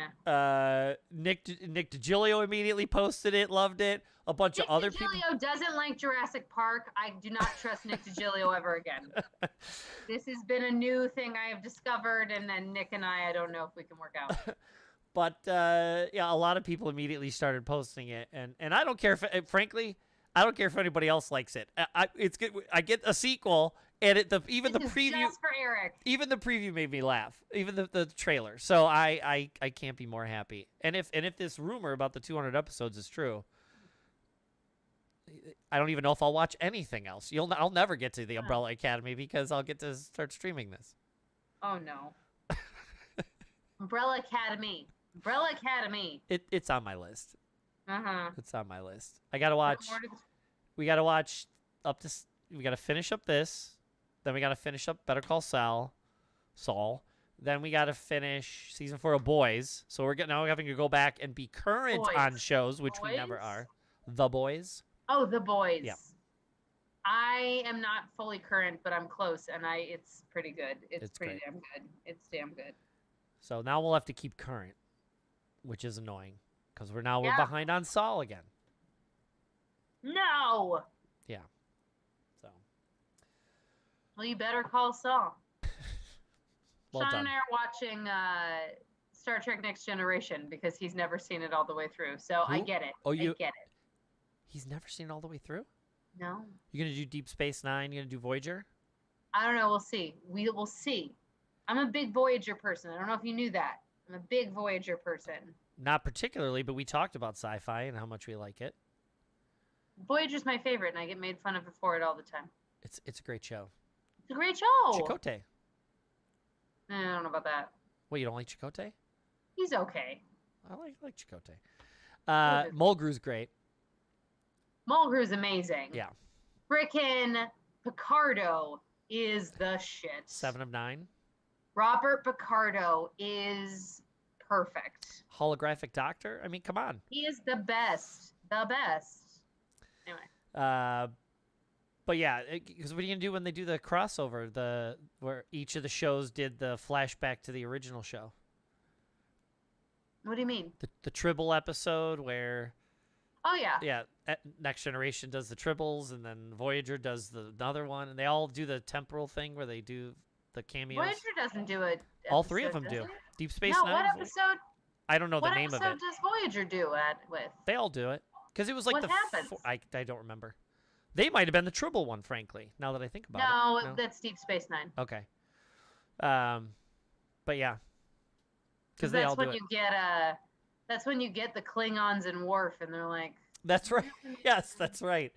Nick DiGilio immediately posted it, loved it. A bunch of other people. Nick DiGilio doesn't like Jurassic Park. I do not trust Nick DiGilio ever again. This has been a new thing I have discovered, and then Nick and I don't know if we can work out. But yeah, a lot of people immediately started posting it, and I don't care if, frankly, I don't care if anybody else likes it. It's good. I get a sequel. And even the preview, just for Eric. Even the preview made me laugh. Even the trailer. So I can't be more happy. And if this rumor about the 200 episodes is true, I don't even know if I'll watch anything else. I'll never get to the Umbrella Academy because I'll get to start streaming this. Oh no. Umbrella Academy. Umbrella Academy. It's on my list. It's on my list. I gotta watch. We gotta watch up to. We gotta finish up this. Then we got to finish up Better Call Saul. Then we got to finish season 4 of Boys. So we're having to go back and be current on shows, which we never are. The Boys. Oh, The Boys. Yeah. I am not fully current, but I'm close, and it's pretty good. It's pretty damn good. It's damn good. So now we'll have to keep current, which is annoying because we're behind on Saul again. No. Yeah. So. Well, you better call Saul. Well Sean done. and I are watching Star Trek Next Generation because he's never seen it all the way through. So Who? I get it. Oh, I get it. He's never seen it all the way through? No. You're going to do Deep Space Nine? You're going to do Voyager? I don't know. We'll see. We will see. I'm a big Voyager person. I don't know if you knew that. I'm a big Voyager person. Not particularly, but we talked about sci-fi and how much we like it. Voyager's my favorite, and I get made fun of for it all the time. It's a great show. It's a great show. Chakotay. I don't know about that. What, you don't like Chakotay? He's okay. I like Chakotay. Mulgrew's great. Mulgrew's amazing. Yeah. Frickin' Picardo is the shit. 7 of 9. Robert Picardo is perfect. Holographic Doctor? I mean, come on. He is the best. The best. Anyway. But yeah, because what are you gonna do when they do the crossover? Where each of the shows did the flashback to the original show. What do you mean? The Tribble episode where. Oh yeah. Yeah, Next Generation does the Tribbles, and then Voyager does the other one, and they all do the temporal thing where they do the cameos. Voyager doesn't do it. All 3 of them do. Deep Space Nine. What episode? I don't know the name of it. What episode does Voyager do with? They all do it because it was like what happens? I don't remember. They might have been the Tribble one, frankly. Now that I think about it. No, that's Deep Space Nine. Okay. But yeah, because they all do when it. you get that's when you get the Klingons and Worf, and they're like. That's right. Yes, that's right.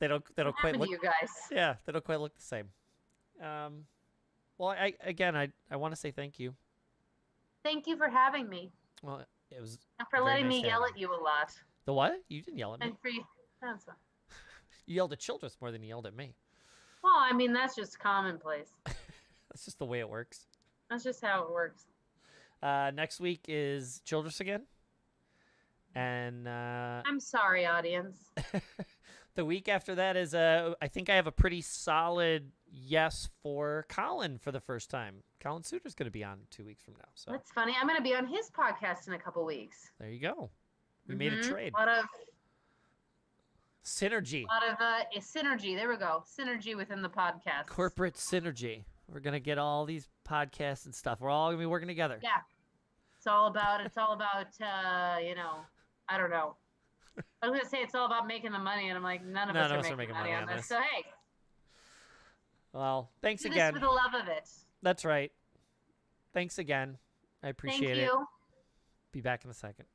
They don't quite look. You guys. Yeah, they don't quite look the same. Well, I want to say thank you. Thank you for having me. Well, it was. And for letting me yell at you a lot. The what? You didn't yell at me. And for you. That's fine. You yelled at Childress more than you yelled at me. Well, I mean, that's just commonplace. That's just the way it works. That's just how it works. Next week is Childress again. And I'm sorry, audience. the week after that is I think I have a pretty solid yes for Colin for the first time. Colin Suter's going to be on 2 weeks from now. So that's funny. I'm going to be on his podcast in a couple weeks. There you go. We made a trade. A lot of synergy. A lot of synergy. There we go. Synergy within the podcast. Corporate synergy. We're going to get all these podcasts and stuff. We're all going to be working together. Yeah. It's all about I don't know. I was going to say it's all about making the money, and I'm like, none of us are making money on this. So, hey. Well, thanks do again. This for the love of it. That's right. Thanks again. I appreciate it. Thank you. Be back in a second.